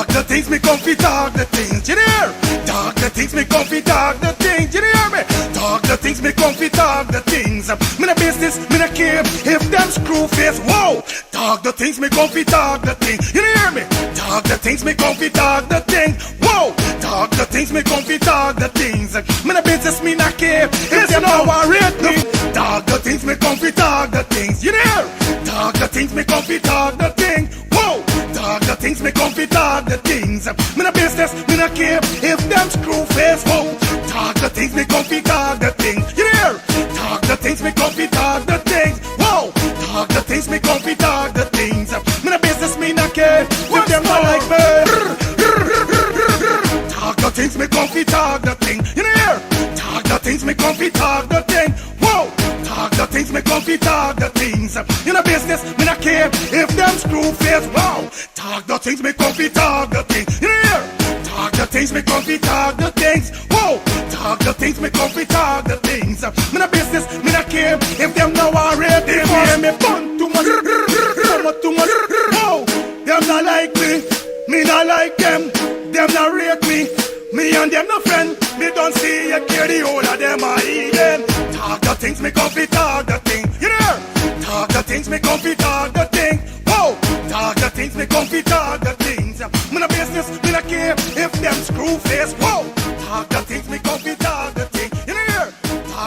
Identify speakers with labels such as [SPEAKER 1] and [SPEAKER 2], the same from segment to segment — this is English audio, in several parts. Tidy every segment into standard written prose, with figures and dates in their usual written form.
[SPEAKER 1] Talk the things me come fi talk the things, you hear? Talk the things me come fi talk the things, you hear me? Talk the things me come fi talk the things. Me no business, me no care if them screw face. Whoa! Talk the things me come fi talk the things, you hear me? Talk the things me come fi talk the things. Whoa! Talk the things me come fi talk the things. Me no business, me no care if them no worried me. Talk the things me come fi talk the things, you hear? Talk the things me come fi talk the things. Whoa! Talk the things me come fi talk the things. Me no business, me no care if them screw face. Whoa! Talk the things me come fi talk the things. You hear? Talk the things me come fi talk the things. Whoa! Talk the things me come fi talk the things. Me no business, me no care if them not like me. Talk the things me come fi talk the thing. You hear? Talk the things me come fi talk the thing. Whoa! Talk the things me come fi talk the things. You no business, me no care if them screw face. Wow! Talk the things me come fi talk the thing. You hear? Talk the things me come fi talk the things. Whoa! Talk the things me come fi talk the things. Me no business, me no care if them no worried. They hear me bun too much, too much. Whoa! Them not like me not like them. Them not rate me. Me and them no friend. Me don't see you care the whole of them are eating. Talk the things me come fi talk the thing. You hear? Talk the things me come fi talk the thing. Whoa! Talk the things me come fi talk the things. Me no business, me no care if them screw face. Whoa! Talk the things me come fi talk the thing. You hear?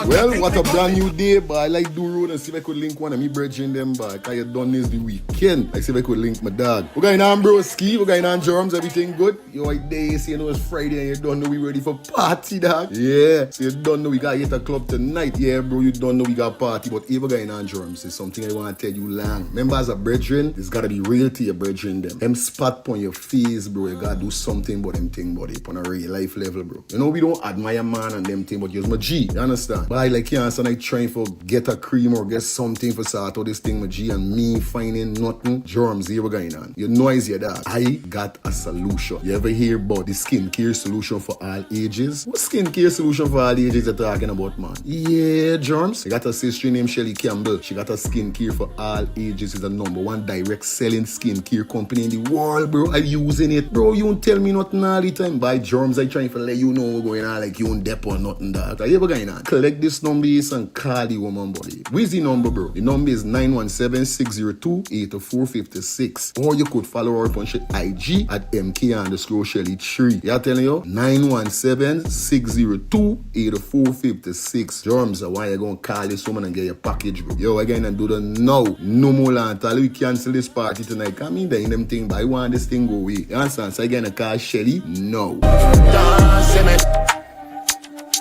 [SPEAKER 2] Well, what a brand new day, boy. I like do road and see if I could link one of me brethren them, boy. Cause you done this the weekend. I see if I could link my dog. We're going on broski, we're going on germs, everything good. Yo, like days, you know it's Friday and you don't know we ready for party, dog. Yeah, so you don't know we got hit a club tonight. Yeah, bro, you don't know we got party. But if we're going on germs, it's something I want to tell you long. Remember, as a brethren, it's gotta be real to your brethren them. Them spot on your face, bro. You gotta do something about them thing, buddy. On a real life level, bro. You know, we don't admire man and them thing, but you're my G. You understand? But I like cancer and I trying for get a cream or get something for sort out this thing with G and me finding nothing. Germs here going on. You know it's your dog. I got a solution. You ever hear about the skincare solution for all ages? What skincare solution for all ages you're talking about, man? Yeah, germs. I got a sister named Shelly Campbell. She got a skincare for all ages. It's the #1 direct selling skincare company in the world, bro. I'm using it. Bro, you don't tell me nothing all the time. By germs, I trying to let you know what's going on like you don't dep or nothing, dog. Are you ever going on? Collect this number and call the woman, buddy. Where's the number, bro? The number is 917-602-8456. Or you could follow her on IG at MK_Shelly3. Yeah, telling you? 917-602-8456. Germs, why you gonna call this woman and get your package, bro? Yo, again, and do the now. No more land. Tell we cancel this party tonight. Come in there in them thing, but I want this thing go away. You understand? So again, I call Shelly. No.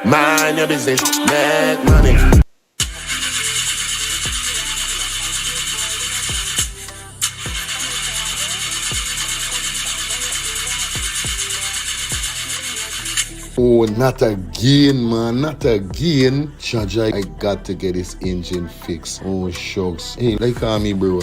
[SPEAKER 3] Mind your business, make money.
[SPEAKER 2] Oh, not again, man. Not again. Charger, I got to get this engine fixed. Oh, shucks. Hey, like call me, bro.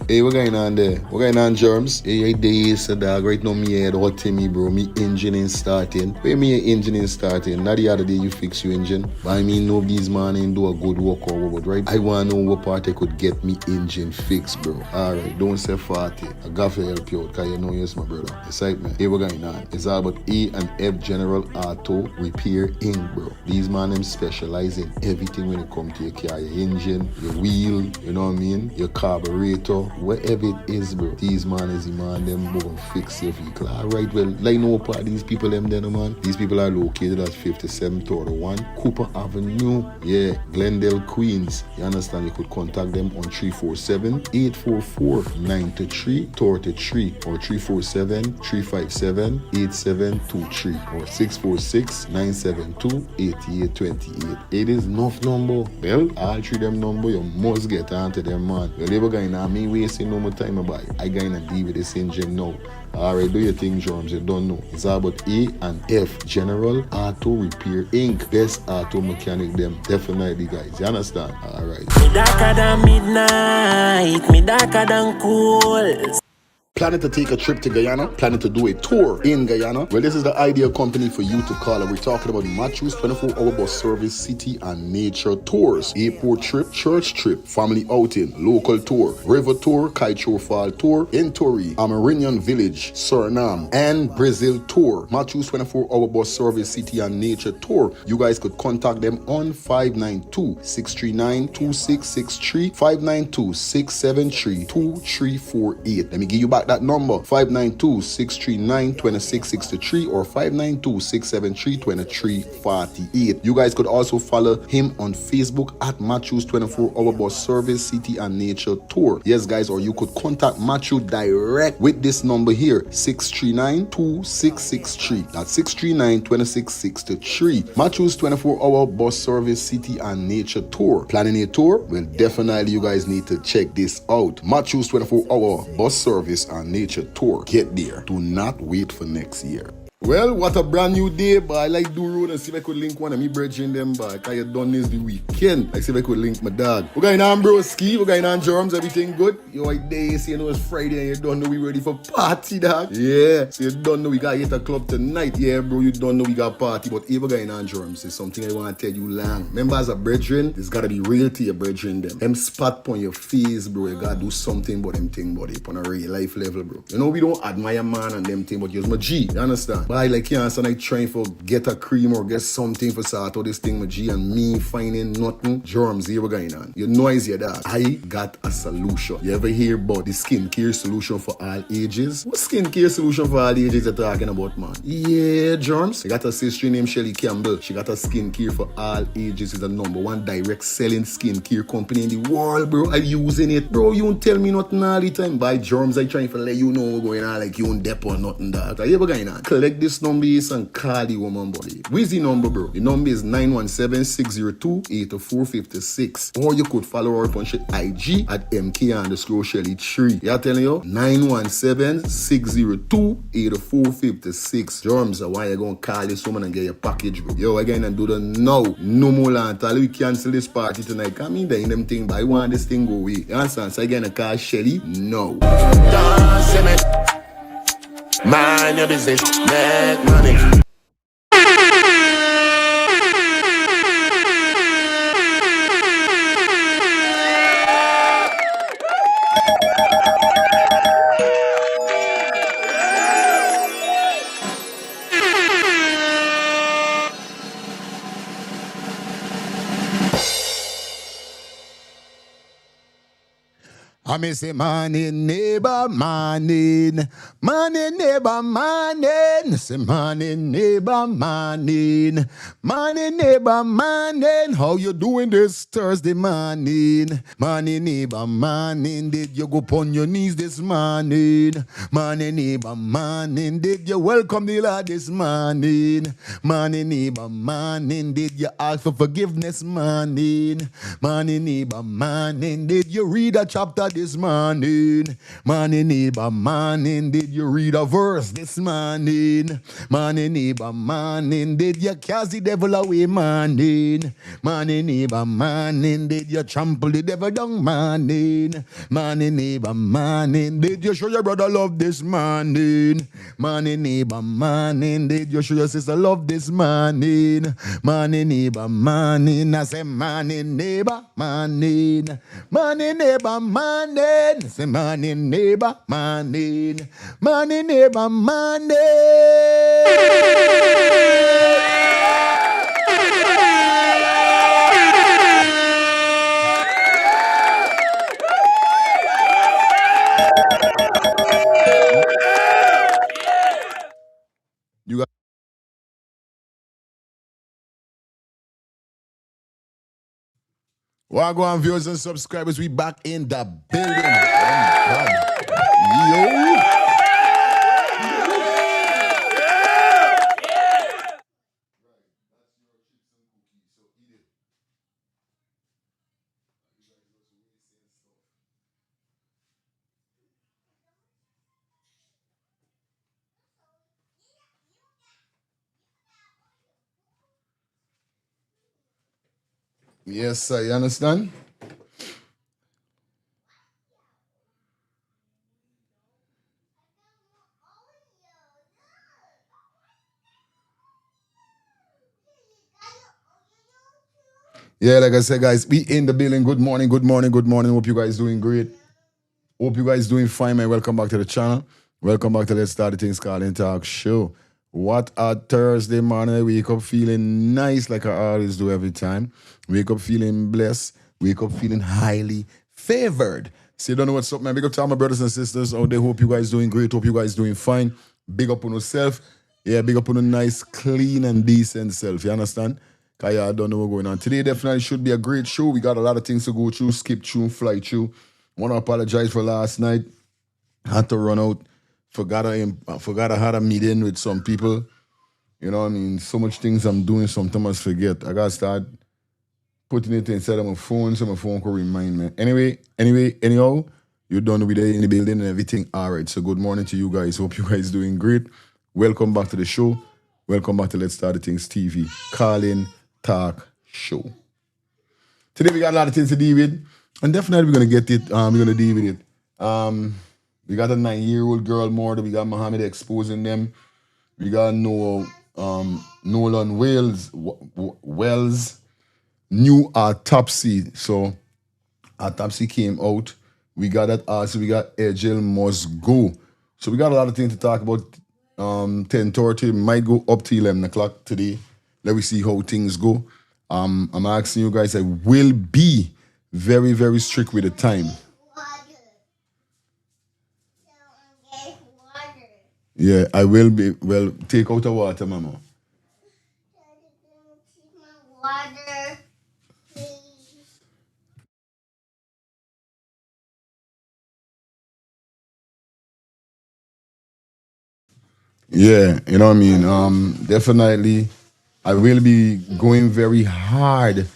[SPEAKER 2] Hey, what going on there? What going on, germs? Hey, days, dog. Right now, me head hot to me, bro. Me engine ain't starting. Where me engine ain't starting? Not the other day you fix your engine. But I mean, nobody's man ain't do a good work or what, right? I want to know what part I could get me engine fixed, bro. Alright, don't say 40. I got to help you out, because you know you're my brother. Excitement. Hey, what going on? It's all about A&F General Auto Repair Inc., bro. These man, them specialize in everything when it comes to your car, your engine, your wheel, you know what I mean? Your carburetor. Whatever it is, bro. These man is the man, them will fix your vehicle. Alright, well, like no part these people them there, man. These people are located at 5731 Cooper Avenue. Yeah, Glendale, Queens. You understand? You could contact them on 347-844-9333 or 347-357-8723 or 646-972-8828. It is enough number. Well, all three them number, you must get onto them, man. Well, never going on me wasting no more time about it. I gonna deal with this engine now. Alright, do your thing, germs. You don't know. It's all about A&F General Auto Repair Inc. Best auto mechanic them. Definitely, guys. You understand? Alright.
[SPEAKER 4] Me darker than midnight. Me darker than cool.
[SPEAKER 2] Planning to take a trip to Guyana? Planning to do a tour in Guyana? Well, this is the ideal company for you to call. And we're talking about Matthew's 24-hour bus service, city and nature tours. Airport trip, church trip, family outing, local tour, river tour, Kaichor Fall tour, Intori, Amarinian Village, Suriname, and Brazil tour. Matthew's 24-hour bus service, city and nature tour. You guys could contact them on 592-639-2663, 592-673-2348. Let me give you back that number, 592-639-2663 or 592-673-2348. You guys could also follow him on Facebook at Matthew's 24-hour bus service, city and nature tour. Yes, guys, or you could contact Matthew direct with this number here, 639-2663. That's 639-2663. Matthew's 24-hour bus service, city and nature tour. Planning a tour? Well, definitely you guys need to check this out. Matthew's 24-hour bus service and nature tour. Get there. Do not wait for next year. Well, what a brand new day, but I like do road and see if I could link one of me brethren them, but I you done this the weekend. Like see if I could link my dog. We're going on broski, we're going on germs, everything good. Yo, like day, see you know it's Friday and you don't know we ready for party, dog. Yeah, so you don't know we got hit a club tonight. Yeah, bro, you don't know we got party, but if we're going on germs, it's something I want to tell you long. Remember as a brethren, it's gotta be real to your brethren them. Them spot on your face, bro, you gotta do something about them thing, buddy, on a real life level, bro. You know, we don't admire man and them thing, but you're my G, you understand? I like cancer like trying for get a cream or get something for sort out this thing with G and me finding nothing. Germs here going on. You noise your dog. I got a solution. You ever hear about the skincare solution for all ages? What skincare solution for all ages you're talking about, man? Yeah, germs. I got a sister named Shelly Campbell. She got a skincare for all ages. It's the #1 direct selling skincare company in the world, bro. I'm using it. Bro, you don't tell me nothing all the time. By germs, I trying to let you know what's going on like you don't dep or nothing, dog. Are you ever going on? Collect this number and call the woman, buddy. Where's the number, bro? The number is 917-602-8456. Or you could follow her on IG at MK_Shelly3. Yeah, telling you? 917-602-8456. Germs are why you gonna call this woman and get your package, bro. Yo, again and do the now. No more land. Tell we cancel this party tonight. Come in there in them thing, but I want this thing go away. You understand? So again, I call Shelly. No.
[SPEAKER 3] Mind your business, make money.
[SPEAKER 4] I may say morning, neighbor, morning. Morning, neighbor, morning. Say morning, neighbor, morning. Morning, neighbor, morning. How you doing this Thursday morning? Morning, neighbor, morning. Did you go upon your knees this morning? Morning, neighbor, morning. Did you welcome the Lord this morning? Morning, neighbor, morning. Did you ask for forgiveness morning? Morning, neighbor, morning. Did you read a chapter this morning? Morning, neighbor, morning. Did you read a verse this morning? Morning, neighbor, morning. Did you cast the devil away morning? Morning, neighbor, morning. Did you trample the devil down morning? Morning, neighbor, morning. Did you show your brother love this morning? Morning, neighbor, morning. Did you show your sister love this morning? Morning, neighbor, morning. I say morning, neighbor, morning. Morning, neighbor, morning. Say morning, neighbor, morning. Morning, neighbor, morning. You got Wagwan viewers and subscribers, we back in the building. Oh, yo. Yes, sir, you understand?
[SPEAKER 2] Yeah, like I said, guys, we in the building. Good morning, good morning, good morning. Hope you guys doing great. Hope you guys doing fine, man. Welcome back to the channel. Welcome back to Let's Start the Things Called and Talk Show. What a Thursday morning. I wake up feeling nice like I always do every time. Wake up feeling blessed. Wake up feeling highly favored. So you don't know what's up, man. Big up to all my brothers and sisters out there. Hope you guys doing great. Hope you guys doing fine. Big up on yourself. Yeah, big up on a nice, clean, and decent self. You understand? Because I don't know what's going on. Today definitely should be a great show. We got a lot of things to go through, skip through, fly through. Want to apologize for last night. Had to run out. Forgot I had a meeting with some people. You know what I mean? So much things I'm doing, sometimes I forget. I got to start putting it inside of my phone so my phone can remind me. Anyhow, you're done with it in the building and everything. All right, so good morning to you guys. Hope you guys doing great. Welcome back to the show. Welcome back to Let's Start the Things TV. Call-in Talk Show. Today we got a lot of things to deal with. And definitely we're going to get it. We're going to deal with it. We got a 9-year-old girl murder. We got Mohamed exposing them. We got Nolan Wells new Autopsy. So Autopsy came out. We got that also. We got Edgohill must go. So we got a lot of things to talk about. 10:30 might go up to 11 o'clock today. Let me see how things go. I'm asking you guys, I will be very, very strict with the time. Yeah, I will be. Well, take out the water, mama.
[SPEAKER 5] Water, please.
[SPEAKER 2] Yeah, you know what I mean? Definitely, I will be going very hard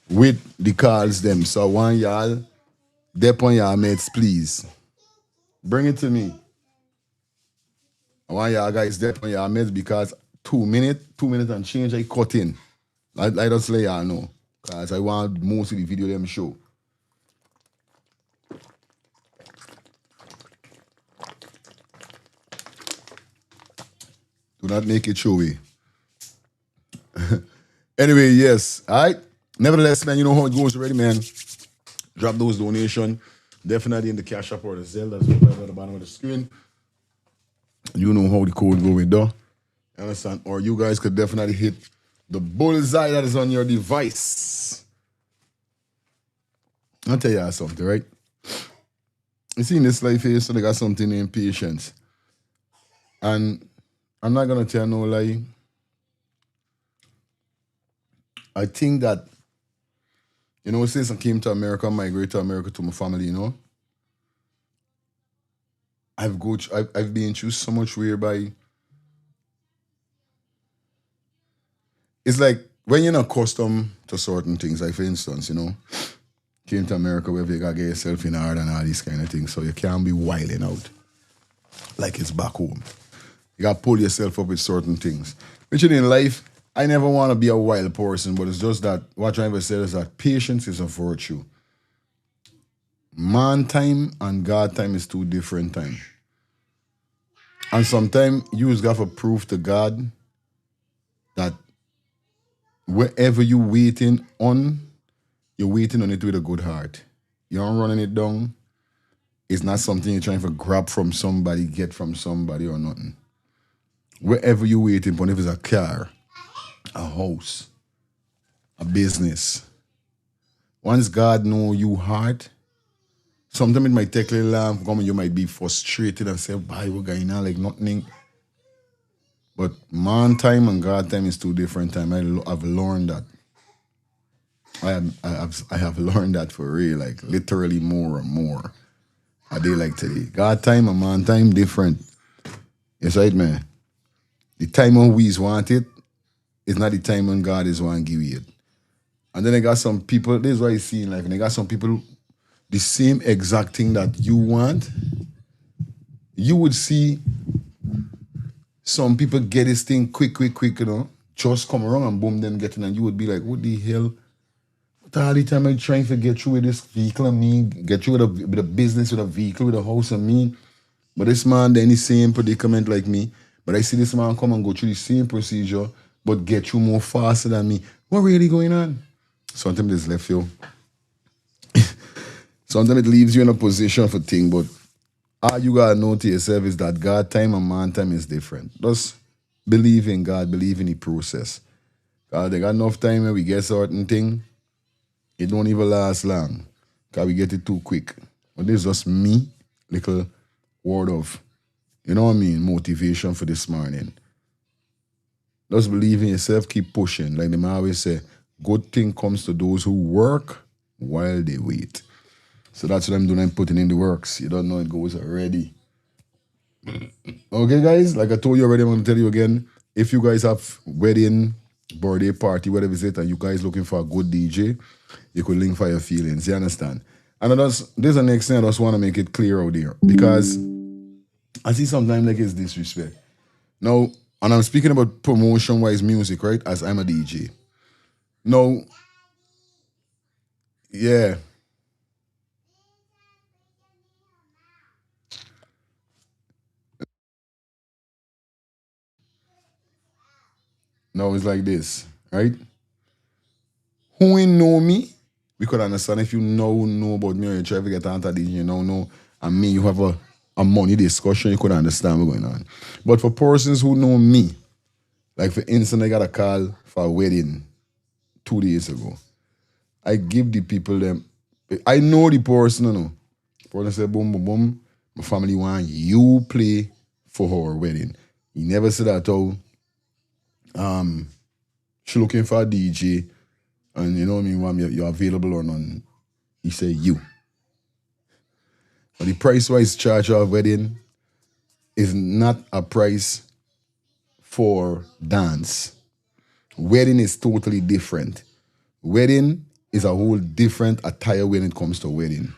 [SPEAKER 2] with the calls them. So I want y'all, dep on y'all mates, please. Bring it to me. I want y'all guys dep on y'all mates because 2 minutes and change, I cut in. I just let y'all know. Because I want most of the video them show. Do not make it showy. Anyway, yes. All right. Nevertheless, man, you know how it goes already, man. Drop those donations. Definitely in the Cash App or the Zelle. That's right at the bottom of the screen. You know how the code go with though. You understand? Or you guys could definitely hit the bullseye that is on your device. I'll tell you something, right? You see in this life here, so they got something named patience. And I'm not going to tell no lie. I think that, you know, since I came to America, migrated to America to my family, you know, I've been through so much whereby it's like when you're not accustomed to certain things, like for instance, you know, came to America where you gotta get yourself in order and all these kind of things, so you can't be wilding out like it's back home. You gotta pull yourself up with certain things. Which in life, I never want to be a wild person, but it's just that what I'm trying to say is that patience is a virtue. Man time and God time is two different time. And sometimes you just got to prove to God that wherever you're waiting on it with a good heart. You're not running it down. It's not something you're trying to grab from somebody, get from somebody or nothing. Wherever you're waiting on, if it's a car, a house, a business, once God know you heart, sometimes it might take a little long, come you might be frustrated and say, why we're going on like nothing. But man time and God time is two different time. I've learned that. I have learned that for real, like literally more and more a day like today. God time and man time different. Yes, right, man. The time when we want it is not the time when God is want to give you it. And then I got some people, this is what I see in life, and I got some people, the same exact thing that you want, you would see some people get this thing quick, you know, just come around and boom, them getting, and you would be like, what the hell? What all the time I'm trying to get through with this vehicle and me, get through with a business, with a vehicle, with a house and me. But this man, they're in the same predicament like me. But I see this man come and go through the same procedure, but get through more faster than me. What really going on? sometimes it's left you. Sometimes it leaves you in a position for thing, but all you gotta know to yourself is that God time and man time is different. Just believe in God, believe in the process. Cause they got enough time when we get certain thing, it don't even last long. Cause we get it too quick. But this is just me, little word of, you know what I mean, motivation for this morning. Just believe in yourself, keep pushing. Like them always say, good thing comes to those who work while they wait. So that's what I'm doing. I'm putting in the works. You don't know it goes already. Okay, guys. Like I told you already, I'm going to tell you again. If you guys have wedding, birthday party, whatever it is, and you guys looking for a good DJ, you could link for your feelings. You understand? And this is the next thing I just want to make it clear out there. Because I see sometimes like it's disrespect. Now, and I'm speaking about promotion-wise music, right? As I'm a DJ. Now, yeah. Now it's like this, right? Who ain't know me, we could understand if you know about me or you try to get onto DJ, you know, and me, you have a money discussion, you could understand what's going on. But for persons who know me, like for instance, I got a call for a wedding 2 days ago. I give the people them, I know the person, you know. The person said, boom, boom, boom, my family want you play for her wedding. He never said that out. She looking for a DJ, and you know what I mean, you're available or none. He said you. But the price-wise charge of a wedding is not a price for dance. Wedding is totally different. Wedding is a whole different attire when it comes to wedding.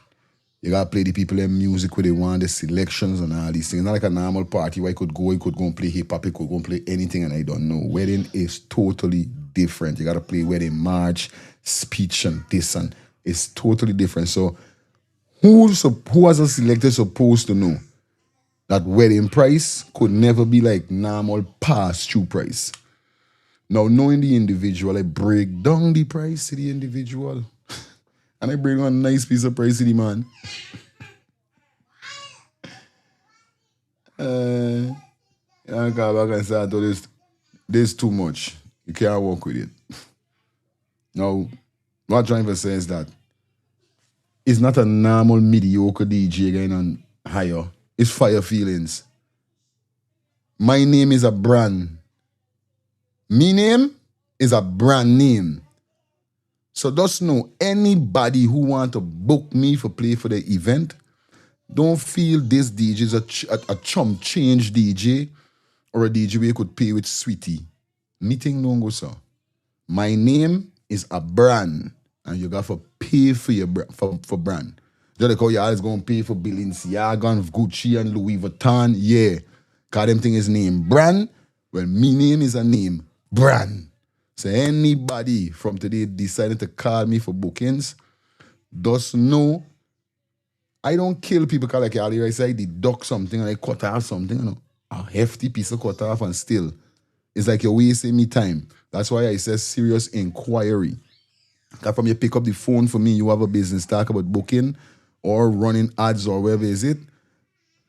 [SPEAKER 2] You gotta play the people their music where they want, the selections and all these things. Not like a normal party where you could go and play hip hop, you could go and play anything, and I don't know. Wedding is totally different. You gotta play wedding march, speech, and this, and it's totally different. So who as a selector supposed to know that wedding price could never be like normal pass-through price? Now, knowing the individual, I break down the price to the individual. And I bring on a nice piece of price to the man. I come back and say, I told this too much. You can't work with it. Now, what I'm trying to say is that it's not a normal mediocre DJ going on higher. It's fire feelings. My name is a brand. Me name is a brand name. So just know, anybody who want to book me for play for the event, don't feel this DJ is a chump change DJ or a DJ where you could pay with sweetie. Meeting don't go so. My name is a brand, and you got to pay for your for brand. Just like how you always going to pay for Balenciaga and Gucci and Louis Vuitton, yeah. Because them thing is name brand. Well, me name is a name brand. So anybody from today decided to call me for bookings, just know I don't kill people because like earlier I said I deduct something and I cut off something, you know. A hefty piece of cut off and still. It's like you're wasting me time. That's why I said serious inquiry. Because from you pick up the phone for me, you have a business talk about booking or running ads or whatever is it.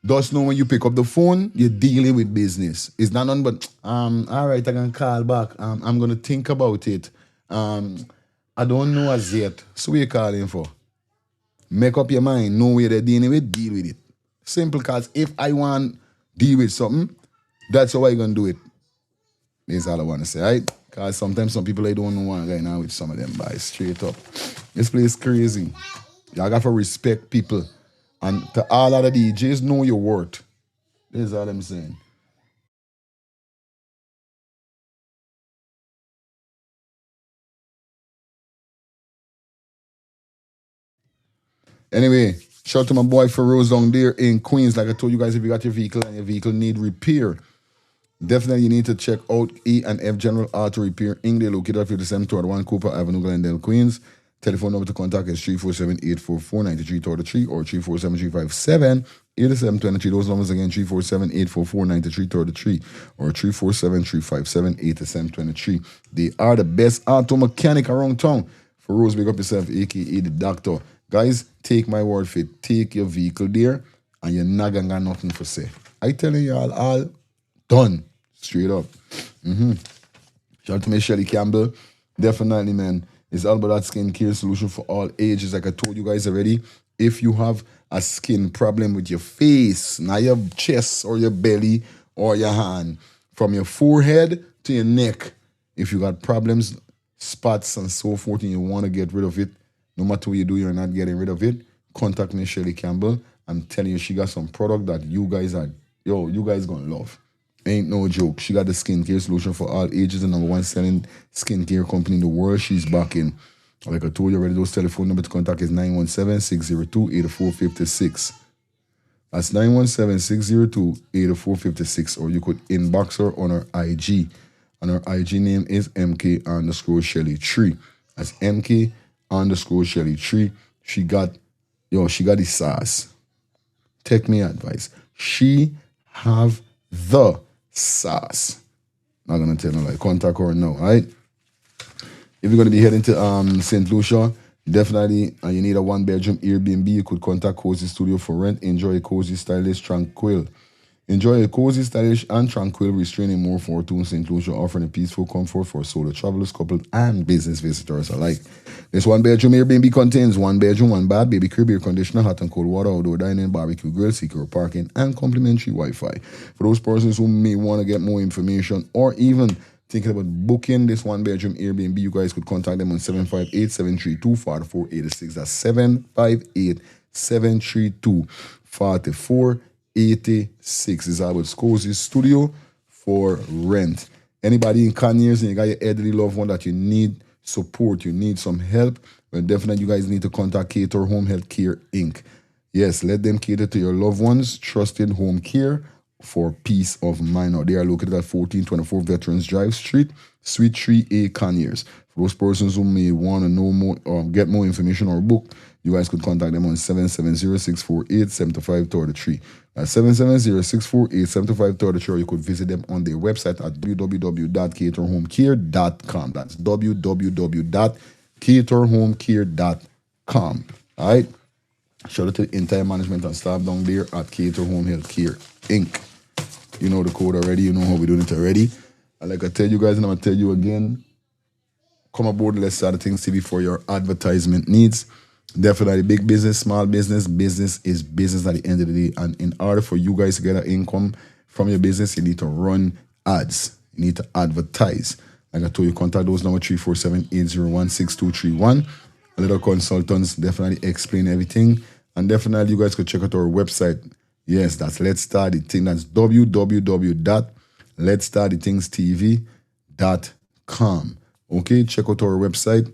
[SPEAKER 2] Just know when you pick up the phone, you're dealing with business. It's not none but, all right, I can call back. I'm going to think about it. I don't know as yet. So what you calling for? Make up your mind. Know where they're dealing with, deal with it. Simple, because if I want to deal with something, that's how I going to do it. That's all I want to say, right? Because sometimes some people, I don't know what right now with some of them, boys. Straight up. This place is crazy. Y'all got to respect people. And to all other DJs, know your worth. That's all I'm saying. Anyway, shout out to my boy Feroz down there in Queens. Like I told you guys, if you got your vehicle and your vehicle need repair, definitely you need to check out E&F General Auto Repair Inc. They're located at 5721 Cooper Avenue, Glendale, Queens. Telephone number to contact is 347-844-9333 or 347-357-8723. Those numbers again, 347-844-9333 or 347-357-8723. They are the best auto mechanic around town. Feroz, big up yourself, aka the doctor. Guys, take my word for it. Take your vehicle there, and you're not gonna got nothing for say. I telling y'all, all done. Straight up. Shout out to me, Shelly Campbell. Definitely, man. It's all about that skincare solution for all ages. Like I told you guys already, if you have a skin problem with your face, not your chest or your belly or your hand, from your forehead to your neck, if you got problems, spots and so forth, and you want to get rid of it, no matter what you do, you're not getting rid of it, contact me, Shelly Campbell. I'm telling you, she got some product that you guys gonna love. Ain't no joke. She got the skincare solution for all ages, the number one selling skincare company in the world. She's back in. Like I told you already, those telephone number to contact is 917-602-8456. That's 917-602-8456. Or you could inbox her on her IG. And her IG name is MK_Shelly3. That's MK_Shelly3. She got the sauce. Take me advice. She have the sauce. Not gonna tell no like contact her now, alright? If you're gonna be heading to St. Lucia, definitely you need a 1-bedroom Airbnb, you could contact Cozy Studio for rent. Enjoy a cozy, stylish, tranquil. Enjoy a cozy, stylish, and tranquil restraining more for in St. Lucia, offering a peaceful comfort for solo travelers, couples, and business visitors alike. This 1-bedroom Airbnb contains 1 bedroom, 1 bath, baby crib, air conditioner, hot and cold water, outdoor dining, barbecue grill, secure parking, and complimentary Wi-Fi. For those persons who may want to get more information or even thinking about booking this 1-bedroom Airbnb, you guys could contact them on 758-732-4486. That's 758-732-4486. Is our Cozy Studio for rent. Anybody in Conyers and you got your elderly loved one that you need support, you need some help, well, definitely you guys need to contact Cater Home Healthcare Inc. Yes, let them cater to your loved ones. Trusted home care for peace of mind. Now, they are located at 1424 Veterans Drive Street, Suite 3A, Conyers. For those persons who may want to know more or get more information or book, you guys could contact them on 770-648-7533. That's 770-648-7533, or you could visit them on their website at www.caterhomecare.com. That's www.caterhomecare.com. All right? Shout out to the entire management and staff down there at Cater Home Healthcare Inc. You know the code already. You know how we're doing it already. And like I tell you guys, and I'm going to tell you again, come aboard Let's Start Things TV for your advertisement needs. Definitely big business, small business. Business is business at the end of the day. And in order for you guys to get an income from your business, you need to run ads. You need to advertise. Like I told you, contact those number 347-801-6231. A little consultants definitely explain everything. And definitely you guys could check out our website. Yes, that's Let's Start the Thing. That's www.letstartthethingsTV.com. Okay, check out our website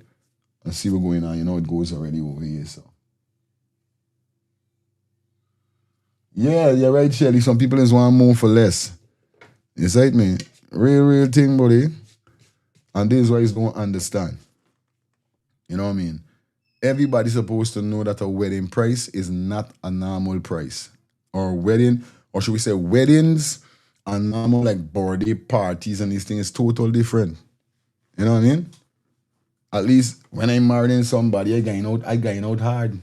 [SPEAKER 2] and see what's going on. You know it goes already over here. So yeah, you're right, Shelly. Some people just want more for less. You see it, man? Real thing, buddy. And this is why he's going to understand. You know what I mean? Everybody's supposed to know that a wedding price is not a normal price. Or wedding, or should we say weddings are normal, like birthday parties and these things, totally different. You know what I mean? At least when I'm marrying somebody, I going out hard.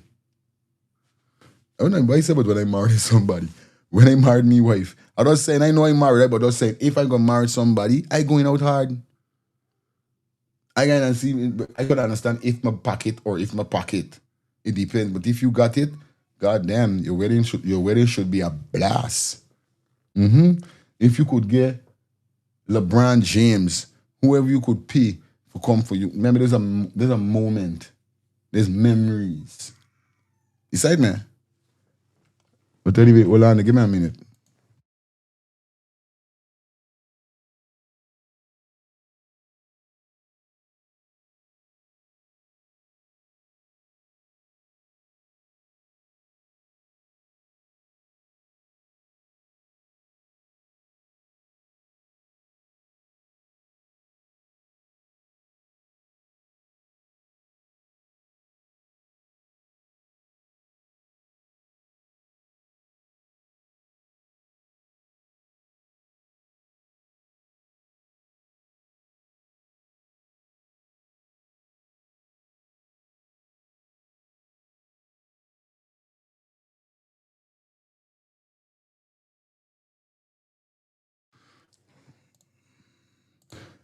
[SPEAKER 2] I don't know what I say about when I'm marrying somebody. When I married my wife, I don't saying I know I'm married, right? But just saying if I go marry somebody, I going out hard. I could understand if my pocket or if my pocket. It depends. But if you got it, goddamn, your wedding should be a blast. If you could get LeBron James, whoever you could pay for come for you. Remember, there's a moment. There's memories. You said, man. But anyway, hold on, give me a minute.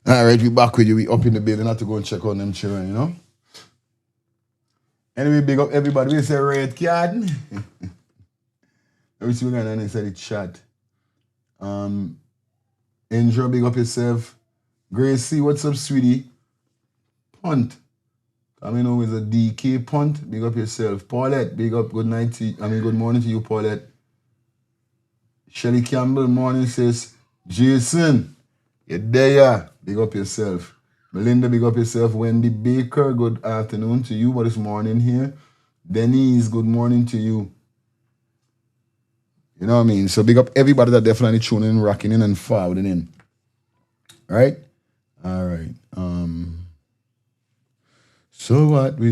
[SPEAKER 4] All right, we back with you. We up in the building. Have to go and check on them children, you know. Anyway, big up everybody. We say red card. Let me see what going on inside the chat. Angel, big up yourself. Gracie, what's up, sweetie? Punt. I mean, always a DK punt. Big up yourself. Paulette, big up. Good night to you. Good morning to you, Paulette. Shelly Campbell, morning, says, Jason, you're there. Big up yourself. Melinda, big up yourself. Wendy Baker, good afternoon to you. What is morning here? Denise, good morning to you. You know what I mean? So big up everybody that definitely tuning in, rocking in, and forwarding in. Right? All right. So what we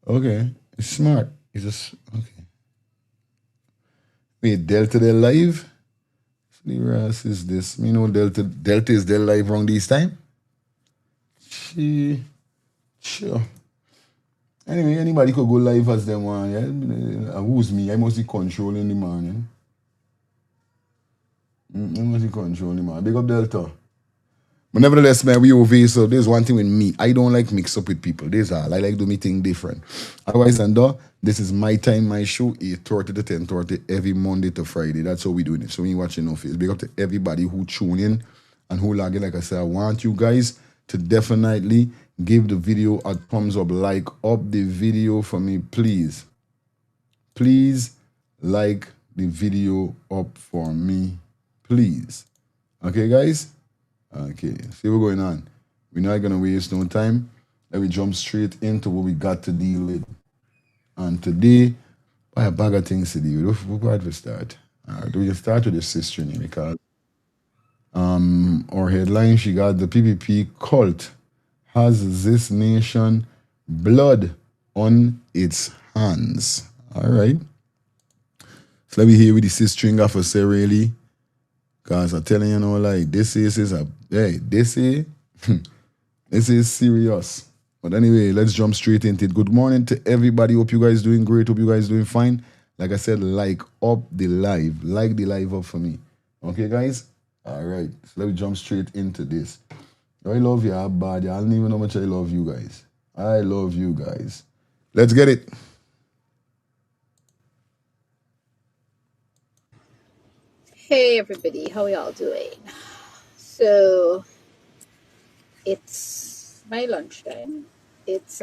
[SPEAKER 4] okay. It's smart. It's just okay. Wait, Delta they live? Ross is this. Me know Delta is their live wrong this time. Sure. Anyway, anybody could go live as them one, yeah? Who's me? I must be controlling the man, yeah? I must be controlling the man. Big up Delta. But nevertheless, man, we over here, so there's one thing with me. I don't like mix up with people. There's all. I like do me thing different. Otherwise, this is my time, my show, 8:30 to 10:30 every Monday to Friday. That's how we doing it. So when you watching no face, big up to everybody who tune in and who log in. Like I said, I want you guys to definitely give the video a thumbs up. Like up the video for me, please. Please like the video up for me, please. Okay, guys? Okay, see what's going on. We're not going to waste no time. Let me jump straight into what we got to deal with. And today, I have a bag of things to deal with. Where do we start? We can start with the sister name because our headline, she got the PPP cult has this nation blood on its hands. All right. So let me hear with the sister string for say really. Because I'm telling you, like, this is serious. But anyway, let's jump straight into it. Good morning to everybody. Hope you guys doing great. Hope you guys doing fine. Like I said, like up the live. Like the live up for me. Okay, guys? All right. So let me jump straight into this. I love you, bad. I don't even know how much I love you guys. I love you guys. Let's get it.
[SPEAKER 6] Hey everybody, how y'all doing? So it's my lunchtime. It's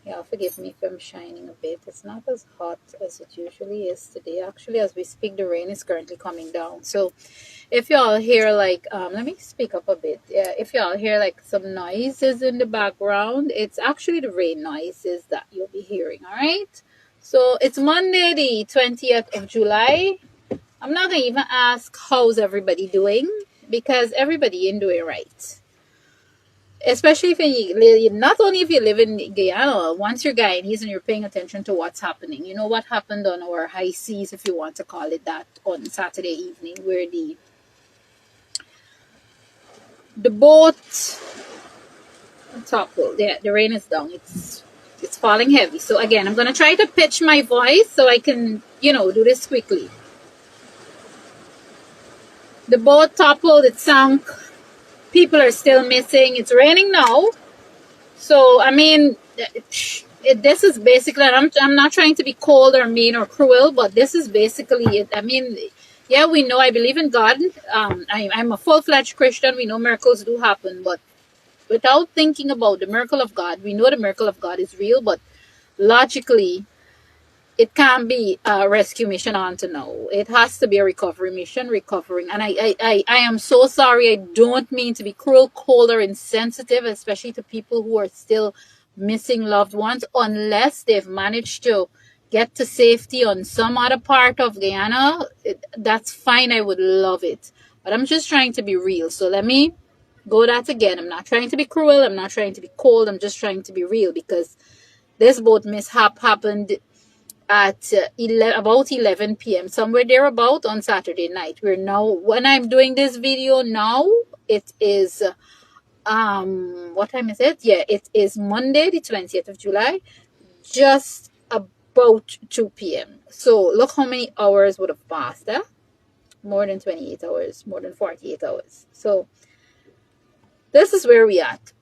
[SPEAKER 6] yeah, forgive me if I'm shining a bit. It's not as hot as it usually is today. Actually, as we speak, the rain is currently coming down. So if y'all hear like let me speak up a bit. Yeah, if y'all hear like some noises in the background, it's actually the rain noises that you'll be hearing, all right? So it's Monday the 20th of July. I'm not going to even ask how's everybody doing because everybody ain't doing right. Especially if you, not only if you live in Guyana, once you're Guyanese and you're paying attention to what's happening. You know what happened on our high seas, if you want to call it that, on Saturday evening where the boat toppled. Yeah, the rain is down. It's falling heavy. So again, I'm going to try to pitch my voice so I can, do this quickly. The boat toppled, it sank. People are still missing. It's raining now. So, I mean, this is basically, I'm not trying to be cold or mean or cruel, but this is basically it. I mean, yeah, we know, I believe in God. I'm a full-fledged Christian. We know miracles do happen, but without thinking about the miracle of God, we know the miracle of God is real, but logically, it can't be a rescue mission on to now. It has to be a recovery mission, recovering. And I am so sorry. I don't mean to be cruel, cold, or insensitive, especially to people who are still missing loved ones, unless they've managed to get to safety on some other part of Guyana. That's fine. I would love it. But I'm just trying to be real. So let me go that again. I'm not trying to be cruel. I'm not trying to be cold. I'm just trying to be real because this boat mishap happened at about 11 p.m. somewhere thereabout on Saturday night. We're now, when I'm doing this video now, it is what time is it? Yeah, it is Monday the 20th of July, just about 2 p.m. So look how many hours would have passed. more than 28 hours, more than 48 hours. So this is where we at.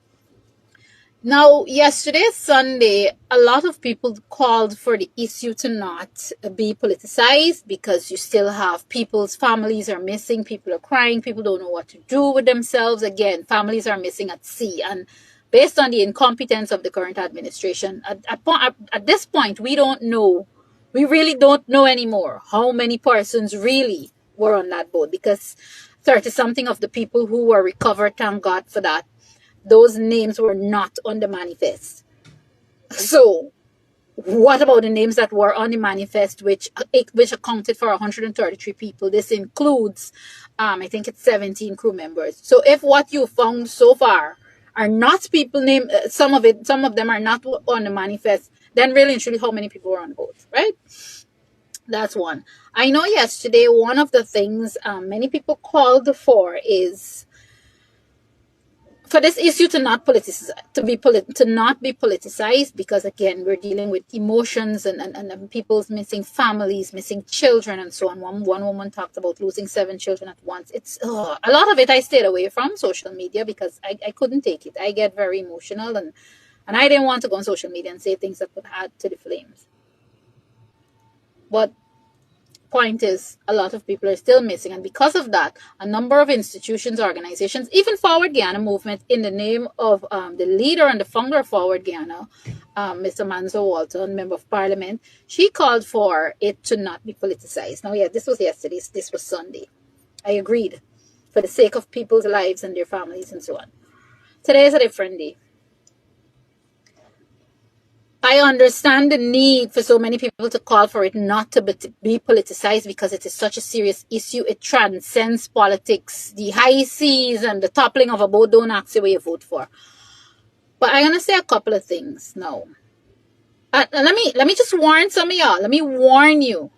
[SPEAKER 6] Now, yesterday, Sunday, a lot of people called for the issue to not be politicized because you still have people's families are missing, people are crying, people don't know what to do with themselves. Again, families are missing at sea. And based on the incompetence of the current administration, at this point, we don't know. We really don't know anymore how many persons really were on that boat, because 30 something of the people who were recovered, thank God for that, those names were not on the manifest. So what about the names that were on the manifest, which accounted for 133 people? This includes, I think it's 17 crew members. So if what you found so far are not people named, some of them are not on the manifest, then really and truly, how many people were on board, right? That's one. I know yesterday, one of the things many people called for is for this issue to not politicize, to not be politicized, because again, we're dealing with emotions and people's missing families, missing children, and so on. One woman talked about losing 7 children at once. It's a lot of it I stayed away from social media because I couldn't take it. I get very emotional, and I didn't want to go on social media and say things that would add to the flames. But point is, a lot of people are still missing, and because of that, a number of institutions, organizations, even Forward Guyana movement, in the name of the leader and the founder of Forward Guyana, Mr. Manzo Walton, member of parliament, she called for it to not be politicized. Now, yeah, this was yesterday, this was Sunday. I agreed, for the sake of people's lives and their families and so on. Today is a different day. I understand the need for so many people to call for it not to be politicized, because it is such a serious issue. It transcends politics. The high seas and the toppling of a boat don't ask you what you vote for. But I'm going to say a couple of things now. Let me just warn some of y'all. Let me warn you.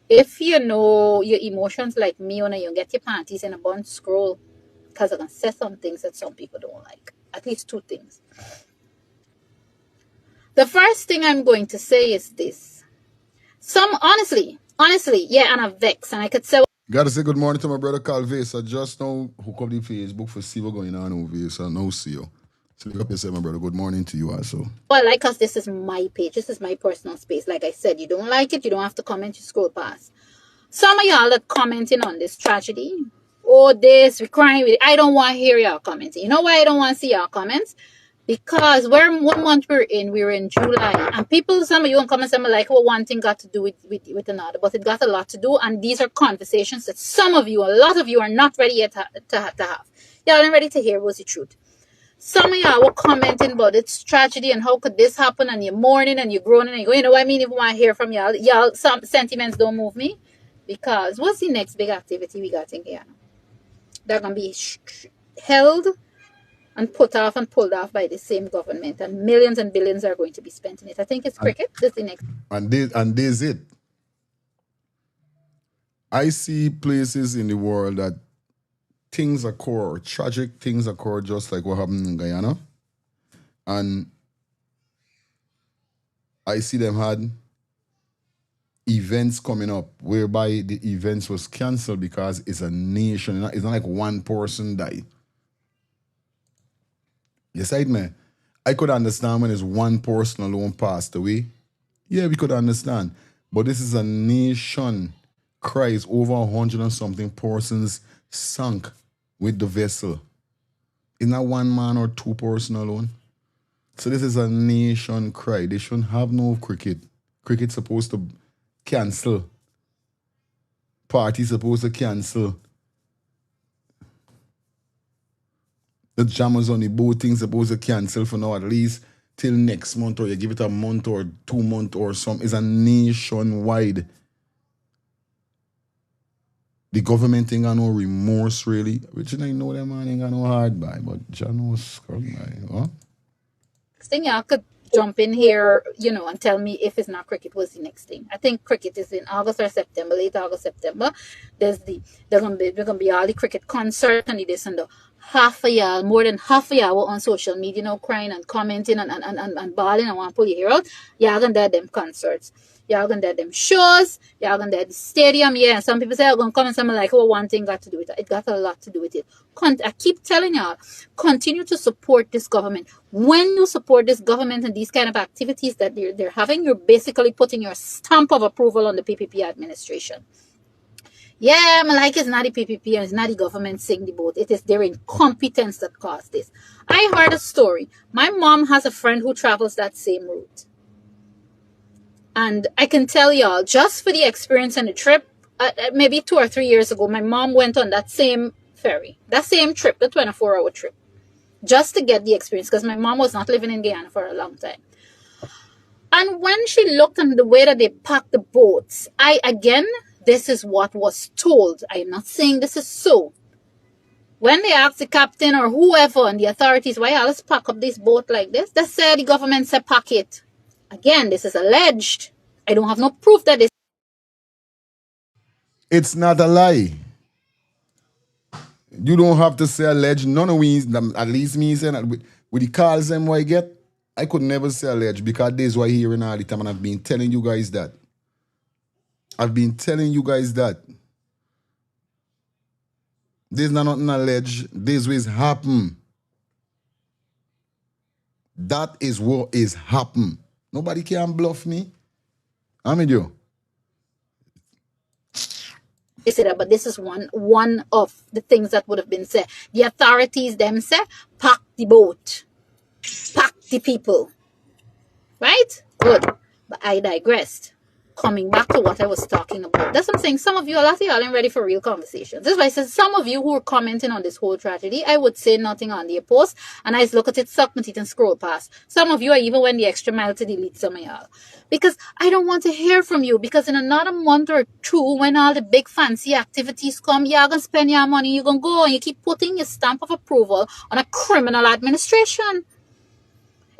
[SPEAKER 6] If you know your emotions like me, when you get your panties in a bun, scroll, because I'm going to say some things that some people don't like. At least 2 things. The first thing I'm going to say is this. Honestly, yeah, and I'm vexed, and I could say...
[SPEAKER 2] Gotta say good morning to my brother Calvis. I just now hook up the Facebook for see what's going on over here, so now see you. So look up yourself, my brother. Good morning to you also.
[SPEAKER 6] Well, like us, this is my page. This is my personal space. Like I said, you don't like it, you don't have to comment, you scroll past. Some of y'all that commenting on this tragedy, this, we're crying with it, I don't want to hear y'all commenting. You know why I don't want to see y'all comments? Because we're 1 month we're in July, and people, some of you want comments, some are like, well, one thing got to do with another, but it got a lot to do, and these are conversations that some of you, a lot of you, are not ready yet to have. Y'all aren't ready to hear what's the truth. Some of y'all were commenting about its tragedy and how could this happen, and you're mourning and you're groaning and you go, you know what I mean? If I want to hear from y'all, some sentiments don't move me, because what's the next big activity we got in Guyana? They're going to be held and put off and pulled off by the same government, and millions and billions are going to be spent in it. I think it's cricket. That's the next.
[SPEAKER 2] And there's it. I see places in the world that things occur, tragic things occur, just like what happened in Guyana. And I see them had events coming up whereby the events was cancelled because it's a nation. It's not like one person died. Yes, I could understand when it's one person alone passed away. Yeah, we could understand. But this is a nation cries, over 100 and something persons sunk with the vessel. It's not one man or 2 person alone. So this is a nation cry. They shouldn't have no cricket. Cricket's supposed to cancel. Party's supposed to cancel. The jammers on the boat thing's supposed to cancel for now, at least till next month, or you give it a month or 2 months or something. It's a nationwide. The government ain't got no remorse, really. Which I know them man ain't got no hard by, but Jano scroll by. Huh?
[SPEAKER 6] Next thing y'all could jump in here, and tell me if it's not cricket, what's the next thing. I think cricket is in August or September, late August, September. There's gonna be all the cricket concert and this and the more than half of y'all were on social media crying and commenting and bawling and want to pull your hair out. Y'all gonna do them concerts. Y'all gonna do them shows. Y'all gonna do the stadium. Yeah, some people say I'm gonna come and some are like, oh, one thing got to do with it. It got a lot to do with it. I keep telling y'all, continue to support this government. When you support this government and these kind of activities that they're having, you're basically putting your stamp of approval on the PPP administration. Yeah, like it's not the PPP and it's not the government sing the boat. It is their incompetence that caused this. I heard a story. My mom has a friend who travels that same route. And I can tell y'all, just for the experience and the trip, maybe 2 or 3 years ago, my mom went on that same ferry, that same trip, the 24-hour trip, just to get the experience, because my mom was not living in Guyana for a long time. And when she looked at the way that they packed the boats, this is what was told. I am not saying this is so. When they asked the captain or whoever and the authorities, why y'all pack up this boat like this? They said the government said pack it. Again, this is alleged. I don't have no proof that this.
[SPEAKER 4] It's not a lie. You don't have to say alleged. None of we, at least me saying that with the calls them what I get, I could never say alleged because this is what I hearing all the time and I've been telling you guys that. There's not nothing alleged. This is happen. That is what is happen. Nobody can bluff me. I'm with you.
[SPEAKER 6] But this is one of the things that would have been said. The authorities them say, pack the boat. Pack the people. Right? Good. But I digressed. Coming back to what I was talking about. That's what I'm saying. Some of you, a lot of y'all ain't ready for real conversations. This is why I said some of you who are commenting on this whole tragedy, I would say nothing on their post. And I just look at it, suck my teeth and scroll past. Some of you, I even went the extra mile to delete some of y'all. Because I don't want to hear from you. Because in another month or two, when all the big fancy activities come, you're going to spend your money, you're going to go and you keep putting your stamp of approval on a criminal administration.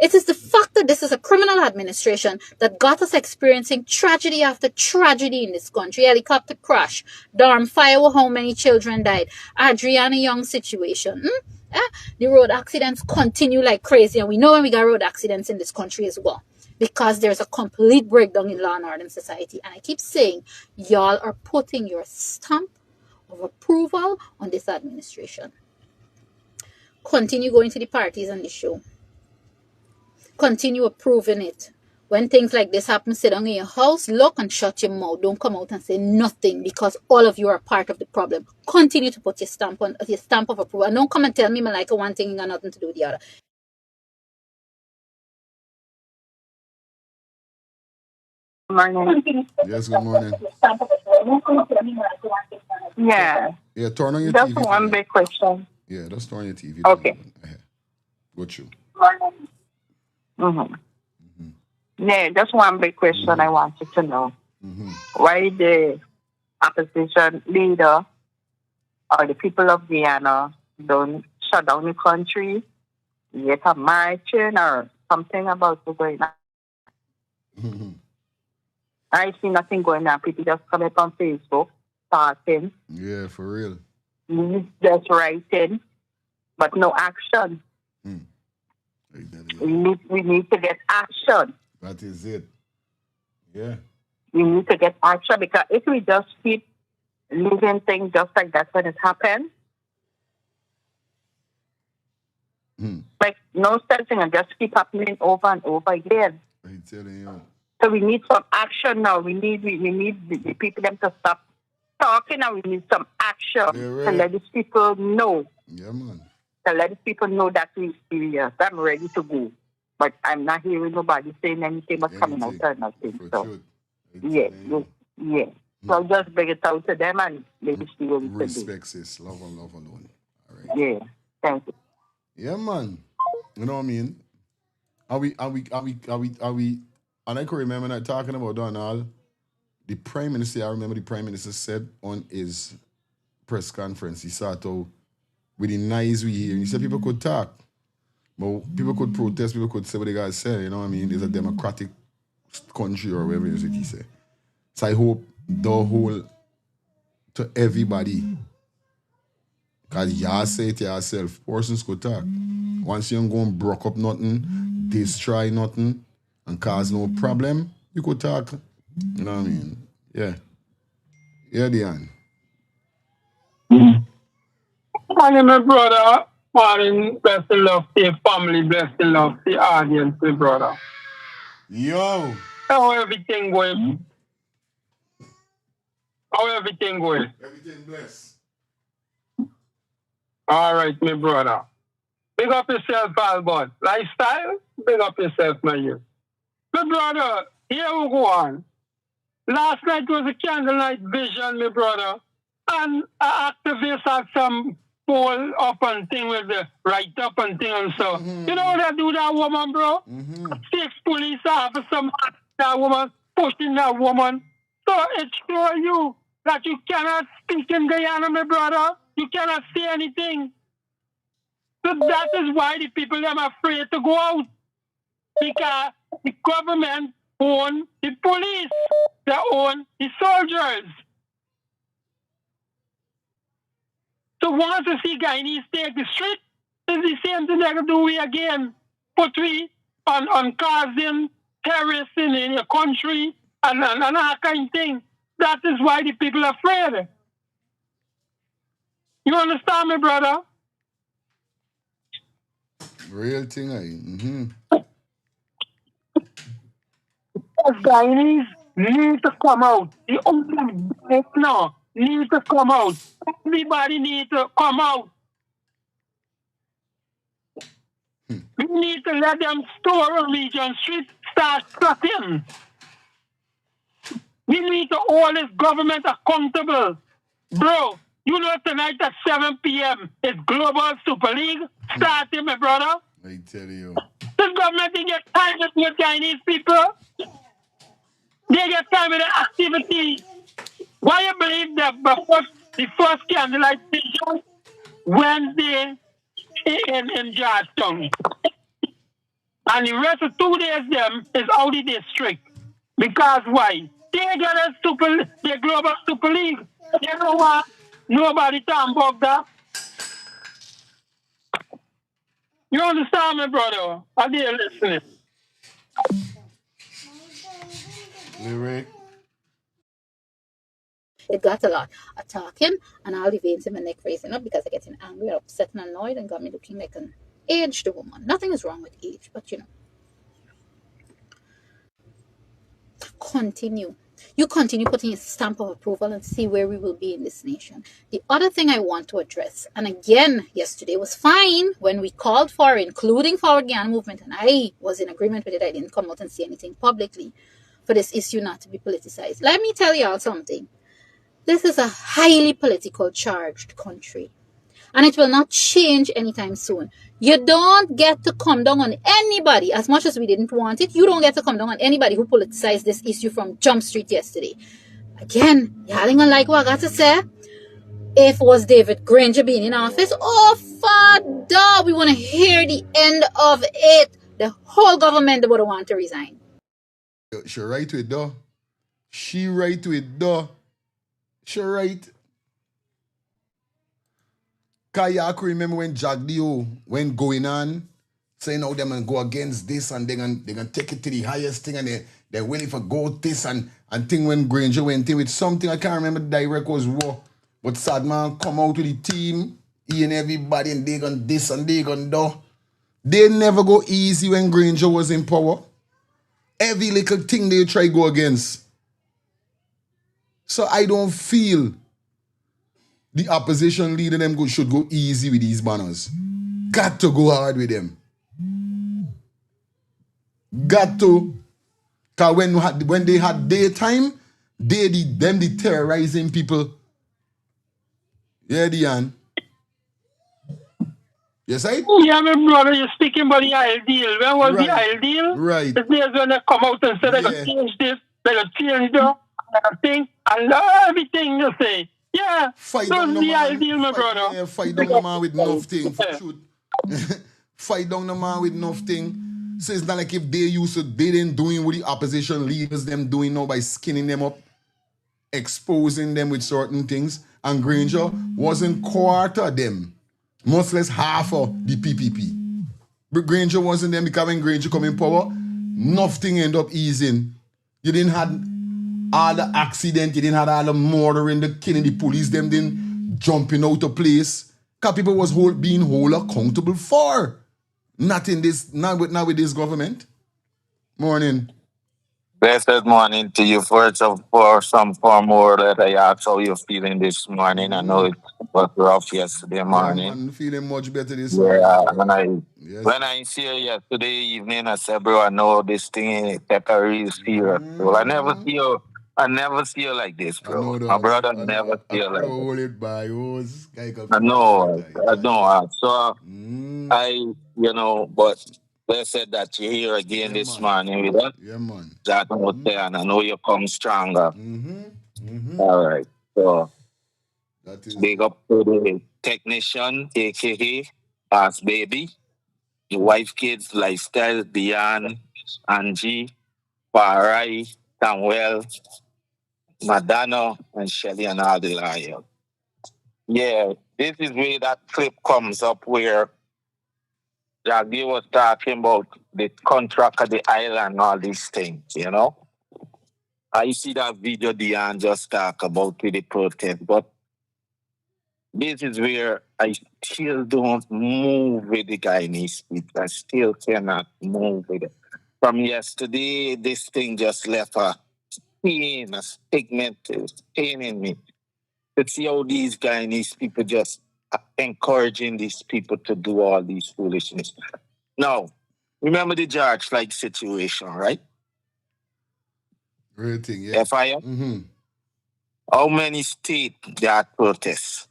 [SPEAKER 6] It is the fact that this is a criminal administration that got us experiencing tragedy after tragedy in this country. Helicopter crash, Durham fire, how many children died, Adriana Young situation. The road accidents continue like crazy. And we know when we got road accidents in this country as well. Because there's a complete breakdown in law and order in society. And I keep saying, y'all are putting your stamp of approval on this administration. Continue going to the parties on the show. Continue approving it. When things like this happen, sit down in your house, look and shut your mouth. Don't come out and say nothing because all of you are part of the problem. Continue to put your stamp of approval. And don't come and tell me like one thing and got nothing to do with the other.
[SPEAKER 7] Morning.
[SPEAKER 4] Yes, good morning.
[SPEAKER 7] Yeah.
[SPEAKER 4] Yeah, turn on your
[SPEAKER 7] Just
[SPEAKER 4] TV.
[SPEAKER 7] one big question.
[SPEAKER 4] Yeah, just turn on your TV.
[SPEAKER 7] Okay.
[SPEAKER 4] Go through.
[SPEAKER 7] Yeah, just one big question I wanted to know. Why the opposition leader or the people of Guyana don't shut down the country, get a marching or something about what's going on? I see nothing going on. People just come up on Facebook, talking.
[SPEAKER 4] Yeah, for real.
[SPEAKER 7] Just writing, but no action. We need to get action.
[SPEAKER 4] That is it. Yeah.
[SPEAKER 7] We need to get action because if we just keep leaving things just like that when it happens, like no such thing and just keep happening over and over again.
[SPEAKER 4] I'm telling you.
[SPEAKER 7] So we need some action now. We need the people them to stop talking and we need some action to let these people know.
[SPEAKER 4] Yeah, man.
[SPEAKER 7] To let these people know that we're serious. I'm ready to go. But I'm not hearing nobody saying anything but coming out and nothing. So, yeah. So just bring it out to them and maybe see what we can do.
[SPEAKER 4] Respect, sis. Love alone. All right.
[SPEAKER 7] Yeah. Thank you.
[SPEAKER 4] Yeah, man. You know what I mean? Are we? And I can remember that talking about Donald. The Prime Minister, I remember the Prime Minister said on his press conference, he said, with the noise we hear, he said people could talk. But people could protest, people could say what they got to say, you know what I mean? It's a democratic country or whatever it is that he said. So I hope the whole, to everybody, because y'all say it yourself, persons could talk. Once you don't go and broke up nothing, destroy nothing, and cause no problem, you could talk
[SPEAKER 2] You know what I mean? Yeah. Yeah, Dion.
[SPEAKER 8] Morning, my brother. Morning, bless the love to your family, bless the love to the audience, my brother.
[SPEAKER 2] Yo.
[SPEAKER 8] How everything going? How everything going?
[SPEAKER 2] Everything blessed.
[SPEAKER 8] All right, my brother. Big up yourself, Albert. Lifestyle, big up yourself, my youth. My brother, here we go on. Last night was a candlelight vision, my brother. And activists had some poll up and thing with the write up and thing and so. You know what they do that woman, bro? 6 police officers, that woman, pushing that woman. So it shows you that you cannot speak in Guyana, my brother. You cannot say anything. So that is why the people are afraid to go out. Because the government own the police. They own the soldiers. So once you see Guyanese take the street, it's the same thing they can do we again. Put we on causing terrorists in your country and that kind of thing. That is why the people are afraid. You understand me, brother?
[SPEAKER 2] Real thing,
[SPEAKER 8] Guyanese need to come out. The only now need to come out. Everybody needs to come out. We need to let them store Region Street start shutting. We need to hold this government accountable. Bro, you know tonight at 7 p.m. is Global Super League starting, my brother.
[SPEAKER 2] I tell you.
[SPEAKER 8] This government they get time with the Chinese people. They get time with the activity. Why you believe that the first candlelight vision Wednesday in Georgetown? And the rest of 2 days them is out the district. Because why? They get the Global Super League. You know what? Nobody talking about that. You understand me, brother? Are they listening?
[SPEAKER 2] Lyric.
[SPEAKER 6] It got a lot of talking, and all the veins in my neck raising up because I getting angry, upset, and annoyed, and got me looking like an aged woman. Nothing is wrong with age, but you know. Continue. You continue putting a stamp of approval and see where we will be in this nation. The other thing I want to address, and again, yesterday was fine when we called for, including Forward Guyana Movement, and I was in agreement with it. I didn't come out and say anything publicly for this issue not to be politicized. Let me tell y'all something. This is a highly political charged country, and it will not change anytime soon. You don't get to come down on anybody, as much as we didn't want it. You don't get to come down on anybody who politicized this issue from Jump Street yesterday. Again, y'all ain't gonna like what I got to say. If it was David Granger being in office, oh, father, we want to hear the end of it. The whole government would want to resign.
[SPEAKER 2] She right to it, though. She right to it, though. She right. Kaya, I could remember when Jack Dio went going on, saying how them and go against this and they're gonna take it to the highest thing and they're willing for go this and thing when Granger went in with something, I can't remember the direct was what. But Sadman come out with the team, he and everybody and they gonna this and they gonna do. They never go easy when Granger was in power. Every little thing they try go against. So I don't feel the opposition leader them should go easy with these banners. Got to go hard with them. Got to. Because when they had daytime, them terrorizing people. Yeah, Dion. Yes, I?
[SPEAKER 8] Yeah, my brother, you're speaking about the ideal. When was the ideal?
[SPEAKER 2] Right.
[SPEAKER 8] The days when they come out and say they're going to change this, they're going to change that thing, and everything you say. Yeah,
[SPEAKER 2] Fight
[SPEAKER 8] that's
[SPEAKER 2] down
[SPEAKER 8] the ideal, my brother.
[SPEAKER 2] Yeah, fight down the man with nothing. Fight down the man with nothing. So it's not like if they didn't doing what the opposition leaders them doing now by skinning them up, exposing them with certain things. And Granger wasn't quarter of them. Much less half of the PPP. But Granger wasn't them because when Granger come in power, nothing end up easing. You didn't have all the accident, you didn't have all the murdering, the killing, the police, them didn't jumping out of place. Because people was being whole accountable for. Not with this government. Morning.
[SPEAKER 9] Blessed morning to you. First of for some form more that I ask how you're feeling this morning. I know it was rough yesterday morning.
[SPEAKER 2] Yeah, man, feeling much better this morning.
[SPEAKER 9] Yeah, when I see you yesterday evening, I said, bro, I know this thing peppery is serious. Well, I never see you like this, bro.
[SPEAKER 2] I know,
[SPEAKER 9] My brother never see you like this.
[SPEAKER 2] hold it by yours.
[SPEAKER 9] I know. So but blessed that you're here again this morning with us.
[SPEAKER 2] Yeah, man.
[SPEAKER 9] That out there, and I know you come stronger. All right. So
[SPEAKER 2] that is
[SPEAKER 9] big up to the technician, aka Boss Baby, your wife, kids, Lifestyle, Diane, Angie, Farai, Samuel, Madonna, and Shelly and all the lions. Yeah, this is where that clip comes up where Jaggy was talking about the contract of the island, all these things, you know? I see that video Dion just talk about with the protest, but this is where I still don't move with the Guyanese speech. I still cannot move with it. From yesterday, this thing just left a pain, a pain in me. To see how these Guyanese people just encouraging these people to do all these foolishness. Now, remember the George Floyd situation, right?
[SPEAKER 2] Real thing, yeah.
[SPEAKER 9] FIR? How many states that protests?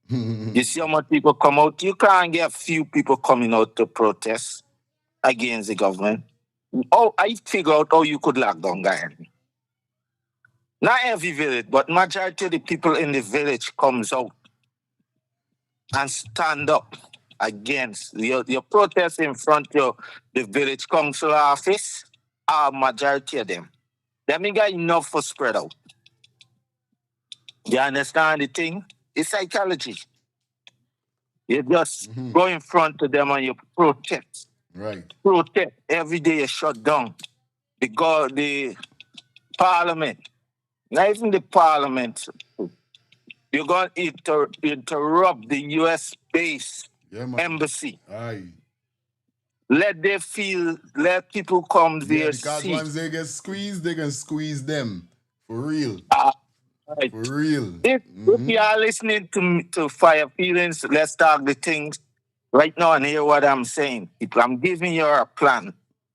[SPEAKER 9] You see how much people come out? You can't get a few people coming out to protest against the government. Oh, I figure out how you could lock down Guyana. Not every village, but majority of the people in the village comes out and stand up against your protest in front of the village council office. Majority of them. Them ain't got enough for spread out. You understand the thing? It's psychology. You just go in front of them and you protest.
[SPEAKER 2] Right.
[SPEAKER 9] Protest. Every day you shut down. The parliament. Not even the parliament. You're going to interrupt the U.S. base embassy.
[SPEAKER 2] Aye.
[SPEAKER 9] Let people come there.
[SPEAKER 2] Because once they get squeezed, they can squeeze them. For real.
[SPEAKER 9] Right.
[SPEAKER 2] For real.
[SPEAKER 9] If you are listening to Fire Feelings, let's talk the things right now and hear what I'm saying. People, I'm giving you a plan,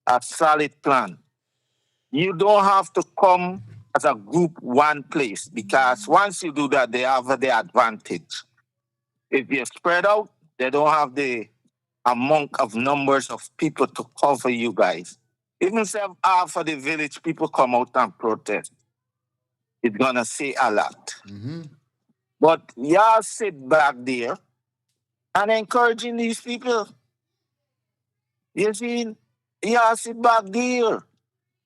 [SPEAKER 9] a solid plan. You don't have to come as a group one place because once you do that, they have the advantage. If you spread out, they don't have the amount of numbers of people to cover you guys. Even if half of the village people come out and protest, it's gonna say a lot. But y'all sit back there and encouraging these people. You see, y'all sit back there.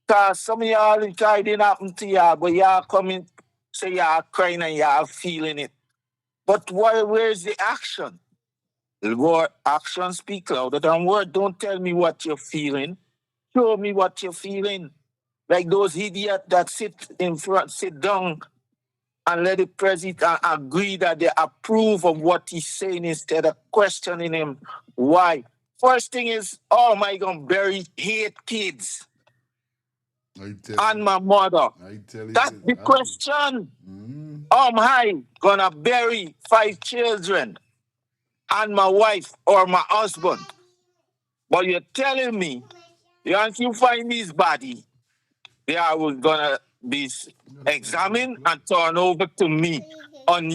[SPEAKER 9] Because some of y'all, it didn't happen to y'all, but y'all coming, say y'all crying and y'all feeling it. But where's the action? The word action speak louder than word. Don't tell me what you're feeling. Show me what you're feeling. Like those idiots that sit down and let the president agree that they approve of what he's saying instead of questioning him. Why? First thing is, oh my God, bury 8 kids. And my mother. That's the question. I gonna bury 5 children and my wife or my husband. But you're telling me, once you find his body, they are gonna be examined and turned over to me on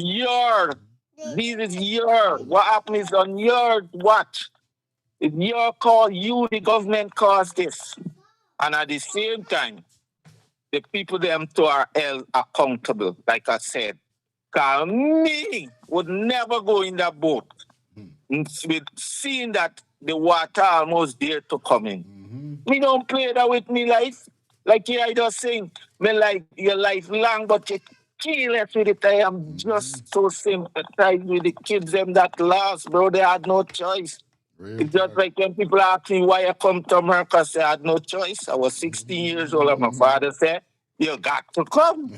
[SPEAKER 9] what happened is on your watch. It's your call, you, the government caused this. And at the same time, the people them to are held accountable, like I said. Because me would never go in that boat with seeing that the water almost there to come in. Me don't play that with me life. Like I just saying, me like your life long, but you careless with it. I am just so sympathized with the kids them that lost, bro. They had no choice. It's just like when people ask me why I come to America, I said I had no choice. I was 16 years old, and my father said, You got to come.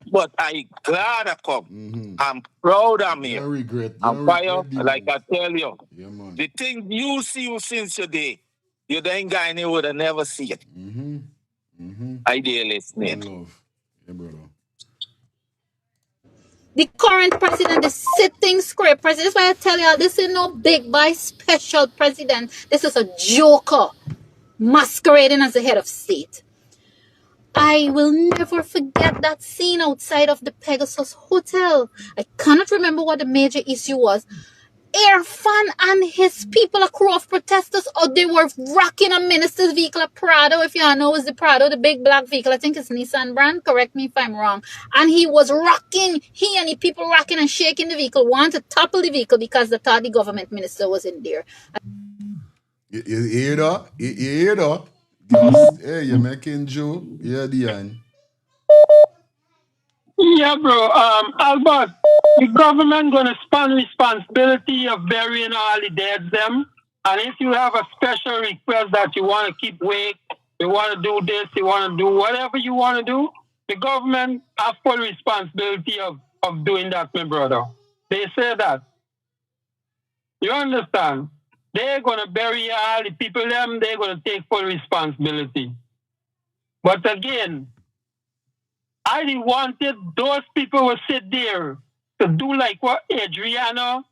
[SPEAKER 9] But I glad I come. I'm proud I'm
[SPEAKER 2] You
[SPEAKER 9] here.
[SPEAKER 2] don't regret. You
[SPEAKER 9] I'm
[SPEAKER 2] don't
[SPEAKER 9] fire,
[SPEAKER 2] regret the
[SPEAKER 9] like
[SPEAKER 2] move.
[SPEAKER 9] I tell you.
[SPEAKER 2] Yeah, man.
[SPEAKER 9] The thing you see you since your day, you then guy and you would have never see it. I dare listening.
[SPEAKER 2] One love. Yeah, brother.
[SPEAKER 6] The current president, the sitting script president. That's why I tell y'all, this is no big boy special president. This is a joker masquerading as the head of state. I will never forget that scene outside of the Pegasus Hotel. I cannot remember what the major issue was. Irfan and his people, a crew of protesters, they were rocking a minister's vehicle, a Prado. If you know, it's the Prado, the big black vehicle. I think it's Nissan brand. Correct me if I'm wrong. And he was rocking, he and the people rocking and shaking the vehicle, wanted to topple the vehicle because they thought the government minister was in there.
[SPEAKER 2] You hear that? You hear that? Hey, you're making Joe. Yeah, Diane.
[SPEAKER 8] Yeah, bro. Albert, the government gonna span responsibility of burying all the dead them. And if you have a special request that you want to keep wake, you want to do this, you want to do whatever you want to do, the government have full responsibility of doing that, my brother. They say that. You understand? They're gonna bury all the people them. They're gonna take full responsibility. But again, I didn't wanted those people will sit there to do like what Adriana,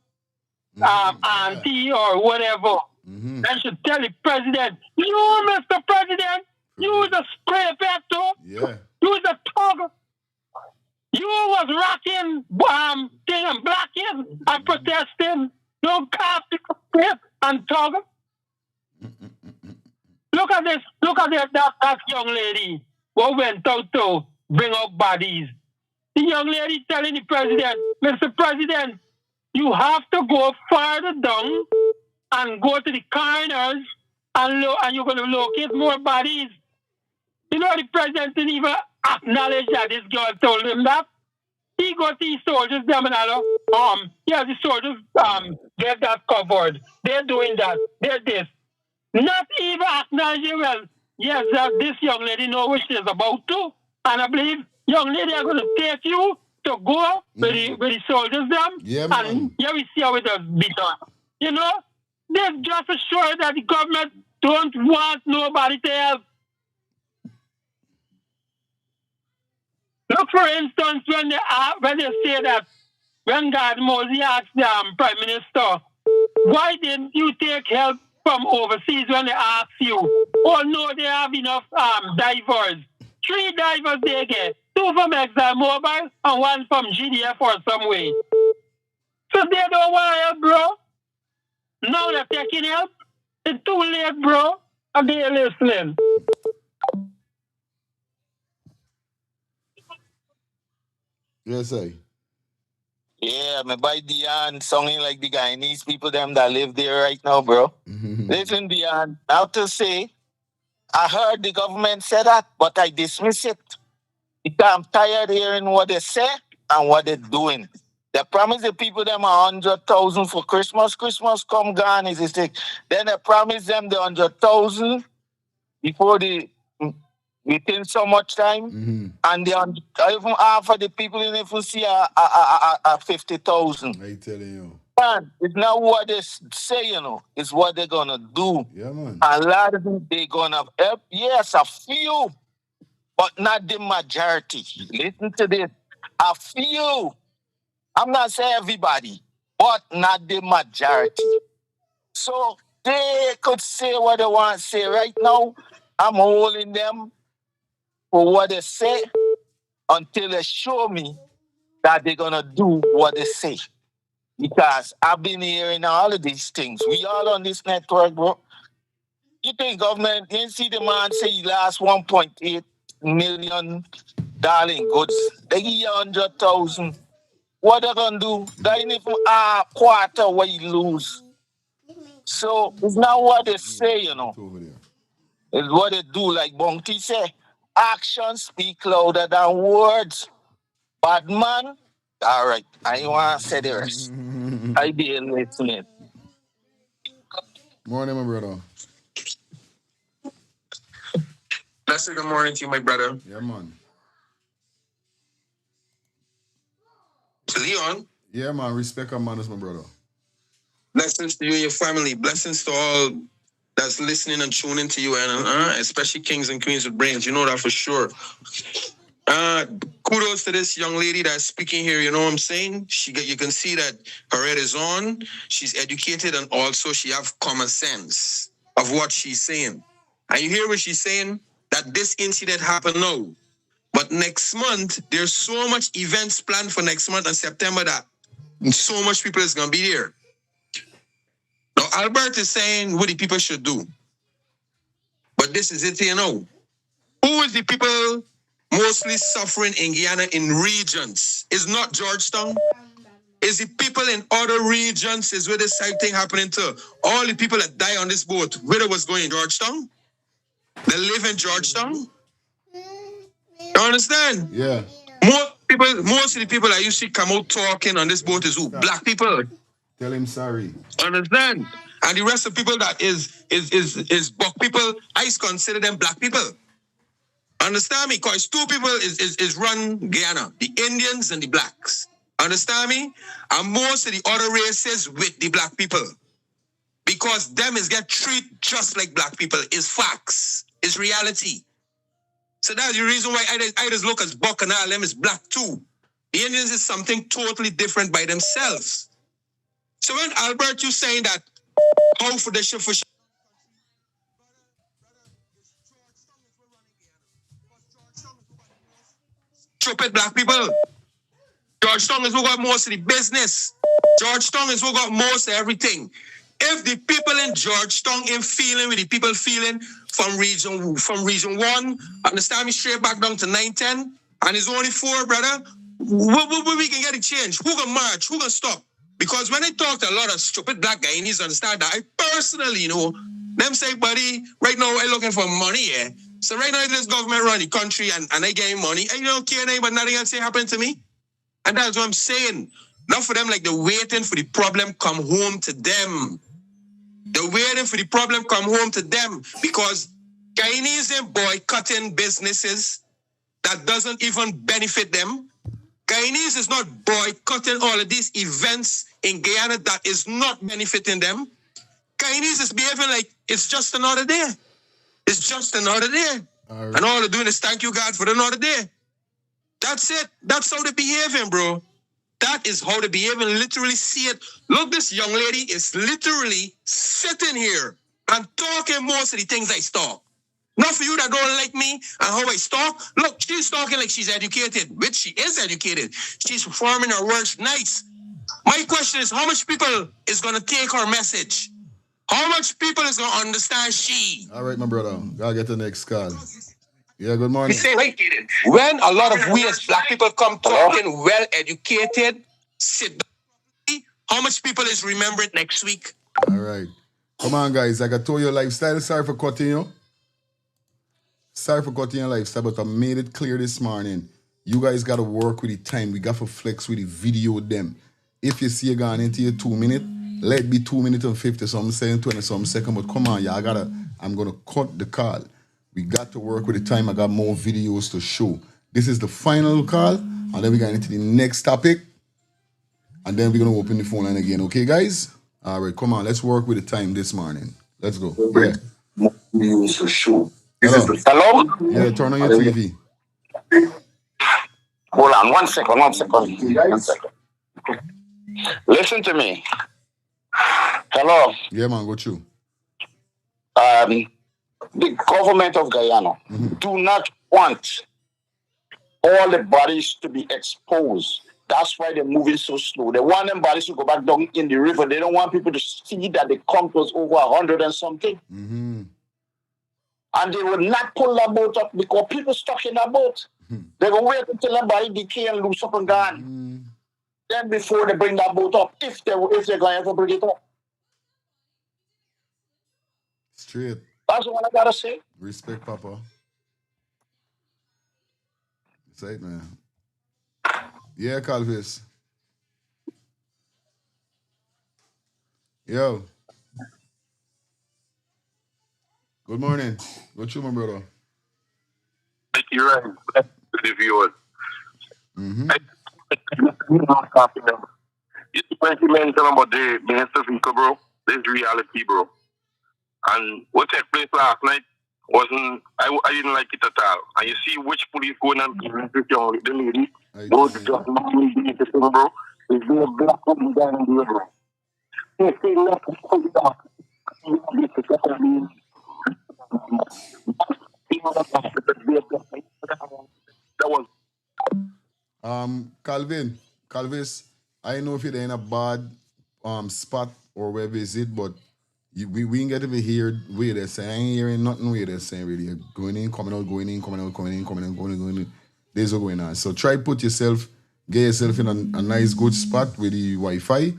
[SPEAKER 8] auntie or whatever. They should tell the president, you, Mr. President, you the spray vector, you the tug, you was rocking thing and blacking and protesting, no copy and tug. Look at this, that young lady who went out to bring up bodies. The young lady telling the president, Mr. President, you have to go farther down and go to the corners and you're going to locate more bodies. You know, the president didn't even acknowledge that this girl told him that. He got these soldiers, them and all, the soldiers get that covered. They're doing that. They're this. Not even acknowledging, well, yes, this young lady knows what she's about to. And I believe young lady are going to take you to go with the soldiers them.
[SPEAKER 2] Yeah,
[SPEAKER 8] and yeah, we see how it has been done. You know, they're just assured that the government don't want nobody to help. Look, for instance, when they say that, when God Mosey asked the Prime Minister, why didn't you take help from overseas when they ask you? Oh, no, they have enough divers. 3 divers they get. 2 from ExxonMobil and 1 from GDF or some way. So they don't want help, bro. Now they're taking help. It's too late, bro. And they're listening.
[SPEAKER 2] Yes, I.
[SPEAKER 9] Yeah, my boy Dion singing like the Guyanese people them that live there right now, bro. Listen, Dion, now to say, I heard the government say that, but I dismiss it. Because I'm tired hearing what they say and what they're doing. They promise the people them 100,000 for Christmas. Christmas come gone is this thing. Then they promise them the 100,000 before the within so much time, and they even half of the people in if you see a 50,000.
[SPEAKER 2] I telling you.
[SPEAKER 9] Man, it's not what they say, you know. It's what they're gonna do.
[SPEAKER 2] Yeah, man.
[SPEAKER 9] A lot of them they gonna help. Yes, a few, but not the majority. Listen to this. A few. I'm not saying everybody, but not the majority. So they could say what they want to say. Right now, I'm holding them for what they say until they show me that they're gonna do what they say. Because I've been hearing all of these things. We all on this network, bro. You think government didn't see the man say he lost $1.8 million in goods? They give you 100,000. What they gonna do? They ain't even a quarter what you lose. So it's not what they say, you know. It's what they do, like Bunty say. Actions speak louder than words. Bad man, all right, I ain't want to say the rest. I be listening.
[SPEAKER 2] Morning, my brother.
[SPEAKER 10] Blessed good morning to you, my brother.
[SPEAKER 2] Yeah, man.
[SPEAKER 10] Leon.
[SPEAKER 2] Yeah, man. Respect and manners, my brother.
[SPEAKER 10] Blessings to you and your family. Blessings to all that's listening and tuning to you, and especially kings and queens with brains. You know that for sure. Kudos to this young lady that's speaking here. You know what I'm saying? You can see that her head is on. She's educated and also she have common sense of what she's saying. And you hear what she's saying? That this incident happened now. But next month, there's so much events planned for next month and September that so much people is going to be there. Now, Albert is saying what the people should do. But this is it, you know. Who is the people mostly suffering in Guyana in regions? It's not Georgetown. It's the people in other regions is where the same thing happening to. All the people that die on this boat, where it was going, Georgetown? They live in Georgetown? You understand?
[SPEAKER 2] Yeah.
[SPEAKER 10] Most of the people that you see come out talking on this boat is who? Black people.
[SPEAKER 2] Tell him sorry.
[SPEAKER 10] Understand? And the rest of people that is buck people, I consider them black people. Understand me? Because two people is run Guyana, the Indians and the blacks. Understand me? And most of the other races with the black people. Because them is get treated just like black people. It's facts. It's reality. So that's the reason why I just look as buck and all them is black too. The Indians is something totally different by themselves. So when Albert, you saying that how for the ship for stupid black people. Georgetown is who got most of the business. Georgetown is who got most of everything. If the people in Georgetown ain't feeling with the people feeling from region 1, understand me, straight back down to 910, and it's only 4, brother, we can get a change. Who gonna march? Who gonna stop? Because when I talk to a lot of stupid black guys, you need to understand that I personally know them say, buddy, right now I looking for money, yeah. So right now this government run the country and I getting money. I don't care anything, but nothing else happen to me. And that's what I'm saying. Not for them like they're waiting for the problem come home to them. They're waiting for the problem come home to them because Guyanese and boycotting businesses that doesn't even benefit them. Guyanese is not boycotting all of these events in Guyana that is not benefiting them. Guyanese is behaving like it's just another day. It's just another day. And all they're doing is thank you, God, for another day. That's it. That's how they're behaving, bro. That is how they behave and literally see it. Look, this young lady is literally sitting here and talking most of the things I talk. Not for you that don't like me and how I talk. Look, she's talking like she's educated, which she is educated. She's performing her words nice. My question is, how much people is going to take her message? How much people is going to understand she?
[SPEAKER 2] All right, my brother. Gotta get the next call. Yeah, good morning.
[SPEAKER 10] When a lot of we as black people come talking well educated, sit down, how much people is remember it next week?
[SPEAKER 2] All right. Come on, guys. Like I told you, lifestyle. Sorry for cutting you. Sorry for cutting your lifestyle, but I made it clear this morning. You guys got to work with the time. We got to flex with the video them. If you see you going into your 2 minutes, let it be 2 minutes and 50, so I'm saying 20 some second, but come on, yeah, I'm going to cut the call. We got to work with the time. I got more videos to show. This is the final call, and then we're going into the next topic, and then we're going to open the phone line again. Okay, guys? All right, come on. Let's work with the time this morning. Let's go. Yeah.
[SPEAKER 11] More videos to show.
[SPEAKER 2] Hello? Yeah, turn on your TV.
[SPEAKER 11] Hold on, one second. 1 second. Listen to me. Hello.
[SPEAKER 2] Yeah, man, go through.
[SPEAKER 11] The government of Guyana do not want all the bodies to be exposed. That's why they're moving so slow. They want them bodies to go back down in the river. They don't want people to see that the count was over 100 and something. And they will not pull that boat up because people stuck in that boat. They will wait until the body decay and loose up and gone. Then before they bring that boat up, if they're going to ever bring it up.
[SPEAKER 2] Straight.
[SPEAKER 11] That's what I gotta say.
[SPEAKER 2] Respect, Papa. Say it, man. Yeah, Calvis. Yo. Good morning. Go through, my brother.
[SPEAKER 11] You're right. That's the viewers.
[SPEAKER 2] Mm-hmm.
[SPEAKER 11] When you mentioned about the Minister Finko, bro, this is reality, bro. And what took place last night wasn't, I didn't like it at all. And you see which police going and with the lady, those just not the thing, bro. There's no black woman down in the bro. They say nothing to that. That was
[SPEAKER 2] Calvis, I know if you're in a bad spot or wherever is it, but we ain't get to hear where they're saying. I ain't hearing nothing where they're saying really. Going in, coming out, going in, coming out, coming in, coming out, going in. There's what's going on. So try put yourself, get yourself in a nice good spot with the Wi-Fi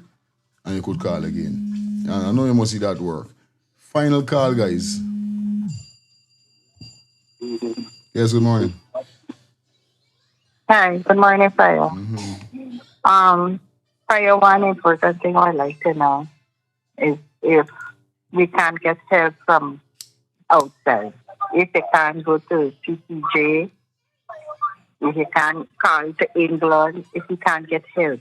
[SPEAKER 2] and you could call again. And I know you must see that work. Final call, guys. Yes, good morning.
[SPEAKER 7] Hi, good morning, Fire. Fire, one important thing I'd like to know is if we can't get help from outside. If they can't go to CCJ, if you can't call to England, if you can't get help.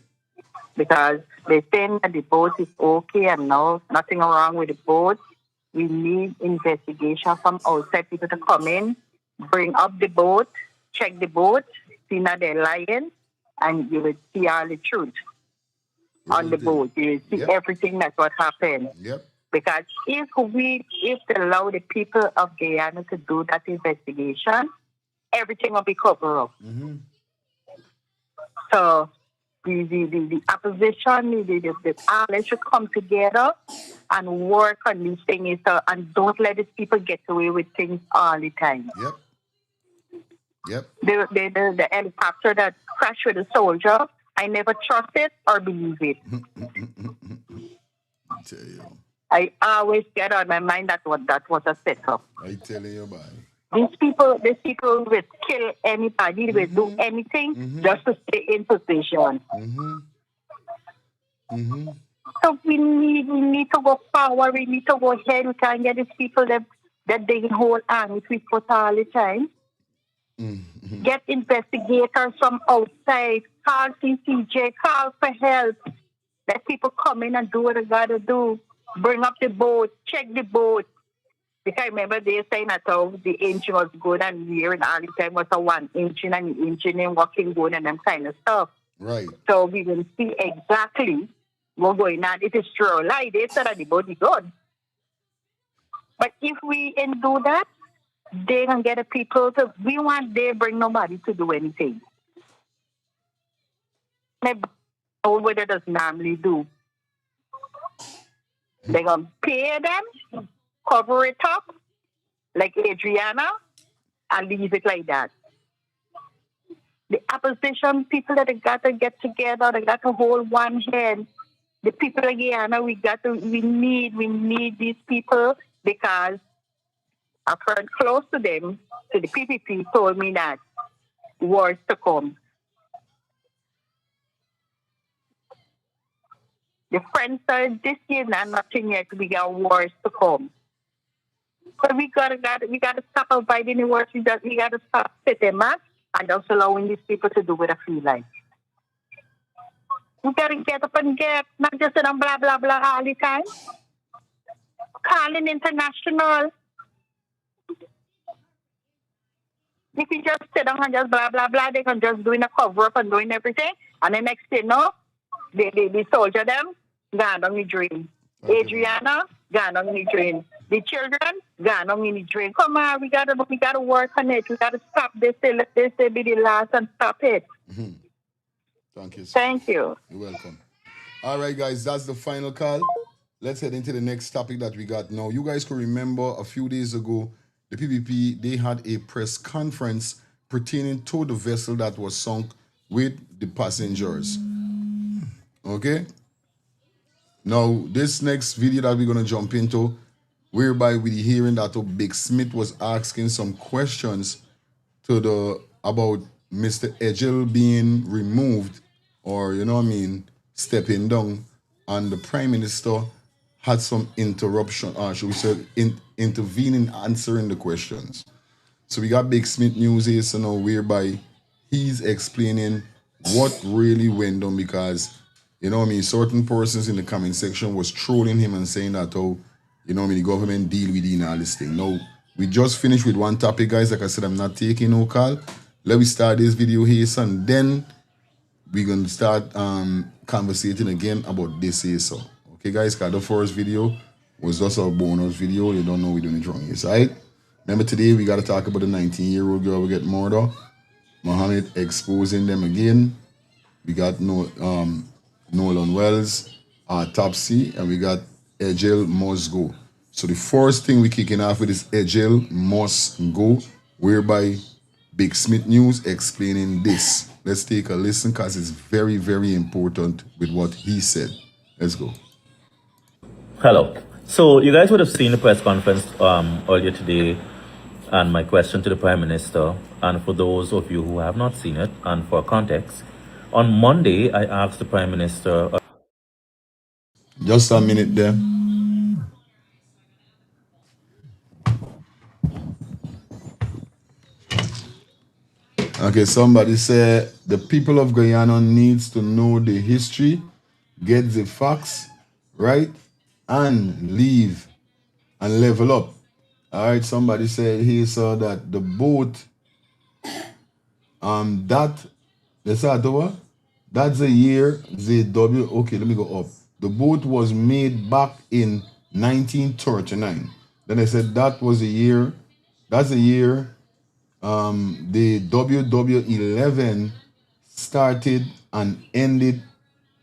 [SPEAKER 7] Because they think that the boat is okay and no, nothing wrong with the boat. We need investigation from outside people to come in, bring up the boat, check the boat, see that they're lying, and you will see all the truth on the boat. You will see everything that's what happened.
[SPEAKER 2] Yep.
[SPEAKER 7] Because if they allow the people of Guyana to do that investigation, everything will be covered up.
[SPEAKER 2] Mm-hmm.
[SPEAKER 7] So the opposition, the all should come together and work on these things and don't let these people get away with things all the time.
[SPEAKER 2] Yep.
[SPEAKER 7] The helicopter that crashed with the soldier, I never trust it or believe it.
[SPEAKER 2] I tell you.
[SPEAKER 7] I always get on my mind that was a setup.
[SPEAKER 2] I telling you about it.
[SPEAKER 7] These people will kill anybody, they will do anything just to stay in position. So we need to go forward, we need to go ahead, we can't get these people that they hold on with us all the time. Get investigators from outside, call CCJ, call for help. Let people come in and do what they gotta do. Bring up the boat, check the boat. Because I remember they saying that the engine was good and we hearing all the time was a 1 engine and the engine ain't working good and them kind of stuff.
[SPEAKER 2] Right.
[SPEAKER 7] So we will see exactly what's going on. It is true. Like they said that the boat is good. But if we ain't do that, they can get the people to, we want they bring nobody to do anything. They know what it does normally do. They're going to pay them, cover it up, like Adriana, and leave it like that. The opposition people that got to get together, they got to hold one hand. The people of Guyana, we need these people because a friend close to them, to the PPP, told me that wars to come. The friends said this year, nothing yet. We got wars to come. But we gotta stop avoiding the wars. We gotta stop sitting back and just allowing these people to do what they feel like. We gotta get up and get, not just blah blah blah all the time. Calling international. If you just sit down and just blah blah blah, they can just doing a cover up and doing everything, and the next thing, no, the soldier them gone on the drain. Adriana gone on the drain. The children gone on the drain. Come on, we gotta work on it. We gotta stop this. Let this be the last and stop it.
[SPEAKER 2] Thank you. Sir.
[SPEAKER 7] Thank you.
[SPEAKER 2] You're welcome. All right, guys, that's the final call. Let's head into the next topic that we got now. You guys could remember a few days ago, the PPP, they had a press conference pertaining to the vessel that was sunk with the passengers. Okay? Now, this next video that we're going to jump into, whereby we're hearing that Big Smith was asking some questions about Mr. Edgohill being removed or, stepping down, and the Prime Minister had some interruption, should we say, intervening answering the questions. So we got Big Smith News here, so now whereby he's explaining what really went on, because, you know what I mean, certain persons in the comment section was trolling him and saying that, oh, you know what I mean, the government deal with it and all this thing. Now, we just finished with one topic, guys. Like I said, I'm not taking no call. Let me start this video here, so, and then we're going to start conversating again about this here, so. Okay, guys, because the first video was just a bonus video. You don't know we're doing it wrong here, so, right? Remember, today we got to talk about the 19-year-old girl we get murdered. Mohamed exposing them again. We got Nolan Wells, Autopsy, and we got Edgohill must go. So the first thing we kicking off with is Edgohill must go, whereby Big Smith News explaining this. Let's take a listen, because it's very, very important with what he said. Let's go.
[SPEAKER 12] Hello. So you guys would have seen the press conference earlier today and my question to the Prime Minister. And for those of you who have not seen it, and for context, on Monday, I asked the Prime Minister...
[SPEAKER 2] Just a minute there. Okay, somebody said the people of Guyana needs to know the history, get the facts right, and leave and level up. All right, somebody said he saw that the boat, that's a year, okay, let me go up. The boat was made back in 1939. Then I said that's the year the WW11 started and ended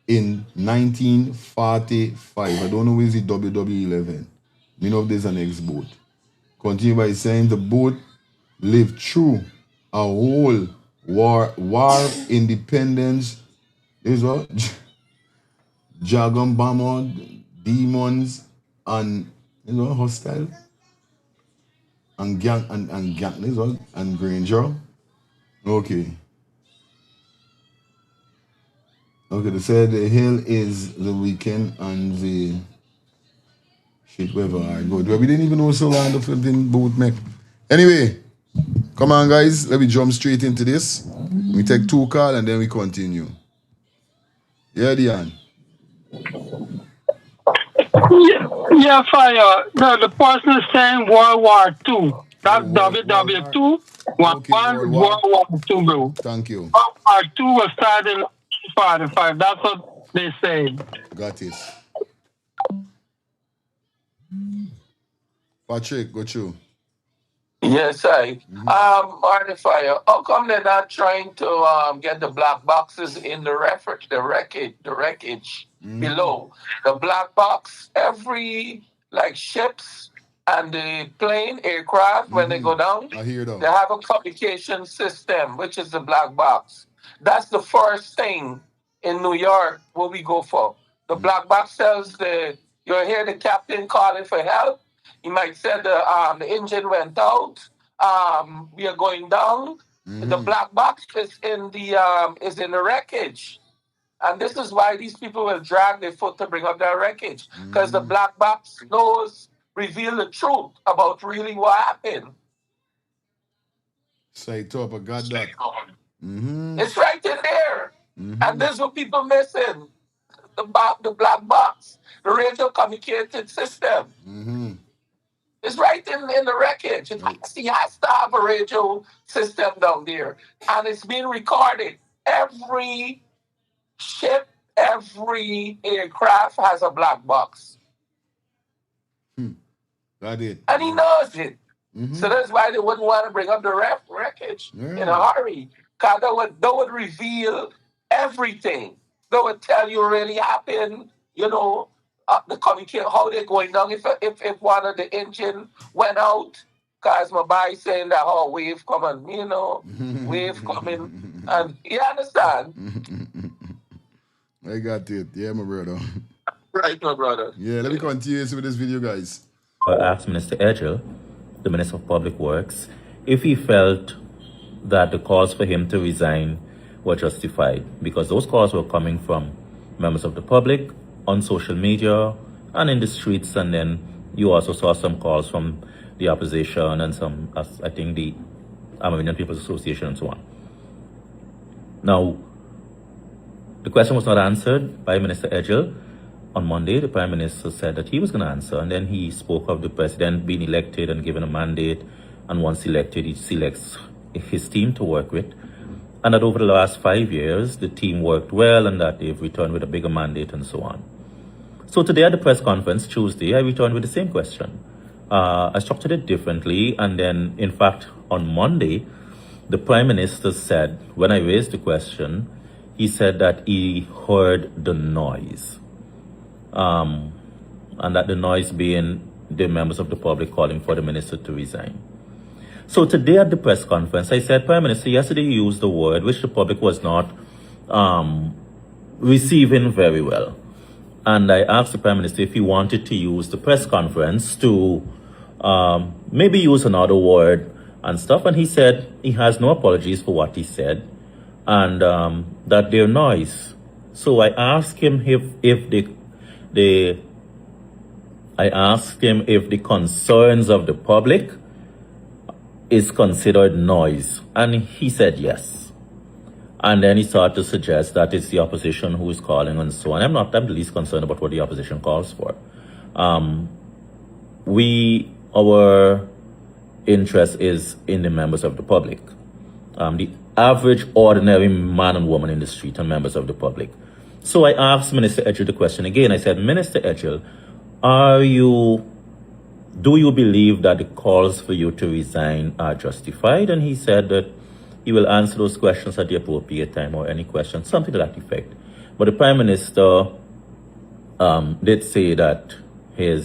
[SPEAKER 2] in 1945. I don't know where is the WW11. You know if there's an ex-boat. Continue by saying the boat lived through a whole war independence. Is what? Jargon bomber, demons, and hostile. And gang and Granger. Okay. Okay, they said the hill is the weekend and the shit whatever. Alright, good. We didn't even know so long the flipping boat neck. Anyway, come on guys, let me jump straight into this. We take 2 calls and then we continue. Yeah, Dion.
[SPEAKER 8] Yeah, fire. No, the person is saying World War II. That's WW2. World War II, bro.
[SPEAKER 2] Thank you.
[SPEAKER 8] World War II was started in 1945. That's what they say.
[SPEAKER 2] Got it. Patrick, go through.
[SPEAKER 13] Yes, Marty Fire. How come they're not trying to get the black boxes in the wreckage below? The black box, every ships and the plane, aircraft, when they go down, they have a communication system, which is the black box. That's the first thing in New York what we go for. The black box tells you'll hear the captain calling for help. He might say the engine went out. We are going down. The black box is in the wreckage, and this is why these people will drag their foot to bring up their wreckage, because the black box reveal the truth about really what happened.
[SPEAKER 2] Say top, I got that.
[SPEAKER 13] It's right in there, and this is what people missing. The black box, the radio communicated system. It's right in the wreckage. It has to have a radio system down there. And it's being recorded. Every ship, every aircraft has a black box.
[SPEAKER 2] Got it.
[SPEAKER 13] And he knows it. So that's why they wouldn't want to bring up the wreckage in a hurry. Because they would reveal everything. They would tell you what really happened, the communicate how they're going down. If one of the engine went out, because my boy saying that wave coming, wave coming, and you understand?
[SPEAKER 2] I got it. Yeah, my brother.
[SPEAKER 13] Right, my brother.
[SPEAKER 2] Yeah, let me continue with this video, guys.
[SPEAKER 12] I asked Minister Edgohill, the Minister of Public Works, if he felt that the calls for him to resign were justified, because those calls were coming from members of the public, on social media and in the streets, and then you also saw some calls from the opposition and some, I think, the Amerindian People's Association and so on. Now, the question was not answered by Minister Edgohill. On Monday, the Prime Minister said that he was going to answer, and then he spoke of the President being elected and given a mandate, and once elected, he selects his team to work with, and that over the last 5 years, the team worked well, and that they've returned with a bigger mandate and so on. So today at the press conference, Tuesday, I returned with the same question. I structured it differently, and then, in fact, on Monday, the Prime Minister said, when I raised the question, he said that he heard the noise. And that the noise being the members of the public calling for the minister to resign. So today at the press conference, I said, Prime Minister, yesterday you used the word which the public was not receiving very well. And I asked the Prime Minister if he wanted to use the press conference to maybe use another word and stuff. And he said he has no apologies for what he said, and that they're noise. So I asked him if the concerns of the public is considered noise, and he said yes. And then he started to suggest that it's the opposition who is calling and so on. I'm the least concerned about what the opposition calls for. Our interest is in the members of the public. The average ordinary man and woman in the street are members of the public. So I asked Minister Edgohill the question again. I said, Minister Edgohill, do you believe that the calls for you to resign are justified? And he said that he will answer those questions at the appropriate time, or any question, something to that effect. But the Prime Minister did say that he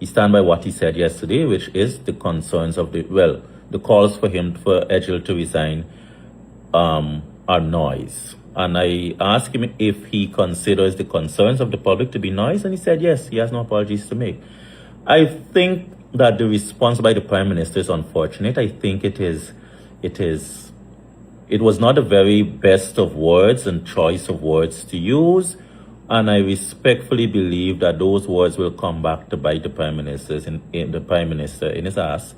[SPEAKER 12] stand by what he said yesterday, which is the concerns of the calls for Edgohill to resign are noise. And I asked him if he considers the concerns of the public to be noise, and he said yes, he has no apologies to make. I think that the response by the Prime Minister is unfortunate. I think it was not the very best of words and choice of words to use, and I respectfully believe that those words will come back to bite the Prime Minister in his ass.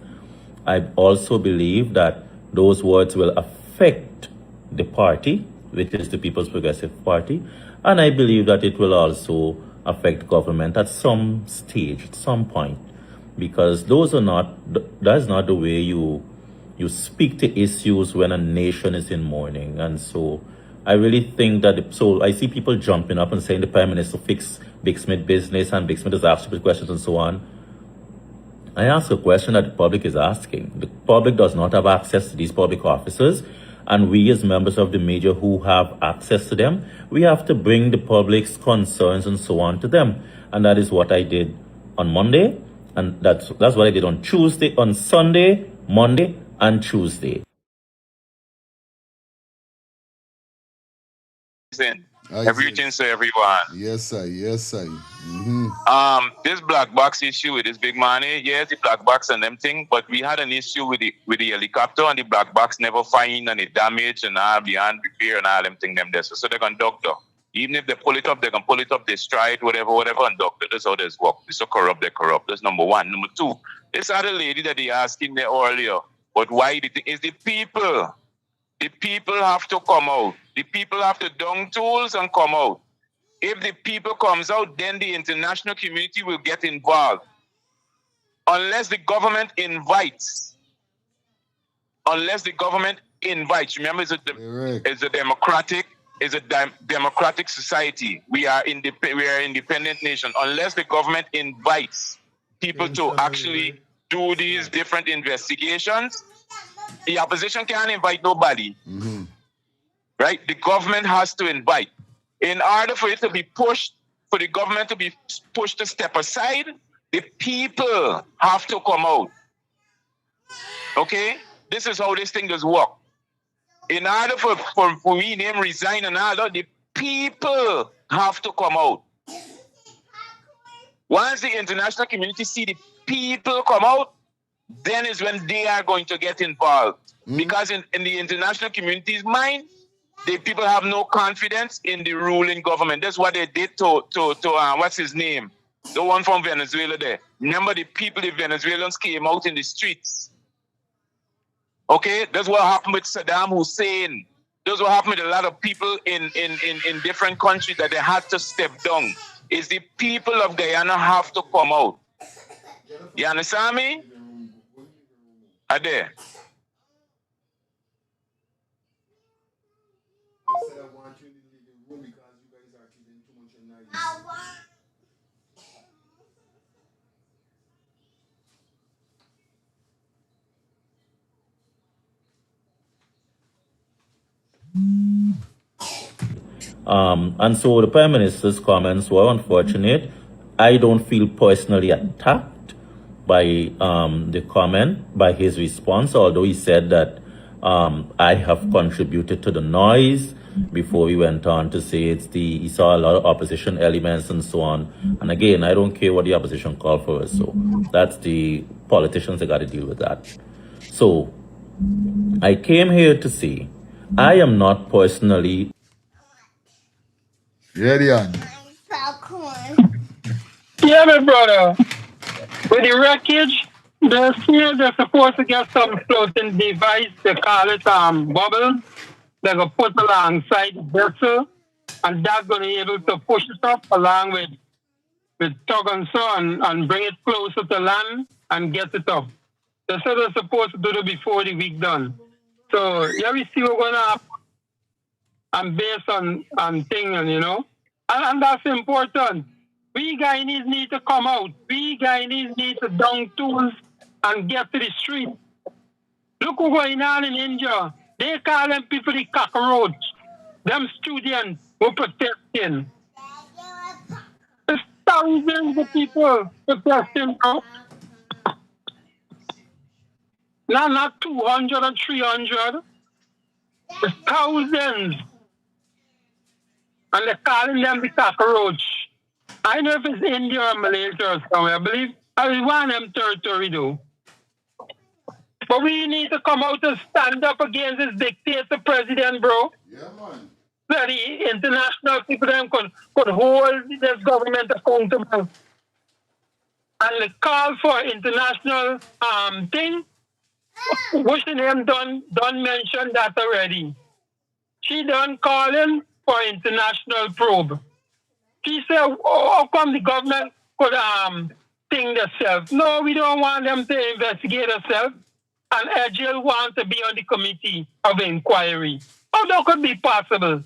[SPEAKER 12] I also believe that those words will affect the party, which is the People's Progressive Party, and I believe that it will also affect government at some stage, at some point, because that's not the way you speak to issues when a nation is in mourning. And so I really think that, so I see people jumping up and saying the Prime Minister fixed Big Smith business and Big Smith is asked stupid questions and so on. I ask a question that the public is asking. The public does not have access to these public officers, and we as members of the media who have access to them, we have to bring the public's concerns and so on to them. And that is what I did on Monday, and that's what I did on Tuesday, on Sunday, Monday, and Tuesday.
[SPEAKER 14] Everything to everyone.
[SPEAKER 2] Yes, sir. Yes, sir.
[SPEAKER 14] This black box issue with this big money, yes, the black box and them thing, but we had an issue with the helicopter, and the black box never find any damage and all beyond repair and all them thing them there. So they can doctor. Even if they pull it up, they can pull it up, they stride, whatever, and doctor. That's how this work. They're so corrupt, they're corrupt. That's number one. Number two, this other lady that they asking there earlier, but why the thing is the people. The people have to come out. The people have to dung tools and come out. If the people comes out, then the international community will get involved. Unless the government invites. Remember, it's a democratic society. We are an independent nation. Unless the government invites people to actually do these different investigations, the opposition can't invite nobody. Right? The government has to invite. In order for it to be pushed, for the government to be pushed to step aside, the people have to come out. Okay? This is how this thing does work. In order for me name resign and all that, the people have to come out. Once the international community see the people come out, then is when they are going to get involved. Because in the international community's mind, the people have no confidence in the ruling government. That's what they did to what's his name? The one from Venezuela there. Remember the people, the Venezuelans came out in the streets. Okay, that's what happened with Saddam Hussein. That's what happened with a lot of people in different countries that they had to step down. Is the people of Guyana have to come out. You understand me? Are there?
[SPEAKER 12] And so the Prime Minister's comments were unfortunate. I don't feel personally attacked by the comment, by his response, although he said that I have contributed to the noise before he went on to say he saw a lot of opposition elements and so on. And again, I don't care what the opposition call for us. So that's the politicians that got to deal with that. So I came here to say I am not personally.
[SPEAKER 2] Ready on.
[SPEAKER 8] Yeah, my brother. With the wreckage, they're supposed to get some floating device. They call it bubble. They're going to put alongside the vessel, and that's going to be able to push it up along with tug and so on and bring it closer to land and get it up. They said they're supposed to do it before the week done. So, yeah, we see what's going to happen. And based on things, and that's important. We Guyanese need to come out. We Guyanese need to down tools and get to the street. Look what's going on in India. They call them people the cockroach. Them students were protesting. There's thousands of people protesting, bro. Not 200 or 300. There's thousands. And they're calling them the cockroach. I know if it's India or Malaysia or somewhere. I believe I want them territory though. But we need to come out and stand up against this dictator president, bro.
[SPEAKER 2] Yeah, man.
[SPEAKER 8] That the international people them could hold this government accountable. And the call for international thing, what's the name done mention that already. She done calling for international probe. She said, how come the government could think themselves? No, we don't want them to investigate themselves. And Edgohill wants to be on the committee of inquiry. How that could be possible?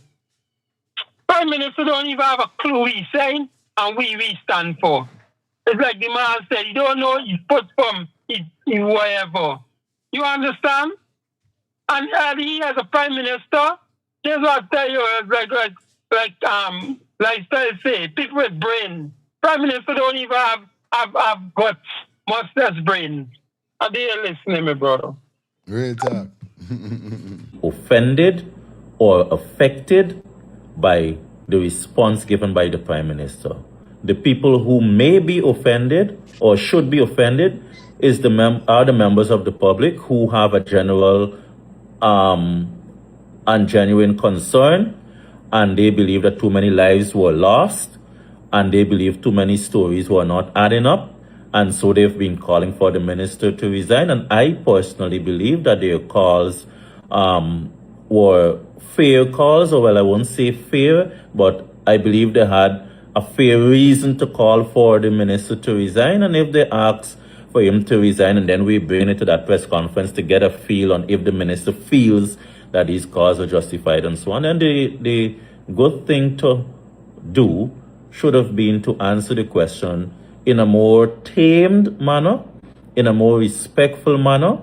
[SPEAKER 8] Prime Minister don't even have a clue he's saying and we stand for. It's like the man said, you don't know he's put from wherever. You understand? And he as a Prime Minister, here's what I tell you, like I say, people with brain. Prime Minister don't even have guts, much less brain. Are they listening, my brother?
[SPEAKER 2] Great talk.
[SPEAKER 12] Offended or affected by the response given by the Prime Minister. The people who may be offended or should be offended is are the members of the public who have a general and genuine concern, and they believe that too many lives were lost, and they believe too many stories were not adding up, and so they've been calling for the minister to resign. And I personally believe that their calls were fair calls, or well, I won't say fair, but I believe they had a fair reason to call for the minister to resign. And if they ask for him to resign, and then we bring it to that press conference to get a feel on if the minister feels that these calls are justified and so on, and the good thing to do should have been to answer the question in a more tamed manner, in a more respectful manner.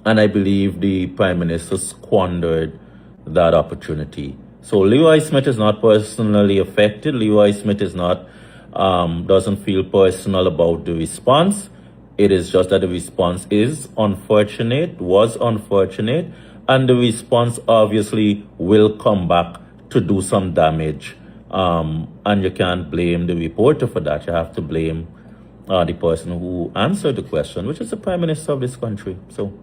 [SPEAKER 12] And I believe the Prime Minister squandered that opportunity. So Leroy Smith is not personally affected. Leroy Smith is not, doesn't feel personal about the response. It is just that the response is unfortunate, was unfortunate, and the response obviously will come back to do some damage. And you can't blame the reporter for that. You have to blame the person who answered the question, which is the Prime Minister of this country. So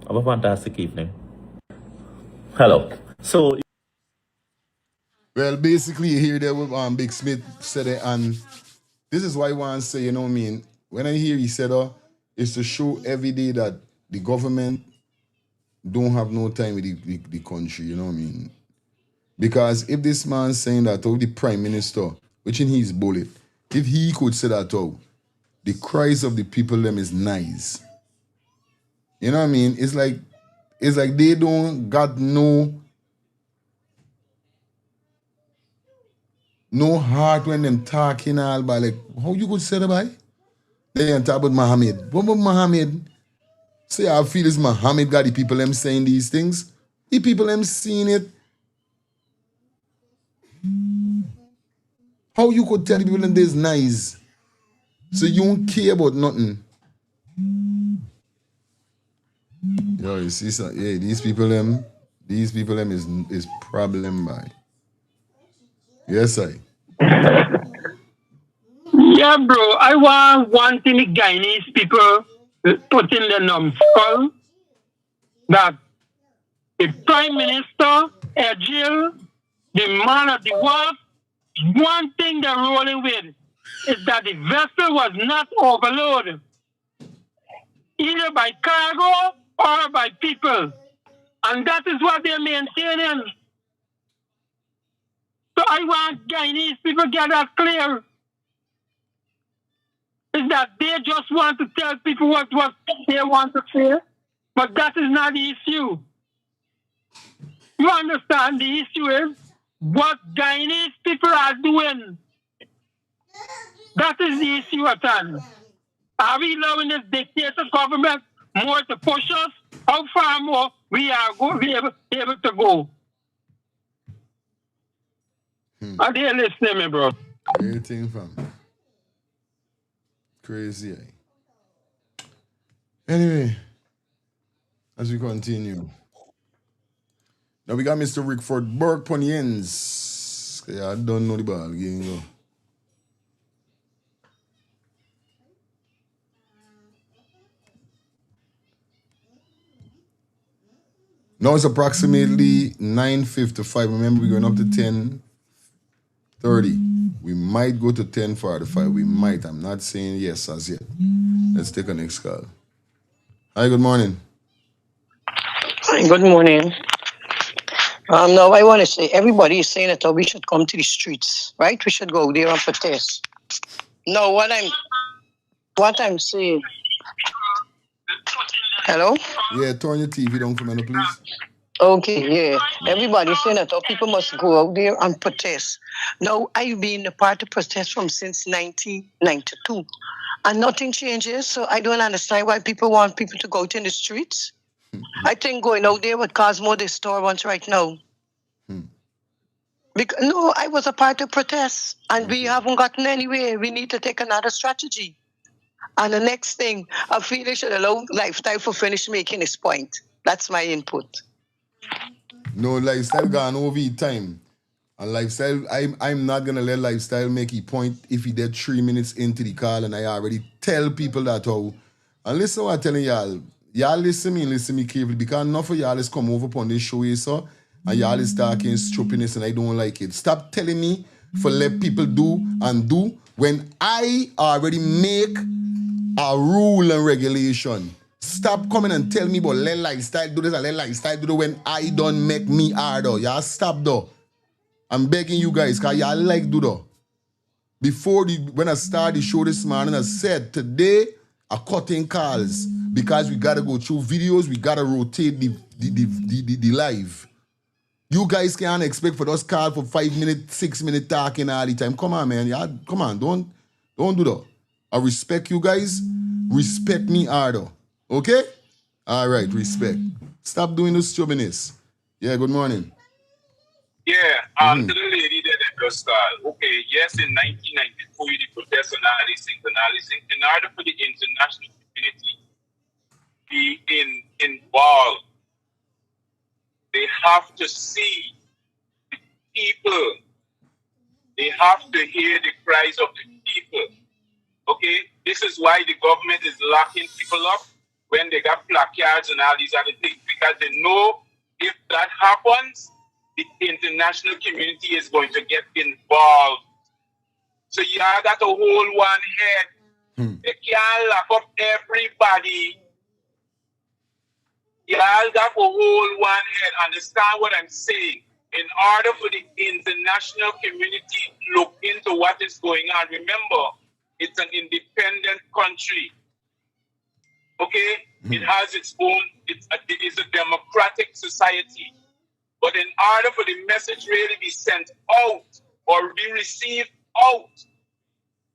[SPEAKER 12] have a fantastic evening. Hello. So,
[SPEAKER 2] well, basically, you hear that what Big Smith said it, and this is why I want to say, you know what I mean? When I hear he said, it's to show every day that the government don't have no time with the country, you know what I mean? Because if this man saying that the prime minister, which in his bullet, if he could say that the cries of the people them is nice. You know what I mean? It's like they don't got no heart when them talking all by like how you could say that by? They ain't talk about Mohamed. What about Mohamed? Say I feel it's Mohamed got the people them saying these things. The people them seeing it. How you could tell the people them this nice? So you don't care about nothing. Yo, you see, so, yeah, these people them is problem by. Yes, I.
[SPEAKER 8] Yeah, bro. I want one thing the Guyanese people put in the numbskull that the Prime Minister, Edgohill, the man of the world, one thing they're rolling with is that the vessel was not overloaded, either by cargo or by people. And that is what they're maintaining. So I want Guyanese people to get that clear. Is that they just want to tell people what they want to say, but that is not the issue. You understand the issue is what Guyanese people are doing. That is the issue at hand. Are we allowing this dictator government more to push us? How far more we are able to go? Are they listening, me, bro?
[SPEAKER 2] Everything, fam. Crazy, eh? Anyway, as we continue. Now we got Mr. Rickford Burke Poniens. Yeah, I don't know the ball game. Go. Now it's approximately 9:55. Remember, we're going up to 10:30. We might go to 10:45. We might. I'm not saying yes as yet. Let's take a next call. Hi, good morning.
[SPEAKER 15] Hi, good morning. Now I want to say everybody is saying that we should come to the streets, right? We should go there and protest. No, what I'm saying. Hello?
[SPEAKER 2] Yeah, turn your TV down for me, please.
[SPEAKER 15] Okay, yeah. Everybody saying that people must go out there and protest. Now, I've been a part of protest since 1992, and nothing changes, so I don't understand why people want people to go out in the streets. I think going out there would cause more disturbance right now. Because, no, I was a part of protests, and we haven't gotten anywhere. We need to take another strategy. And the next thing, I feel they should allow Lifestyle for finish making his point. That's my input.
[SPEAKER 2] No, Lifestyle gone over his time. And Lifestyle, I'm not gonna let Lifestyle make a point if he did 3 minutes into the call and I already tell people that how. And listen what I'm telling y'all. Y'all listen me carefully because enough of y'all is come over upon this show here, so and y'all is talking stupidness and I don't like it. Stop telling me for let people do when I already make a rule and regulation. Stop coming and tell me about let Lifestyle do this and let Lifestyle do that when I don't make me harder. Y'all stop though. I'm begging you guys, because y'all like do though. When I started the show this morning, I said today I cutting calls because we gotta go through videos, we gotta rotate the live. You guys can't expect for us call for 5 minutes, 6 minutes talking all the time. Come on, man. Y'all, come on, don't do that. I respect you guys. Respect me harder. Okay? All right, respect. Stop doing this stubbornness. Yeah, good morning.
[SPEAKER 14] Yeah, to the lady that just okay, yes, in 1994 you did protest and all these things. In order for the international community to be involved, they have to see the people. They have to hear the cries of the people. Okay, this is why the government is locking people up when they got placards and all these other things, because they know if that happens, the international community is going to get involved. So you got to hold one head. They can't lock up everybody.
[SPEAKER 16] Y'all got to hold one head. Understand what I'm saying. In order for the international community to look into what is going on, remember, it's an independent country. Okay? It has its own, it is a democratic society. But in order for the message really be sent out or be received out,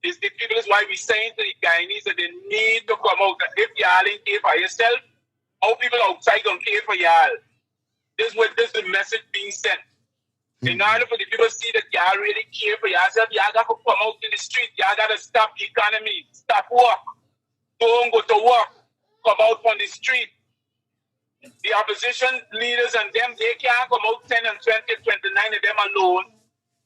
[SPEAKER 16] is the people is why we're saying to the Guyanese that they need to come out. If y'all ain't care for yourself, how people outside don't care for y'all. This is the message being sent. In order for the people to see that y'all really care for yourself, y'all got to come out in the street. Y'all got to stop the economy, stop work. Don't go to work. Come out on the street. The opposition leaders and them, they can't come out 10 and 20, 29 of them alone.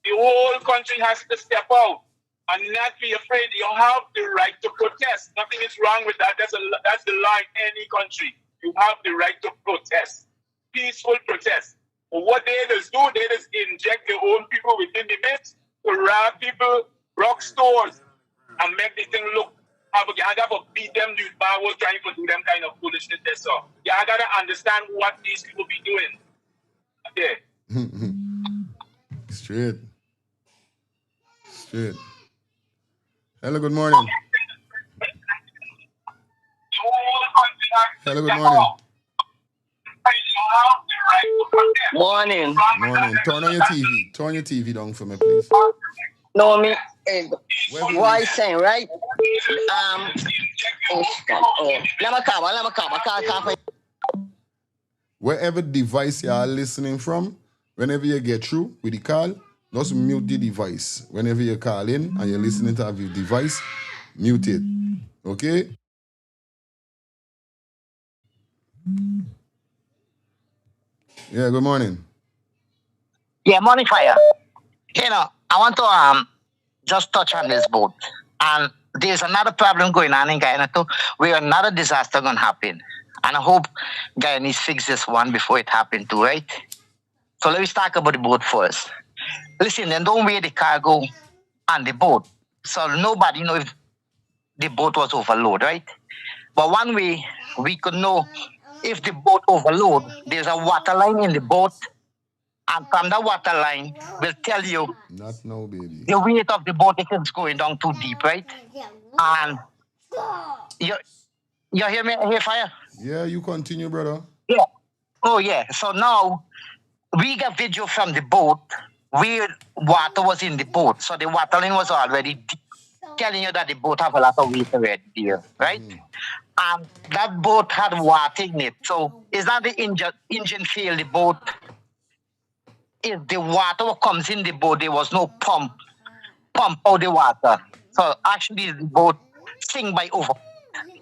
[SPEAKER 16] The whole country has to step out and not be afraid. You have the right to protest. Nothing is wrong with that. That's the law in any country. You have the right to protest. Peaceful protest. But what they just do, they just inject their own people within the midst to rob people, rock stores, and make the thing look. Y'all got to beat them with power trying to do them kind of foolishness. So y'all got to understand what these people be doing. Okay.
[SPEAKER 2] Straight. Hello, good morning. Hello, good morning.
[SPEAKER 15] Morning.
[SPEAKER 2] Morning. Turn on your TV. Turn your TV down for me, please.
[SPEAKER 15] No, me. Why saying, right?
[SPEAKER 2] Wherever device you are listening from, whenever you get through with the call, just mute the device. Whenever you call in and you're listening to your device, mute it. Okay? Yeah, good morning.
[SPEAKER 17] Yeah, morning fire. You know, I want to just touch on this boat. And there's another problem going on in Guyana too, where another disaster gonna happen. And I hope Guyanese fix this one before it happens too, right? So let me talk about the boat first. Listen, then don't weigh the cargo on the boat. So nobody know if the boat was overloaded, right? But one way we could know if the boat overloaded, there's a water line in the boat. And from the water line will tell you
[SPEAKER 2] not now, baby.
[SPEAKER 17] The weight of the boat if it's going down too deep, right? And you hear me? Hear fire?
[SPEAKER 2] Yeah, you continue, brother.
[SPEAKER 17] Yeah. Oh yeah. So now we got video from the boat where water was in the boat. So the water line was already deep, telling you that the boat have a lot of weight already there, right? And that boat had water in it. So it's not the engine fail the boat. If the water comes in the boat, there was no pump out the water. So actually the boat sink by over.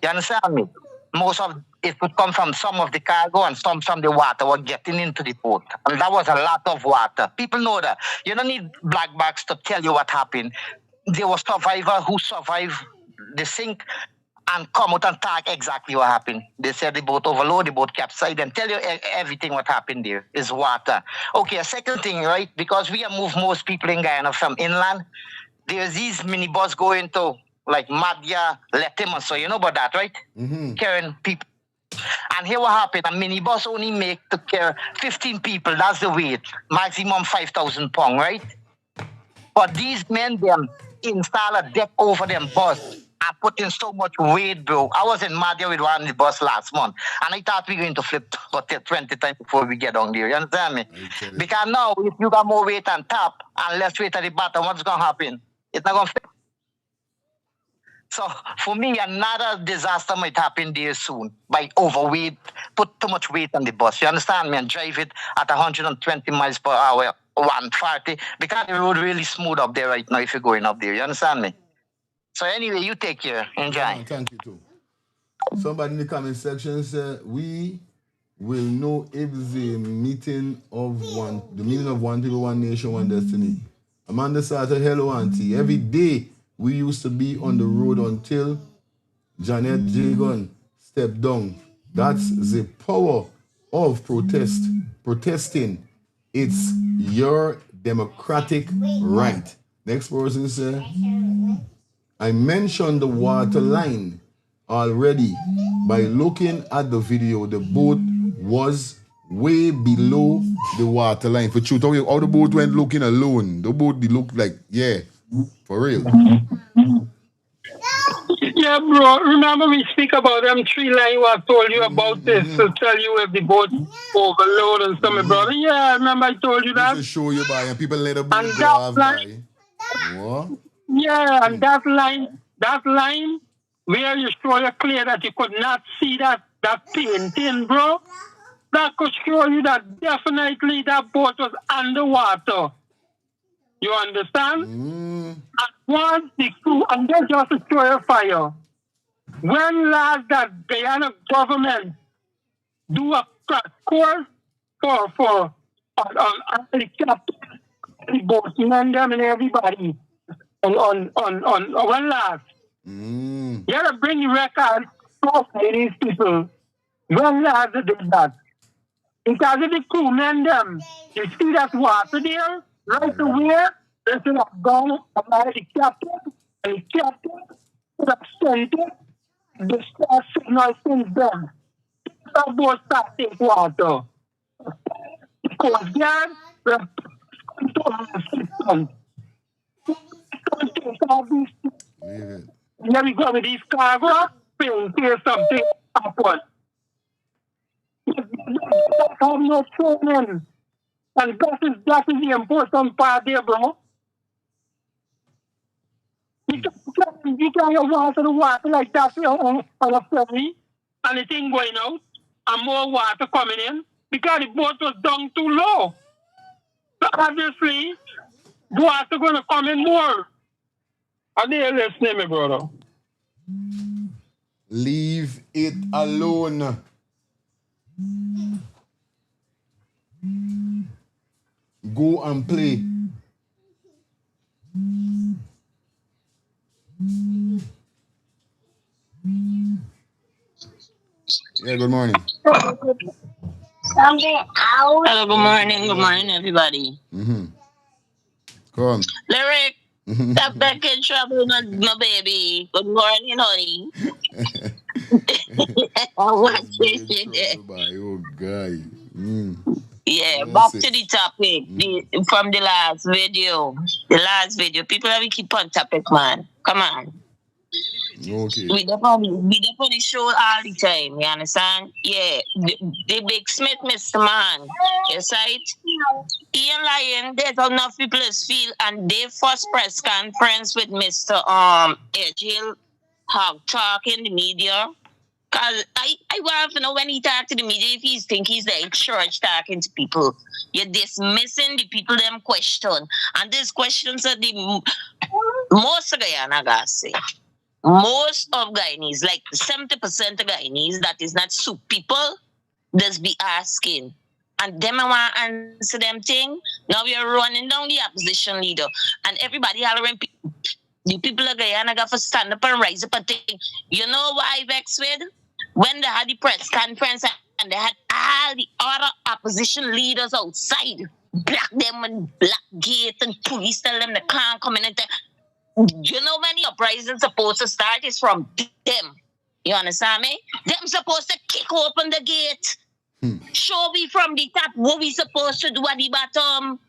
[SPEAKER 17] You understand me? Most of it would come from some of the cargo and some from the water were getting into the boat. And that was a lot of water. People know that. You don't need black box to tell you what happened. There was survivor who survived the sink and come out and talk exactly what happened. They said the boat overloaded, the boat capsized, and tell you everything what happened there is water. Okay, a second thing, right? Because we have moved most people in Guyana from inland, there's these minibus going to like Madhya, Letiman, so you know about that, right? Carrying people. And here what happened, a minibus only make to carry 15 people, that's the weight, maximum 5,000 pounds, right? But these men, them install a deck over them bus. I put in so much weight, bro. I was in Madhya with one on the bus last month, and I thought we were going to flip 20 times before we get on there. You understand me? Because now, if you got more weight on top and less weight at the bottom, what's going to happen? It's not going to fit. So, for me, another disaster might happen there soon by overweight, put too much weight on the bus. You understand me? And drive it at 120 miles per hour, 140, because the road really smooth up there right now if you're going up there. You understand me? So anyway, you take care. Enjoy.
[SPEAKER 2] Yeah, thank you too. Somebody in the comment section said, we will know if the meeting of one people, one nation, one destiny. Amanda started, hello auntie. Every day we used to be on the road until Janet Jagan stepped down. That's the power of protesting. It's your democratic right. Next person said, I mentioned the water line already. By looking at the video, the boat was way below the water line. For truth, how the boat went looking alone. The boat looked like, yeah, for real.
[SPEAKER 8] Yeah, bro. Remember we speak about them 3 line what I told you about this to tell you if the boat overload and something, brother. Yeah, I remember I told you that.
[SPEAKER 2] To show you by and people let the boat
[SPEAKER 8] And
[SPEAKER 2] go
[SPEAKER 8] that
[SPEAKER 2] off
[SPEAKER 8] line,
[SPEAKER 2] by. What?
[SPEAKER 8] yeah, and that line where you show you clear that you could not see that painting, bro. That could show you that definitely that boat was underwater. You understand? And once the crew, and then just to show you fire. When last that Guyana government do a crash course for on the captain, the boatmen and them and everybody on when last? You gotta bring the record to these people. When last they did that? Because of the crewmen them, you see that water there, right away, they should have gone about the captain, and the captain should have sent it, the star signal since then. That boat start take water. The Coast Guard, the control system. Take all these, here we go with these cargo, in case something happen. Have no training. And that is the important part there, bro. You can't go to the water like that on a ferry, and the thing going out, and more water coming in, because the boat was down too low. So obviously, the water going to come in more. Are they listening, my brother?
[SPEAKER 2] Leave it alone. Go and play. Yeah, good morning.
[SPEAKER 5] Something out.
[SPEAKER 18] Hello, good morning, everybody.
[SPEAKER 2] Come.
[SPEAKER 18] Lyric, stop back in trouble, my baby. Good morning, honey. What is it?
[SPEAKER 2] Oh, guy.
[SPEAKER 18] Yeah, back to the topic from the last video. The last video. People have to keep on topic, man. Come on.
[SPEAKER 2] Okay.
[SPEAKER 18] We definitely show all the time, you understand? Yeah. The Big Smith, Mr. Man. Yes, right? He ain't lying. There's enough people feel, and they first press conference with Mr. Edgohill have talk in the media. Cause I want to know when he talk to the media if he think he's there in church talking to people. You're dismissing the people them question. And these questions are the most of Guyana guys say. Most of Guyanese, like 70% of Guyanese that is not soup people, just be asking. And them I want to answer them thing. Now we are running down the opposition leader. And everybody hollering, the people of Guyana got to stand up and rise up and think. You know why I vex with? When they had the press conference and they had all the other opposition leaders outside, block them and black gate and police tell them they can't come in and you know when the uprising supposed to start is from them. You understand me? Them supposed to kick open the gate. Show me from the top what we supposed to do at the bottom.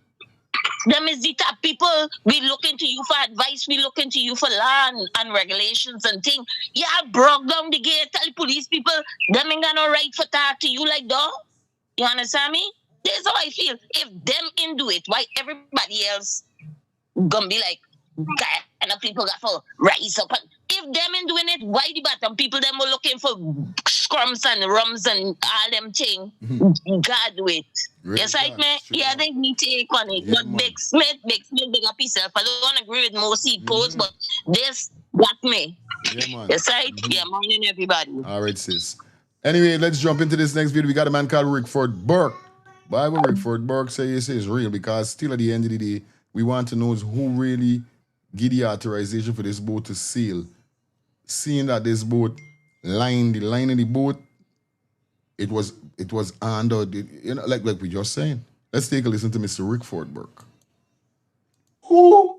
[SPEAKER 18] Them is the top people. We looking to you for advice. We looking to you for law and regulations and things. Yeah, broke down the gate. Tell police people them ain't got no right for talk to you like that. You understand me? This is how I feel. If them in do it, why everybody else gonna be like, and the people got to rise up. If them in doing it, why the bottom people them were looking for scrums and rums and all them things? God do it. Yes, right, man. Yeah, I think me take on it. But Big Smith, big up himself. I don't agree with most posts, but this got me.
[SPEAKER 2] Yeah, man.
[SPEAKER 18] Yes, right? Yeah, morning, everybody.
[SPEAKER 2] All right, sis. Anyway, let's jump into this next video. We got a man called Rickford Burke. Bible Rickford Burke says it's real because still at the end of the day, we want to know who really give the authorization for this boat to sail. Seeing that this boat the line of the boat, it was under like we just saying. Let's take a listen to Mr. Rickford Burke.
[SPEAKER 19] Who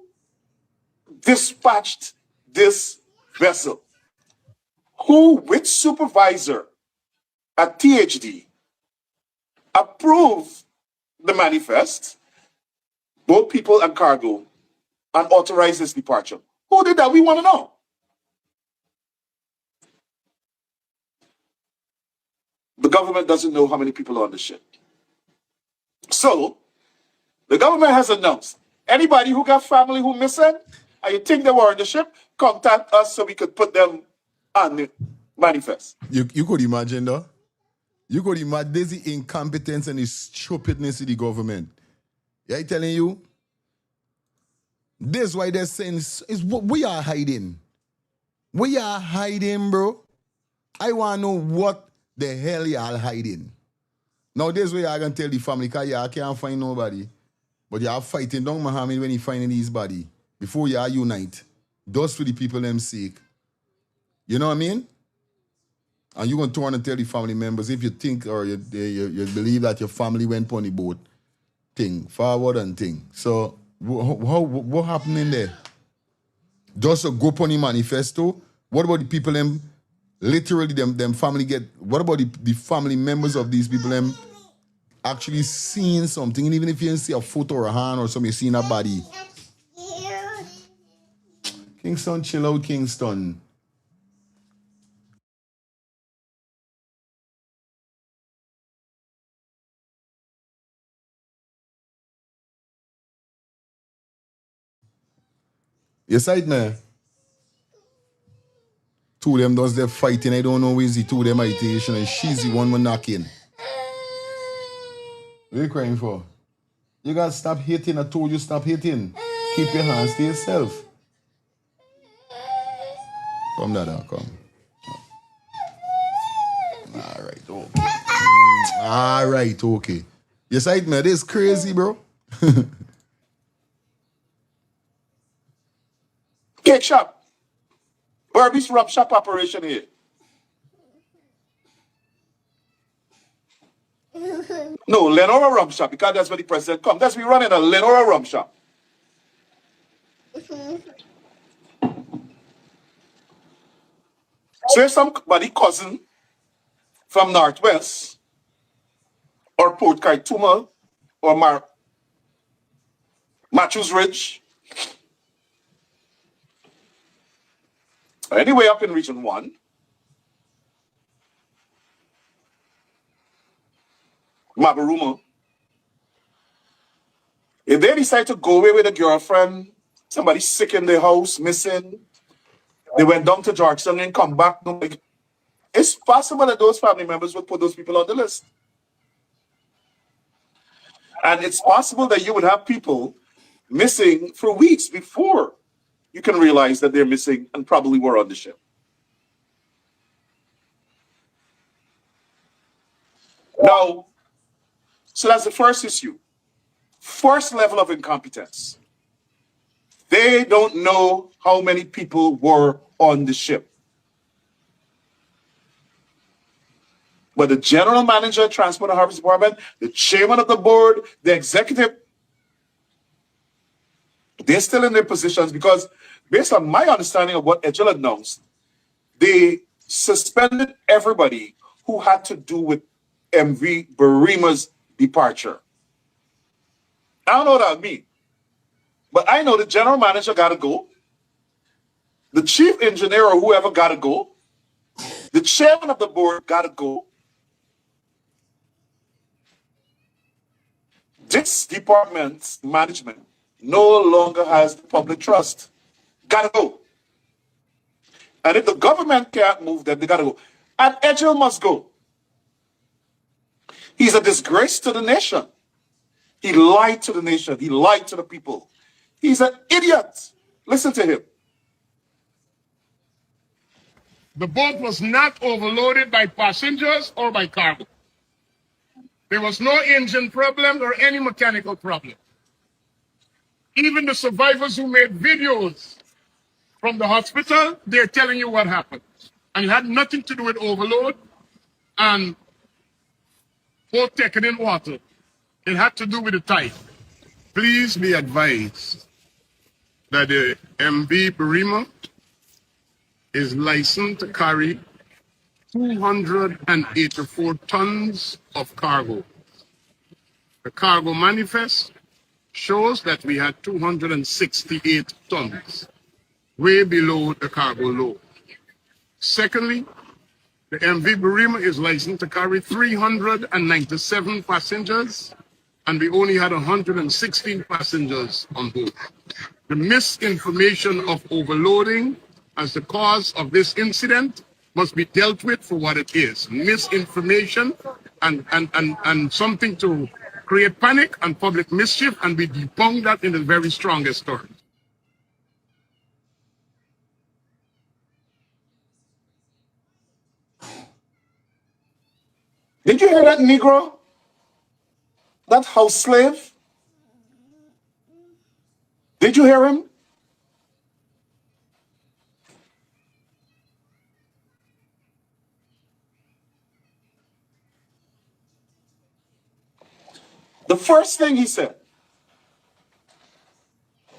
[SPEAKER 19] dispatched this vessel? Which supervisor at THD approve the manifest, both people and cargo, and authorize this departure. Who did that? We want to know. The government doesn't know how many people are on the ship. So, the government has announced, anybody who got family who missing, and you think they were on the ship, contact us so we could put them on the manifest.
[SPEAKER 4] You could imagine, though. You could imagine there's the incompetence and the stupidness of the government. Yeah, I'm telling you. This is why they're saying is what we are hiding. We are hiding, bro. I want to know what the hell y'all hiding. Now, this way I can tell the family, because y'all can't find nobody. But y'all fighting down Mohamed when he finding his body. Before y'all unite. Just for the people them sake. You know what I mean? And you're going to turn and tell the family members, if you think or you believe that your family went on the boat, thing, forward and thing. So, what happened in there? Just a go on the manifesto? What about the people them, literally them family get, what about the family members of these people them actually seeing something? And even if you didn't see a foot or a hand or something, you're seeing a body. Kingston, chill out, Kingston. Your side, man. Two of them does their fighting. I don't know who is the two of them imitation, and she's the one we're knocking. What are you crying for? You gotta stop hitting. I told you stop hitting. Keep your hands to yourself. Come, Dada, come. All right, okay. All right, okay. Your side, man, this is crazy, bro.
[SPEAKER 19] Cake shop. Burby's rum shop operation here. No, Lenora rum shop, because that's where the president come. That's me running a Lenora rum shop. So if somebody cousin from Northwest or Port Kaituma or Matthews Ridge, anyway up in Region 1, Mabaruma, if they decide to go away with a girlfriend, somebody sick in their house, missing, they went down to Georgetown and come back, it's possible that those family members would put those people on the list. And it's possible that you would have people missing for weeks before you can realize that they're missing and probably were on the ship. Now, so that's the first issue. First level of incompetence. They don't know how many people were on the ship. But the general manager, Transport and Harvest Department, the chairman of the board, the executive, they're still in their positions because based on my understanding of what Edgohill announced, they suspended everybody who had to do with MV Barima's departure. I don't know what that means, but I know the general manager got to go, the chief engineer or whoever got to go, the chairman of the board got to go. This department's management no longer has the public trust. Got to go. And if the government can't move them, they got to go. And Edgohill must go. He's a disgrace to the nation. He lied to the nation. He lied to the people. He's an idiot. Listen to him.
[SPEAKER 20] The boat was not overloaded by passengers or by cargo. There was no engine problem or any mechanical problem. Even the survivors who made videos from the hospital, they're telling you what happened. And it had nothing to do with overload and boat taken in water. It had to do with the tide. Please be advised that the MV Barima is licensed to carry 284 tons of cargo. The cargo manifest shows that we had 268 tons, way below the cargo load. Secondly, the MV Burima is licensed to carry 397 passengers, and we only had 116 passengers on board. The misinformation of overloading as the cause of this incident must be dealt with for what it is. Misinformation and something to create panic and public mischief, and we debunk that in the very strongest terms.
[SPEAKER 19] Did you hear that, Negro? That house slave? Did you hear him? The first thing he said,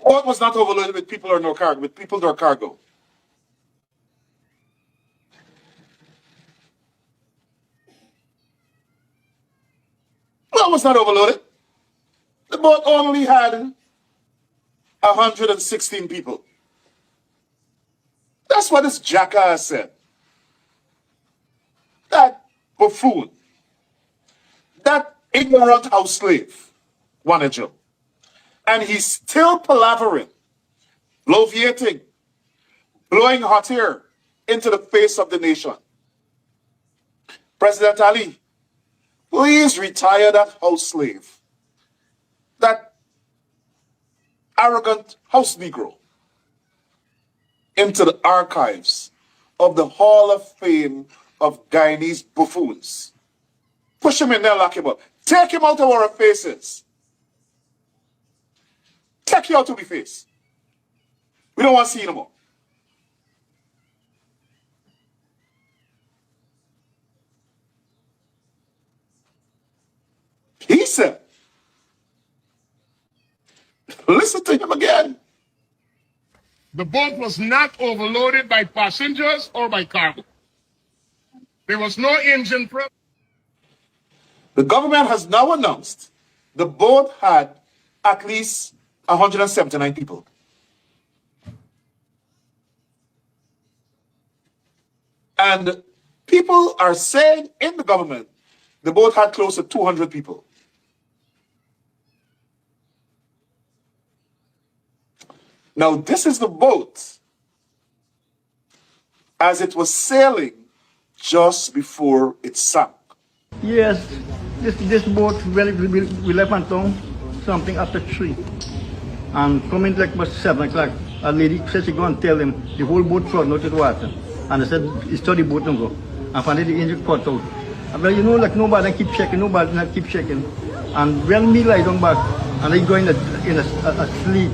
[SPEAKER 19] boat was not overloaded with people or no cargo, with people or cargo. Boat was not overloaded. The boat only had 116 people. That's what this jackass said. That buffoon, that ignorant house slave, Wanajo. And he's still palavering, bloviating, blowing hot air into the face of the nation. President Ali, please retire that house slave, that arrogant house Negro, into the archives of the Hall of Fame of Guyanese buffoons. Push him in there, lock him up. Take him out of our faces. Take you out of the face. We don't want to see you no more. He said, listen to him again.
[SPEAKER 20] The boat was not overloaded by passengers or by cargo. There was no engine problem.
[SPEAKER 19] The government has now announced the boat had at least 179 people. And people are saying in the government the boat had close to 200 people. Now, this is the boat as it was sailing just before it sank.
[SPEAKER 21] Yes, this boat, when we left on town, something after 3. And coming like about 7 o'clock, a lady said she go and tell him the whole boat flooded out with water. And I said, it's the boat don't go. And finally the engine cut out. And well, you know, like nobody keep checking, nobody not keep checking. And when me lie down back, and I go in a sleep.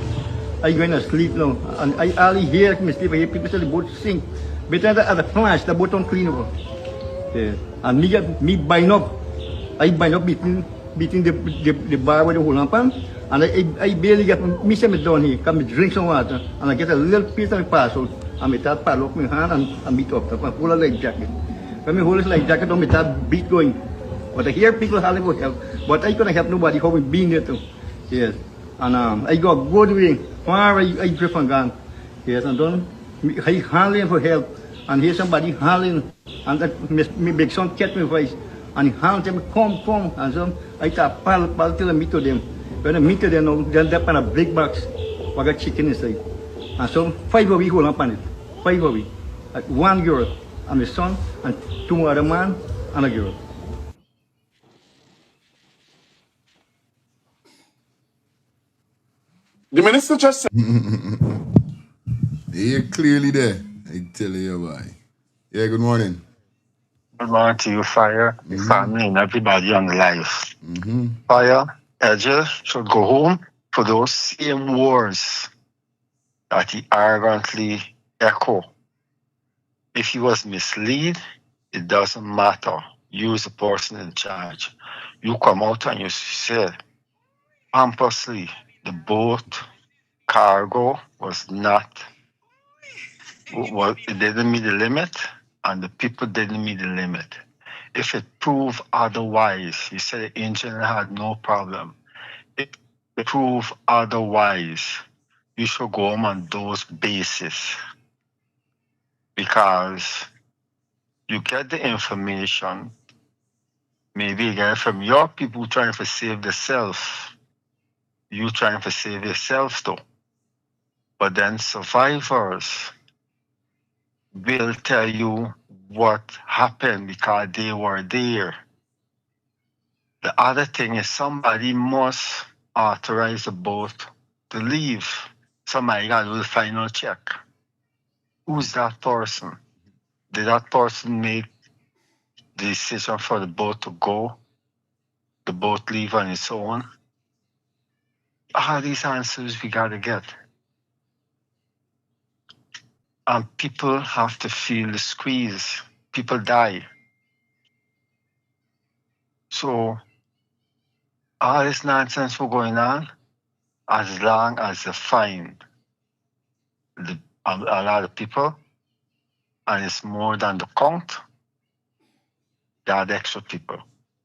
[SPEAKER 21] I go in a sleep now. And I only hear me sleep, I hear people say the boat sink. But at the flash, the boat don't clean over. Yeah. And me bind up. I bind up between the bar where the whole lamp on. And I barely get me down here, come drink some water, and I get a little piece of parcel, and I start paddle up my hand and meet up. I pull a life jacket. When I hold this life jacket on, I start beat going. But I hear people hollering for help, but I couldn't help nobody how we been there too. Yes. And I go good way, far I drift and gone. Yes, and then I hollering for help, and hear somebody hollering, and that my big son catch my voice, and he hollering them, come, and so I start paddle till I meet to them. When I meet them, they'll up on a big box, I got chicken inside. And so 5 of we hold up on it. 5 of we. 1 girl, and my son, and 2 other man, and a girl.
[SPEAKER 19] The minister just said.
[SPEAKER 2] You're clearly there. I tell you why. Yeah, good morning.
[SPEAKER 22] Good morning to you, Fire, the family, and everybody on the live. Fire, Edgohill should go home for those same words that he arrogantly echo. If he was misled, it doesn't matter. You is the person in charge. You come out and you said, pampersly, the boat cargo was not, it didn't meet the limit, and the people didn't meet the limit. If it prove otherwise, he said the engine had no problem. If it prove otherwise, you should go home on those bases, because you get the information, maybe you get it from your people trying to save themselves. You trying to save yourself too. But then survivors will tell you what happened because they were there. The other thing is somebody must authorize the boat to leave. Somebody got to do the final check. Who's that person? Did that person make the decision for the boat to go, the boat leave on its own? All these answers we got to get. And people have to feel the squeeze. People die. So all this nonsense was going on, as long as they find a lot of people, and it's more than the count, there are the extra people,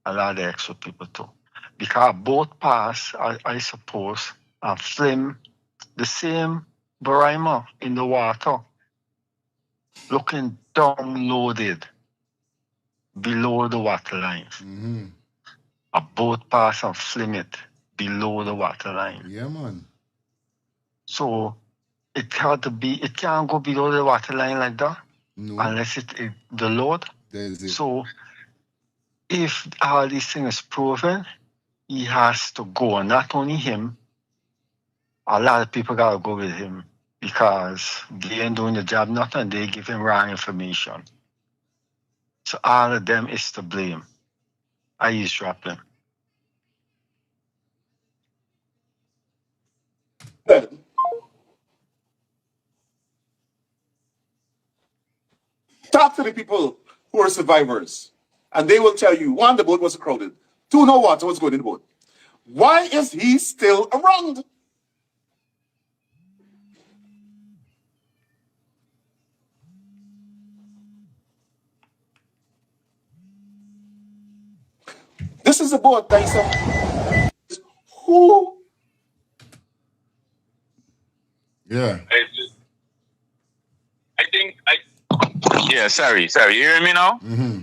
[SPEAKER 22] a lot of extra people too. Because both pass, I suppose, and flim the same barima in the water, looking downloaded below the water line.
[SPEAKER 2] Mm-hmm.
[SPEAKER 22] A boat pass and flim it below the water line.
[SPEAKER 2] Yeah, man.
[SPEAKER 22] So it can't go below the water line like that,
[SPEAKER 2] no,
[SPEAKER 22] unless the load.
[SPEAKER 2] There's it.
[SPEAKER 22] So if all these things is proven, he has to go. Not only him, a lot of people gotta go with him, because they ain't doing the job nothing, they give him wrong information. So all of them is to blame. I eavesdrop them.
[SPEAKER 19] Talk to the people who are survivors, and they will tell you, one, the boat was crowded. Two, no water was good in the boat. Why is he still around? This is a boat that is who?
[SPEAKER 2] Yeah.
[SPEAKER 14] Yeah, sorry. You hear me now?
[SPEAKER 2] Mm-hmm.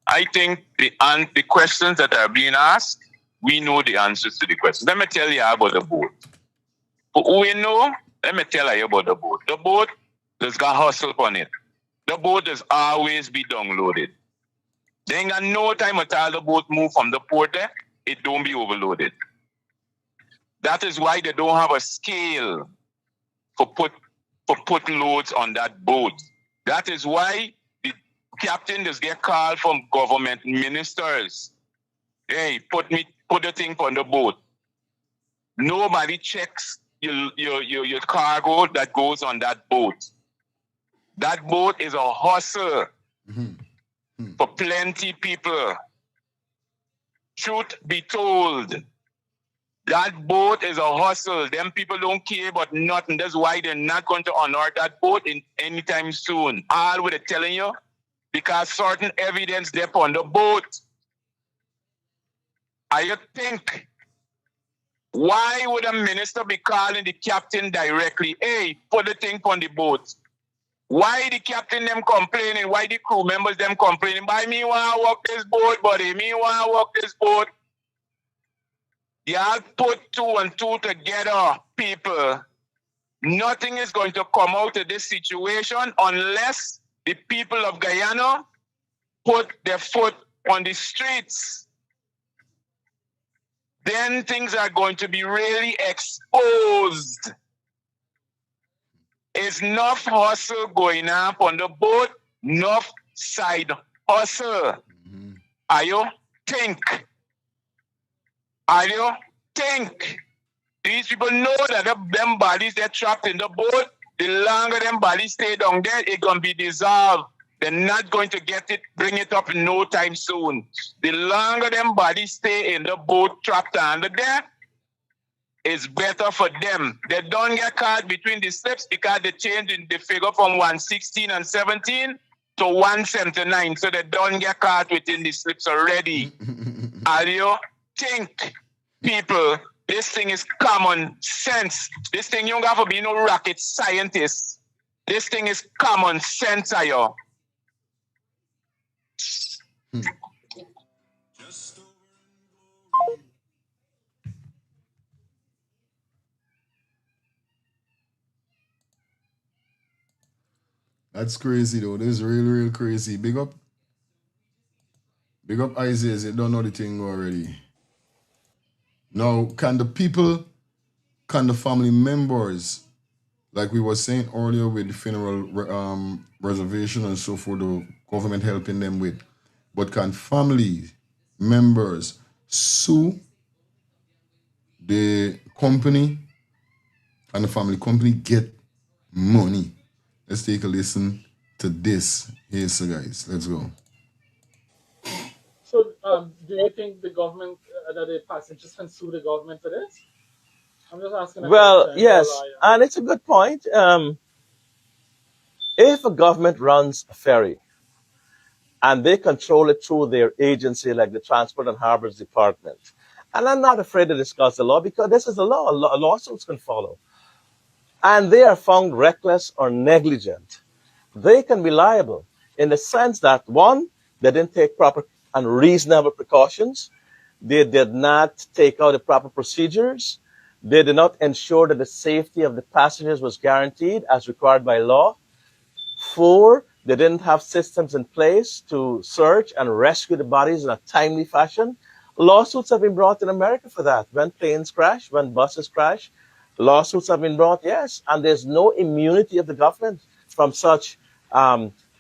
[SPEAKER 14] I think the questions that are being asked, we know the answers to the questions. Let me tell you about the boat. For who we know, let me tell you about the boat. The boat, there's got hustle on it. The boat has always be downloaded. They ain't got no time at all the boat move from the port there, it don't be overloaded. That is why they don't have a scale for put loads on that boat. That is why the captain just get called from government ministers. Hey, put the thing on the boat. Nobody checks your cargo that goes on that boat. That boat is a hustle for plenty people. Truth be told, that boat is a hustle. Them people don't care about nothing. That's why they're not going to honor that boat anytime soon. All what they're telling you, because certain evidence there on the boat. I think, why would a minister be calling the captain directly? Hey, put the thing on the boat. Why the captain them complaining? Why the crew members them complaining? By me want to walk this boat, buddy. Me want to walk this boat. Y'all put 2 and 2 together, people. Nothing is going to come out of this situation unless the people of Guyana put their foot on the streets. Then things are going to be really exposed. It's enough hustle going up on the boat, enough side hustle. Are you think? Are you think? These people know that them bodies they're trapped in the boat. The longer them bodies stay down there, it's gonna be dissolved. They're not going to bring it up in no time soon. The longer them bodies stay in the boat trapped under there, it's better for them. They don't get caught between the slips because they changed in the figure from 116 and 17 to 179, so they don't get caught within the slips already. Are you think, people, this thing is common sense. This thing, you don't have to be no rocket scientist. This thing is common sense, are you?
[SPEAKER 2] That's crazy though. This is real crazy. Big up Isaiah. You don't know the thing already. Now, can the family members, like we were saying earlier with the funeral reservation and so forth, the government helping them with, but can family members sue the company and the family company get money? Let's take a listen to this. Here, so guys, let's go.
[SPEAKER 1] So, do you think the government, that the passengers can sue the government for this? I'm just asking a
[SPEAKER 3] Well,
[SPEAKER 1] question.
[SPEAKER 3] yes, and it's a good point. If a government runs a ferry and they control it through their agency, like the Transport and Harbors Department, and I'm not afraid to discuss the law because this is the law, lawsuits can follow, and they are found reckless or negligent, they can be liable in the sense that, one, they didn't take proper and reasonable precautions. They did not take out the proper procedures. They did not ensure that the safety of the passengers was guaranteed as required by law. 4, they didn't have systems in place to search and rescue the bodies in a timely fashion. Lawsuits have been brought in America for that. When planes crash, when buses crash, lawsuits have been brought, yes. And there's no immunity of the government from such,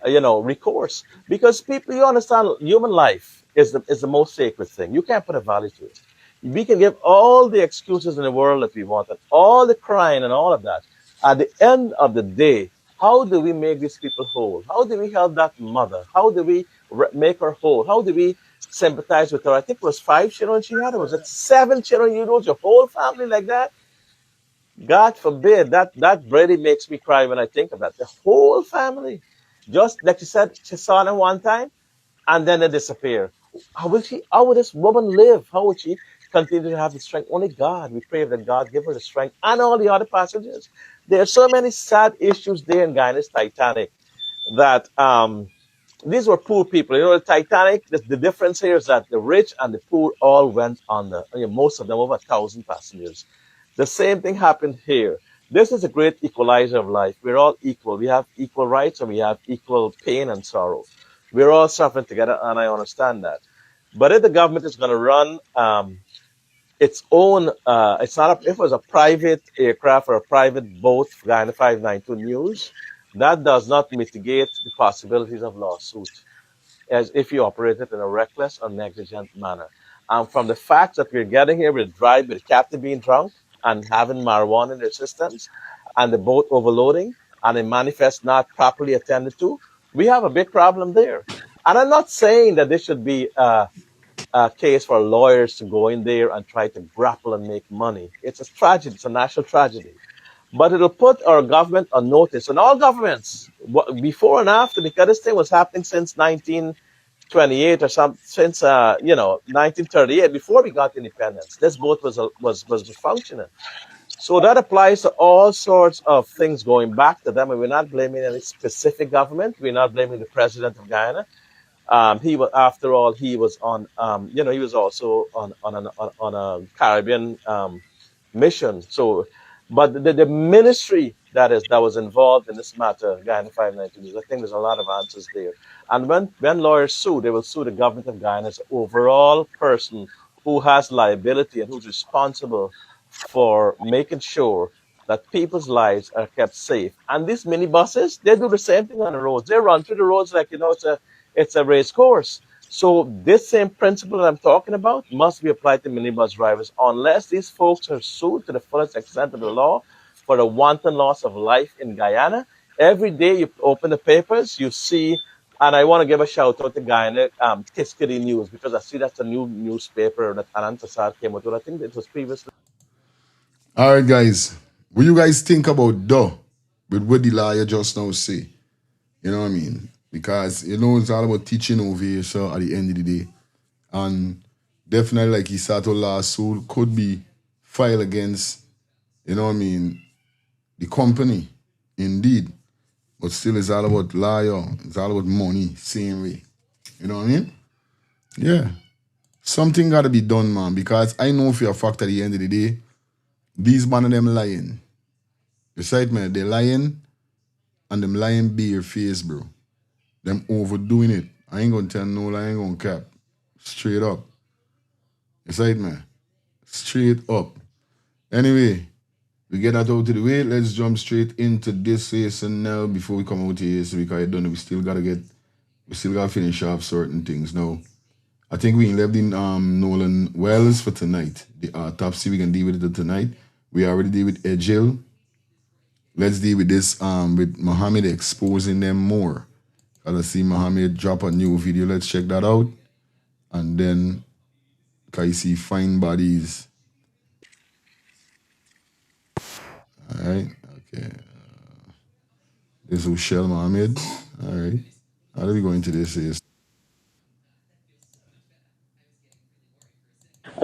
[SPEAKER 3] recourse. Because people, you understand, human life is the most sacred thing. You can't put a value to it. We can give all the excuses in the world that we want, and all the crying and all of that. At the end of the day, how do we make these people whole? How do we help that mother? How do we make her whole? How do we sympathize with her? I think it was 5 children she had. Or was it 7 children you lose your whole family like that? God forbid. That really makes me cry when I think of that. The whole family. Just like you said, she saw them one time and then they disappear. How would this woman live? How would she continue to have the strength? Only God. We pray that God give her the strength and all the other passengers. There are so many sad issues there in Guyana's Titanic that these were poor people. You know, the Titanic, the difference here is that the rich and the poor all went under. Most of them, over 1,000 passengers. The same thing happened here. This is a great equalizer of life. We're all equal. We have equal rights and we have equal pain and sorrow. We're all suffering together, and I understand that. But if the government is going to run its own, if it was a private aircraft or a private boat, Guyana 592 News, that does not mitigate the possibilities of lawsuit as if you operate it in a reckless or negligent manner. And from the fact that we're getting here with the captain being drunk and having marijuana in their systems, and the boat overloading, and the manifest not properly attended to, we have a big problem there. And I'm not saying that this should be a case for lawyers to go in there and try to grapple and make money. It's a tragedy. It's a national tragedy. But it'll put our government on notice, and all governments, before and after, because this thing was happening since 1928 or since 1938, before we got independence. This boat was functioning. So that applies to all sorts of things going back to them, and we're not blaming any specific government. We're not blaming the president of Guyana. He was, after all, he was on, he was also on a Caribbean mission. So, but the ministry that was involved in this matter, Guyana 592, I think there's a lot of answers there. And when lawyers sue, they will sue the government of Guyana as an overall person who has liability and who's responsible for making sure that people's lives are kept safe. And these minibuses, they do the same thing on the roads. They run through the roads like, it's a race course. So this same principle that I'm talking about must be applied to minibus drivers unless these folks are sued to the fullest extent of the law for the wanton loss of life in Guyana. Every day you open the papers, you see, and I want to give a shout out to Guyana Tiskity News, because I see that's a new newspaper that Anand Prasad came out with. I think it was previously.
[SPEAKER 2] All right, guys. What you guys think about with what the lawyer just now say? You know what I mean? Because, you know, it's all about teaching over here, so at the end of the day. And definitely, like he said, a lawsuit could be filed against, you know what I mean, the company, indeed. But still, it's all about lawyer. It's all about money, same way. You know what I mean? Yeah. Something got to be done, man, because I know for a fact at the end of the day, these man of them lying. Besides, man, they lying, and them lying bare face, bro. Them overdoing it. I ain't gonna tell no lie, I ain't gonna cap. Straight up. Besides, man. Straight up. Anyway, we get that out of the way. Let's jump straight into this season now before we come out here. So because I don't know, we still gotta finish off certain things now. I think we left in Nolan Wells for tonight. The autopsy, we can deal with it tonight. We already deal with Edgohill. Let's deal with this with Mohamed exposing them more. I see Mohamed drop a new video. Let's check that out. And then can you see find bodies? Alright, okay. This is Shell Mohamed. Alright. How do we go into this?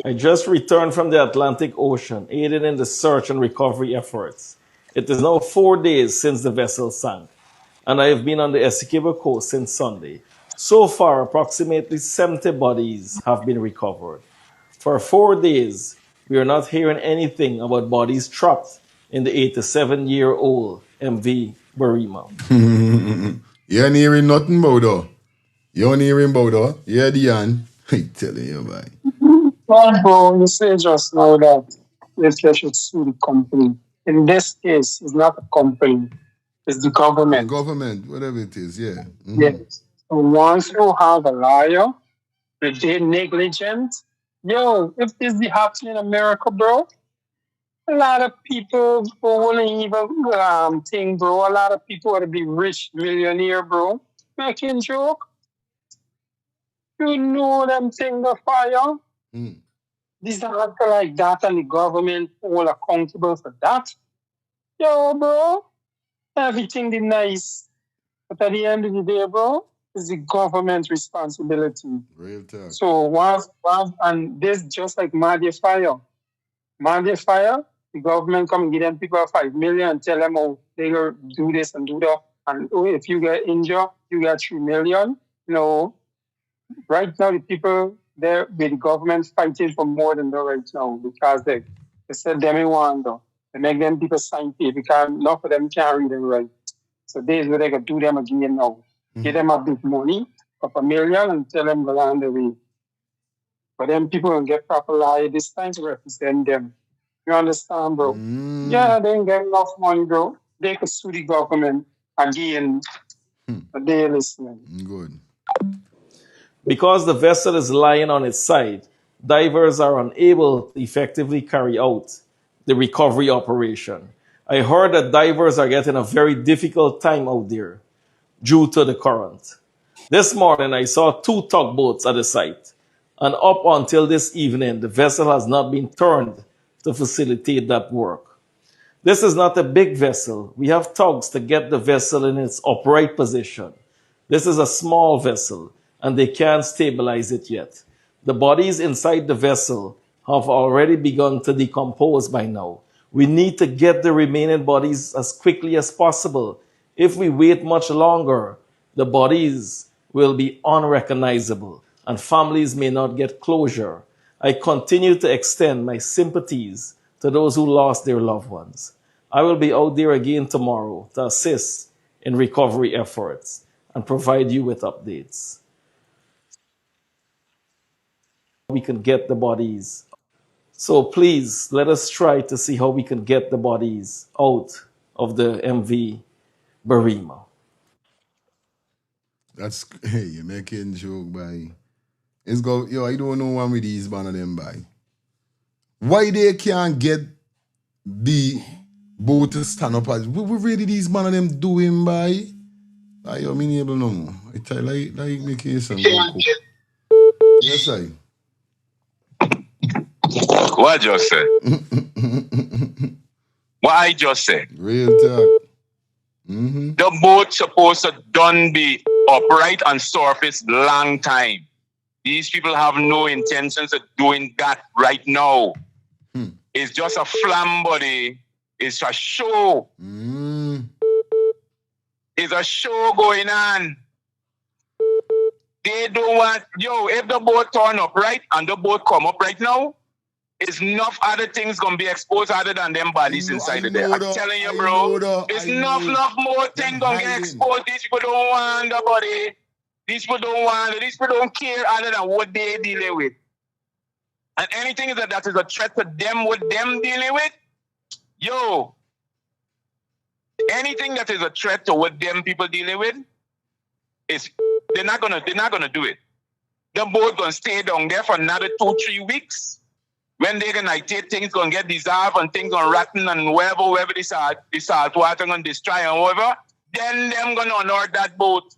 [SPEAKER 6] I just returned from the Atlantic Ocean, aiding in the search and recovery efforts. It is now 4 days since the vessel sank, and I have been on the Essequibo coast since Sunday. So far, approximately 70 bodies have been recovered. For 4 days, we are not hearing anything about bodies trapped in the 87-year-old MV Barima.
[SPEAKER 2] You ain't hearing nothing about her. You ain't hearing about her. Yeah, Diane. I telling you, man.
[SPEAKER 8] Well, bro, you say just now that they should sue the company. In this case, it's not a company, it's the government.
[SPEAKER 2] The government, whatever it is, yeah. Mm-hmm.
[SPEAKER 8] Yes. So once you have a liar, they're negligent. Yo, if this be happening in America, bro, a lot of people won't even think, bro. A lot of people want to be rich, millionaire, bro. Making joke. You know them thing the fire. These are like that, and the government all accountable for that. Yo, bro, everything is nice. But at the end of the day, bro, it's the government's responsibility.
[SPEAKER 2] Real talk.
[SPEAKER 8] So and this just like Madia Fire. Madia Fire, the government come and give them people 5 million and tell them, oh, they go do this and do that. And if you get injured, you get 3 million. No. Right now, the people there with the government fighting for more than that right now because they said them in one though. They make them people sign pay because enough of them can't read and write. So this is what they can do them again now. Give them a big money, of $1 million, and tell them go on the way. But then people don't get proper lie this time to represent them. You understand, bro? Yeah, they ain't get enough money, bro. They could sue the government again. But they're listening.
[SPEAKER 2] Good.
[SPEAKER 6] Because the vessel is lying on its side, divers are unable to effectively carry out the recovery operation. I heard that divers are getting a very difficult time out there due to the current. This morning, I saw 2 tugboats at the site, and up until this evening, the vessel has not been turned to facilitate that work. This is not a big vessel. We have tugs to get the vessel in its upright position. This is a small vessel, and they can't stabilize it yet. The bodies inside the vessel have already begun to decompose by now. We need to get the remaining bodies as quickly as possible. If we wait much longer, the bodies will be unrecognizable, and families may not get closure. I continue to extend my sympathies to those who lost their loved ones. I will be out there again tomorrow to assist in recovery efforts and provide you with updates. We can get the bodies. So please, let us try to see how we can get the bodies out of the MV Barima.
[SPEAKER 2] That's, hey, you're making joke, boy. It's go, yo, I don't know one with these man of them, boy. Why they can't get the boat to stand up as, what really these man of them doing, boy? I mean able no more. I tell like make case and go cook. Yes, I.
[SPEAKER 14] What I just said? What I just said?
[SPEAKER 2] Real talk.
[SPEAKER 14] The boat supposed to done be upright and surface long time. These people have no intentions of doing that right now. It's just a flam body. It's a show. It's a show going on. They don't want, if the boat turn up right and the boat come up right now, it's enough other things gonna be exposed other than them bodies inside of there. I'm telling you, bro, it's enough more things gonna get exposed. These people don't want the body. These people don't want it. These people don't care other than what they dealing with. And anything that is a threat to them, what them dealing with, anything that is a threat to what them people dealing with, they're not gonna do it. The boat gonna stay down there for another 2-3 weeks. When they're gonna things gonna get dissolved and things gonna rotten and wherever the salt water gonna destroy and whatever, then them gonna unload that boat.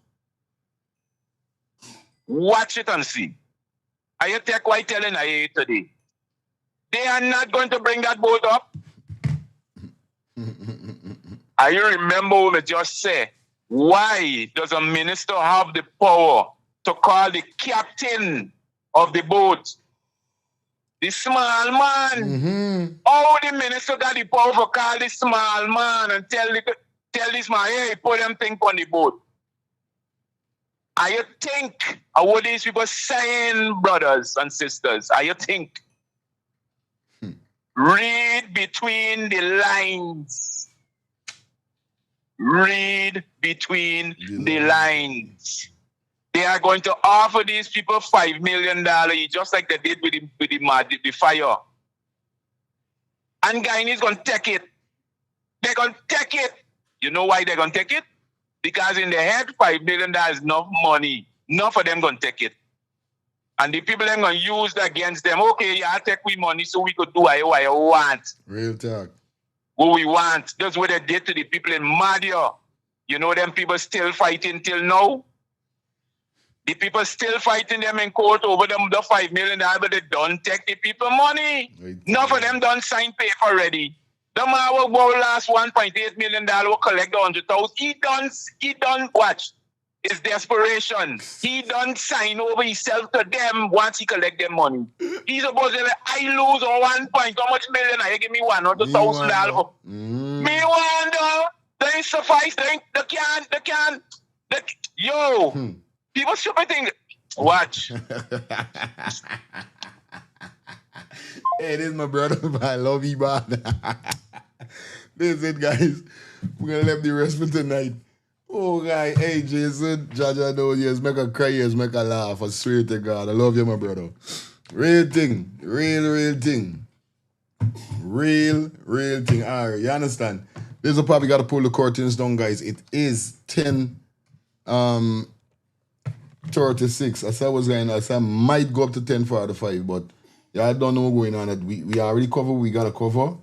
[SPEAKER 14] Watch it and see. I take why telling I today. They are not going to bring that boat up. I remember what I just said. Why does a minister have the power to call the captain of the boat the small man? How the minister got the power to call the small man and tell this man, hey, put them thing on the boat? I think what these people saying, brothers and sisters, I think. Read between the lines. Read between the lines. They are going to offer these people $5 million, just like they did with the fire. And Guyanese going to take it. They're going to take it. You know why they're going to take it? Because in their head, $5 million is enough money. Enough of them going to take it. And the people are going to use that against them. Okay, yeah, take we money so we could do what I want.
[SPEAKER 2] Real talk.
[SPEAKER 14] What we want. That's what they did to the people in Madia. You know them people still fighting till now? The people still fighting them in court over them the $5 million, but they don't take the people money. Enough of them don't sign paper already. The man will go last $1.8 million, will collect the 100,000. He done watch. It's desperation. He done sign over himself to them once he collect their money. He's supposed to say, I lose on 1 point. How much million? I give me $100,000. Me wonder. They ain't suffice. They can't. People stupid thing. Watch.
[SPEAKER 2] Hey, this is my brother. I love you, man. This is it, guys. We're gonna leave the rest for tonight. Oh, guy. Hey, Jason. Jaja, no, yes, make a cry, yes, make a laugh. I swear to God. I love you, my brother. Real thing. Real thing. Real thing. All right, you understand? This is probably got to pull the curtains down, guys. It is 10:36. I said I was going to, I said I might go up to 10:45, but yeah, I don't know what's going on. We already covered what we got to cover.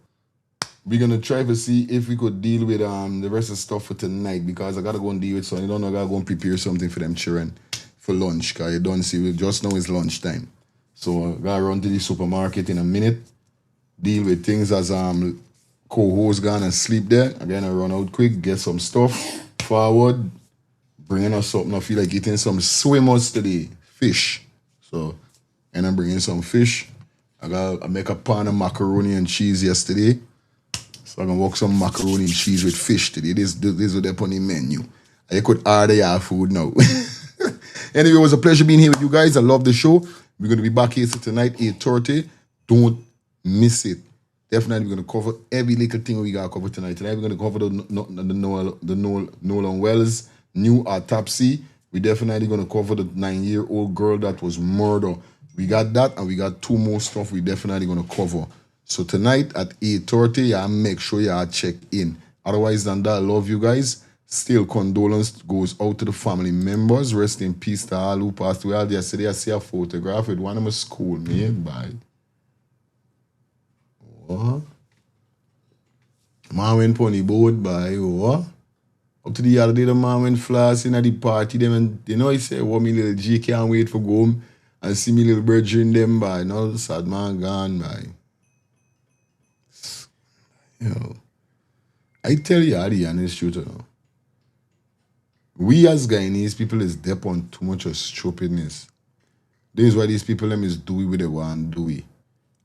[SPEAKER 2] We're going to try to see if we could deal with the rest of the stuff for tonight, because I got to go and deal with something. I don't know, I got to go and prepare something for them children for lunch, because you don't see, just now it's lunchtime. So I got to run to the supermarket in a minute, deal with things as co-host gone and sleep there. Again, I run out quick, get some stuff forward, bringing us something. I feel like eating some swimmers today, fish. So, and I'm bringing some fish. I make a pan of macaroni and cheese yesterday. So I'm going to work some macaroni and cheese with fish today. This is what on the menu. I could order your food now. Anyway, it was a pleasure being here with you guys. I love the show. We're going to be back here tonight, 8:30. Don't miss it. Definitely, we're going to cover every little thing we got to cover tonight. Tonight, we're going to cover the Nolan Wells new autopsy. We're definitely going to cover the 9-year-old girl that was murdered. We got that, and we got 2 more stuff we're definitely going to cover. So tonight at 8:30, yeah, make sure you check in. Otherwise than that, I love you guys. Still, condolence goes out to the family members. Rest in peace to all who passed away. Yesterday, I see a photograph with one of my schoolmates. Bye. What? Man went pony boat by what? Up to the other day, the man went flossing at the party. Them and you know, he said, "What me little G can't wait for go home and see me little brethren them by." Now the sad man gone by. You know, I tell you, the honest truth, you know. We as Guyanese people is dep on too much of stupidness. This is why these people them is do what they want do it.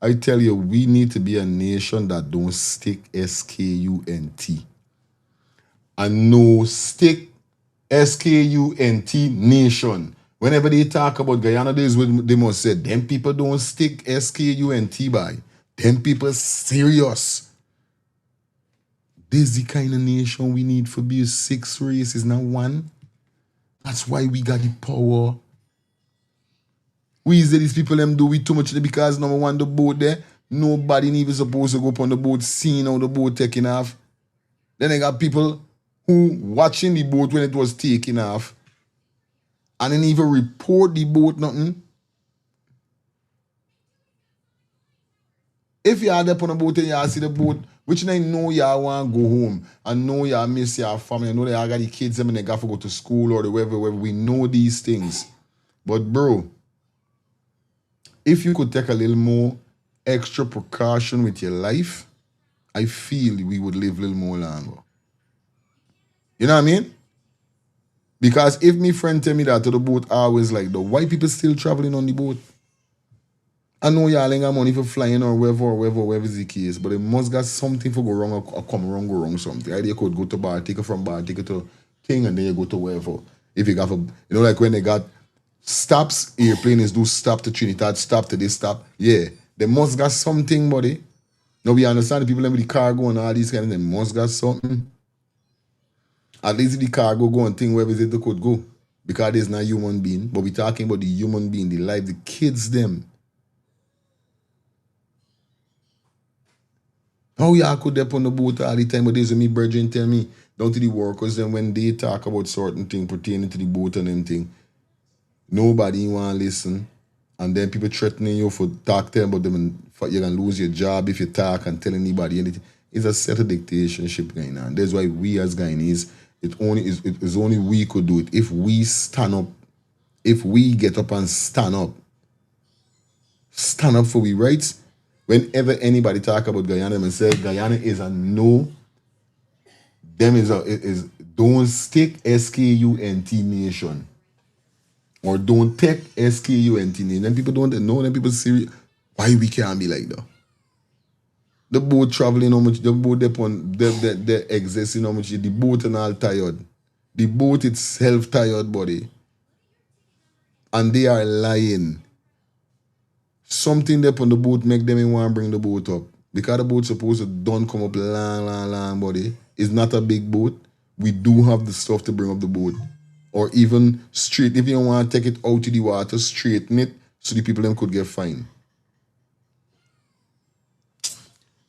[SPEAKER 2] I tell you, we need to be a nation that don't stick SKUNT. And no stick SKUNT nation. Whenever they talk about Guyana, they must say, them people don't stick SKUNT by. Them people serious. This is the kind of nation we need for be 6 races, not 1. That's why we got the power. We say these people them do it too much because number 1, the boat there, nobody even supposed to go up on the boat, seeing how the boat taking off. Then they got people who watching the boat when it was taking off and then even report the boat nothing. If you are there on a boat and you see the boat, which I know you want to go home and know you miss your family, I know they got the kids and they got to go to school or wherever, we know these things. But bro, if you could take a little more extra precaution with your life, I feel we would live a little more longer. You know what I mean? Because if my friend tell me that to the boat always like the white people still traveling on the boat. I know y'all ain't got money for flying or wherever is the case, but it must got something for go wrong or go wrong something. Either you could go to bar, take it from bar, take it to thing, and then you go to wherever. If you got like when they got stops, airplanes do stop to Trinidad, stop to this, stop. Yeah, they must got something, buddy. Now we understand the people with the cargo and all these kind of things, they must got something. At least if the cargo go and thing wherever it could go. Because there's not human being, but we talking about the human being, the life, the kids them. How y'all could dep on the boat all the time, but there's me brethren tell me, down to the workers, then when they talk about certain things pertaining to the boat and them thing, nobody want to listen. And then people threatening you for talk to them about them and you're going to lose your job if you talk and tell anybody anything. It's a set of dictatorship going on. That's why we as Guyanese, it's only we could do it. If we stand up, if we get up and stand up for we rights. Whenever anybody talk about Guyana and say Guyana is a no, them is don't stick SKUNT nation. Or don't take SKUNT nation. Then people don't know, then people serious. Why we can't be like that? The boat traveling how much, the boat they existing how much, the boat and all tired. The boat itself tired, buddy. And they are lying. Something there on the boat make them want to bring the boat up. Because the boat supposed to don't come up long, buddy. It's not a big boat. We do have the stuff to bring up the boat. Or even straight, if you don't want to take it out to the water, straighten it so the people them could get fined.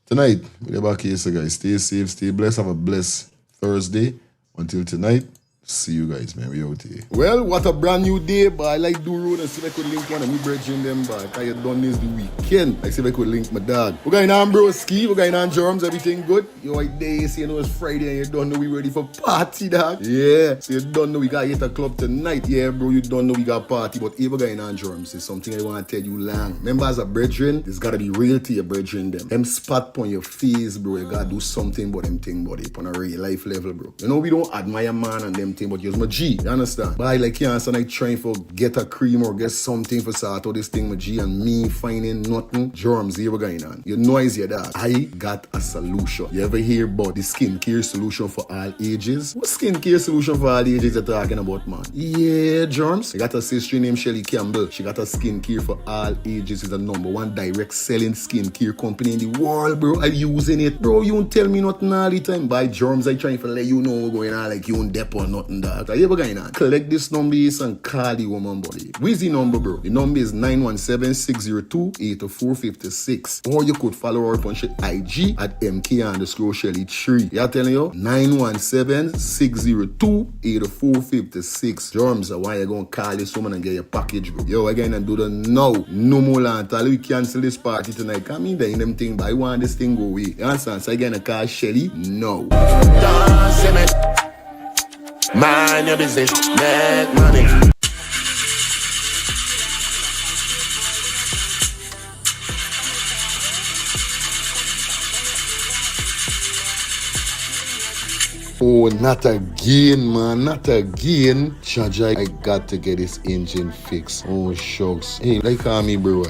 [SPEAKER 2] Tonight, we're back here, so guys. Stay safe, stay blessed. Have a blessed Thursday. Until tonight, see you guys, man. We out here. Well, what a brand new day, but I like do road and see if I could link one of me brethren them back. I had done this the weekend. I see if I could link my dog. We're going on broski, we're going on germs, everything good. Yo, like days, you know it's Friday and you don't know we ready for party, dog. Yeah, so you don't know we got hit a club tonight. Yeah, bro, you don't know we got party, but if we're going on germs, it's something I want to tell you long. Remember as a brethren, it's gotta be real to your brethren them. Them spot on your face, bro, you gotta do something about them thing, buddy, on a real life level, bro. You know we don't admire man and them thing, but you're my G, you understand? But I like you understand, I trying for get a cream or get something for sort out this thing, my G, and me finding nothing, germs here going on. You know it's your dad. I got a solution. You ever hear about the skincare solution for all ages? What skincare solution for all ages you're talking about, man? Yeah, germs. I got a sister named Shelly Campbell. She got a skincare for all ages. It's the #1 direct selling skincare company in the world, bro. I'm using it. Bro, you don't tell me nothing all the time. By germs, I trying to let you know what's going on, like you don't dep or nothing, dog. You ever going on? Collect this number and call the woman, buddy. Where's the number, bro? The number is 917-602-8456. Or you could follow her on IG at MK_Shelly3. Yeah, telling you? 917-602-8456. Germs, why you gonna call this woman and get your package, bro? Yo, again, and do the now. No more land. Tell you we cancel this party tonight. Come in there in them thing, but I want this thing go away. You understand? So again, I call Shelly? No. Mind your business, make money. Oh Oh, not again, man. Not again. Jaja, I got to get this engine fixed. Oh, shucks. Hey, like call me, bro.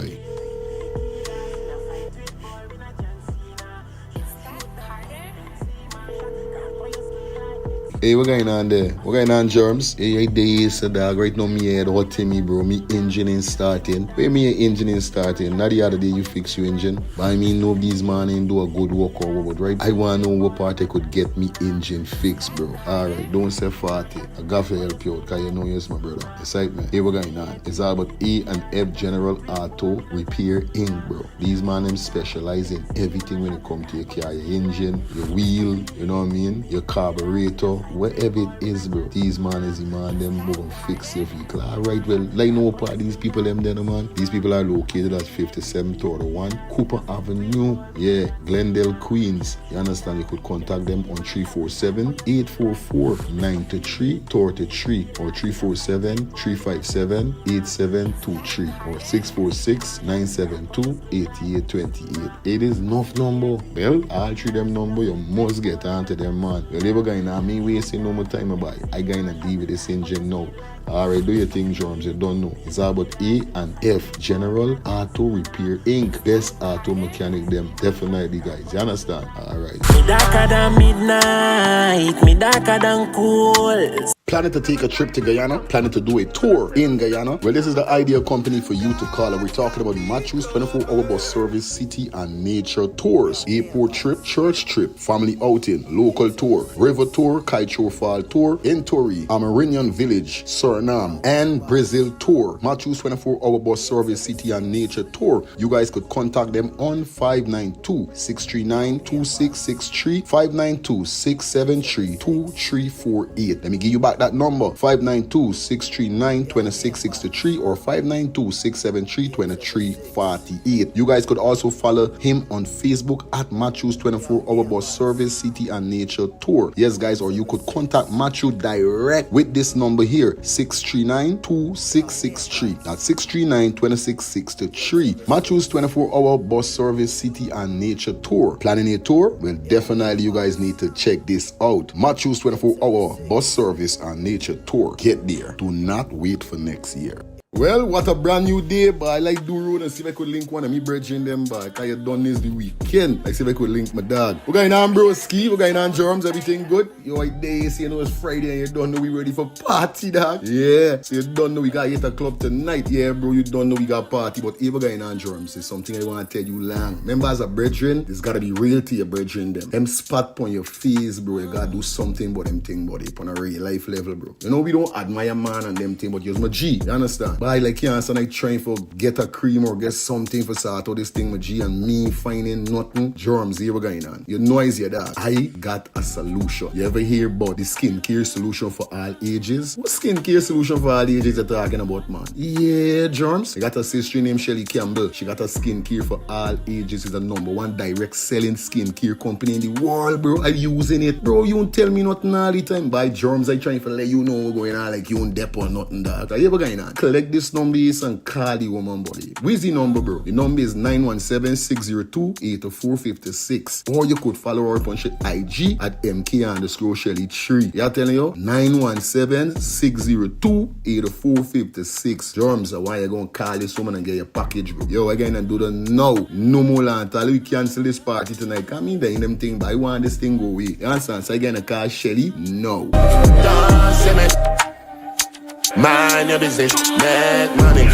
[SPEAKER 2] Hey, what going on there? What going on, Germs? Hey, days, dog. Right now, me head hot to me, bro. Me engine ain't starting. Where me engine ain't starting? Not the other day you fix your engine. But I mean, nobody's man ain't do a good work or what, right? I want to know what part I could get me engine fixed, bro. Alright, don't say 40. I got to help you out, because you know you're my brother. Excitement. Hey, what going on? It's all about E and F General Auto Repair Inc., bro. These man, them specialize in everything when it comes to your car, your engine, your wheel, you know what I mean? Your carburetor. Whatever it is, bro, these man is the man, them will fix your vehicle. Alright, well, like no part these people, them there, man. These people are located at 5731 Cooper Avenue, yeah, Glendale, Queens. You understand? You could contact them on 347-844-9333 or 347-357-8723 or 646-972-8828. It is enough number. Well, all three them number, you must get onto them, man. You'll never going to me wasting no more time about it. I gonna deal with this engine now. Alright, do your thing, Drums. You don't know. It's all about A and F General Auto Repair Inc. Best auto mechanic them. Definitely, guys. You understand? Alright.
[SPEAKER 9] Me darker than midnight. Me darker than cool.
[SPEAKER 2] Planning to take a trip to Guyana? Planning to do a tour in Guyana? Well, this is the ideal company for you to call. And we're talking about Matthew's 24-hour bus service, city and nature tours. Airport trip, church trip, family outing, local tour, river tour, Kaicho Fall tour, Entori, Amarinian Village, Suriname, and Brazil tour. Matthew's 24-hour bus service, city and nature tour. You guys could contact them on 592-639-2663, 592-673-2348. Let me give you back that number, 592-639-2663 or 592-673-2348. You guys could also follow him on Facebook at Matthew's 24-hour bus service, city and nature tour. Yes, guys, or you could contact Matthew direct with this number here, 639-2663. That's 639-2663. Matthew's 24-hour bus service, city and nature tour. Planning a tour? Well, definitely you guys need to check this out. Matthew's 24-hour bus service and nature tour. Get there. Do not wait for next year. Well, what a brand new day, boy. I like do road and see if I could link one of me brethren them, boy. Cause you done this the weekend. Like see if I could link my dog. We're going on, bro, ski. We're going on, Germs. Everything good? Yo, like days, you know it's Friday and you don't know we ready for party, dog. Yeah. So you don't know we got hit a club tonight. Yeah, bro, you don't know we got party. But if we're going on, Germs, it's something I want to tell you long. Remember, as a brethren, it's gotta be real to your brethren them. Them spot on your face, bro. You gotta do something about them thing, buddy. On a real life level, bro. You know, we don't admire man and them thing, but you're my G. You understand? But I like you and I trying for get a cream or get something for sort out this thing with G and me finding nothing. Germs, here we going on. You noise your dog. I got a solution. You ever hear about the skincare solution for all ages? What skincare solution for all ages you talking about, man? Yeah, Germs. I got a sister named Shelly Campbell. She got a skincare for all ages. It's the #1 direct selling skincare company in the world, bro. I'm using it. Bro, you don't tell me nothing all the time. By Germs, I trying to let you know what's going on like you don't dep or nothing, dog. So here we going on. Collect this number and call the woman, buddy. Where's the number, bro? The number is 917-602-8456. Or you could follow her up on IG at MK_Shelly3. Yeah, telling you? 917-602-8456. Germs, why you gonna call this woman and get your package, bro? Yo, again, and do the now. No more land. Tell we cancel this party tonight. Come in there in them thing, but I want this thing go away. You understand? So again, I call Shelly? No.
[SPEAKER 9] Mind your business, make money.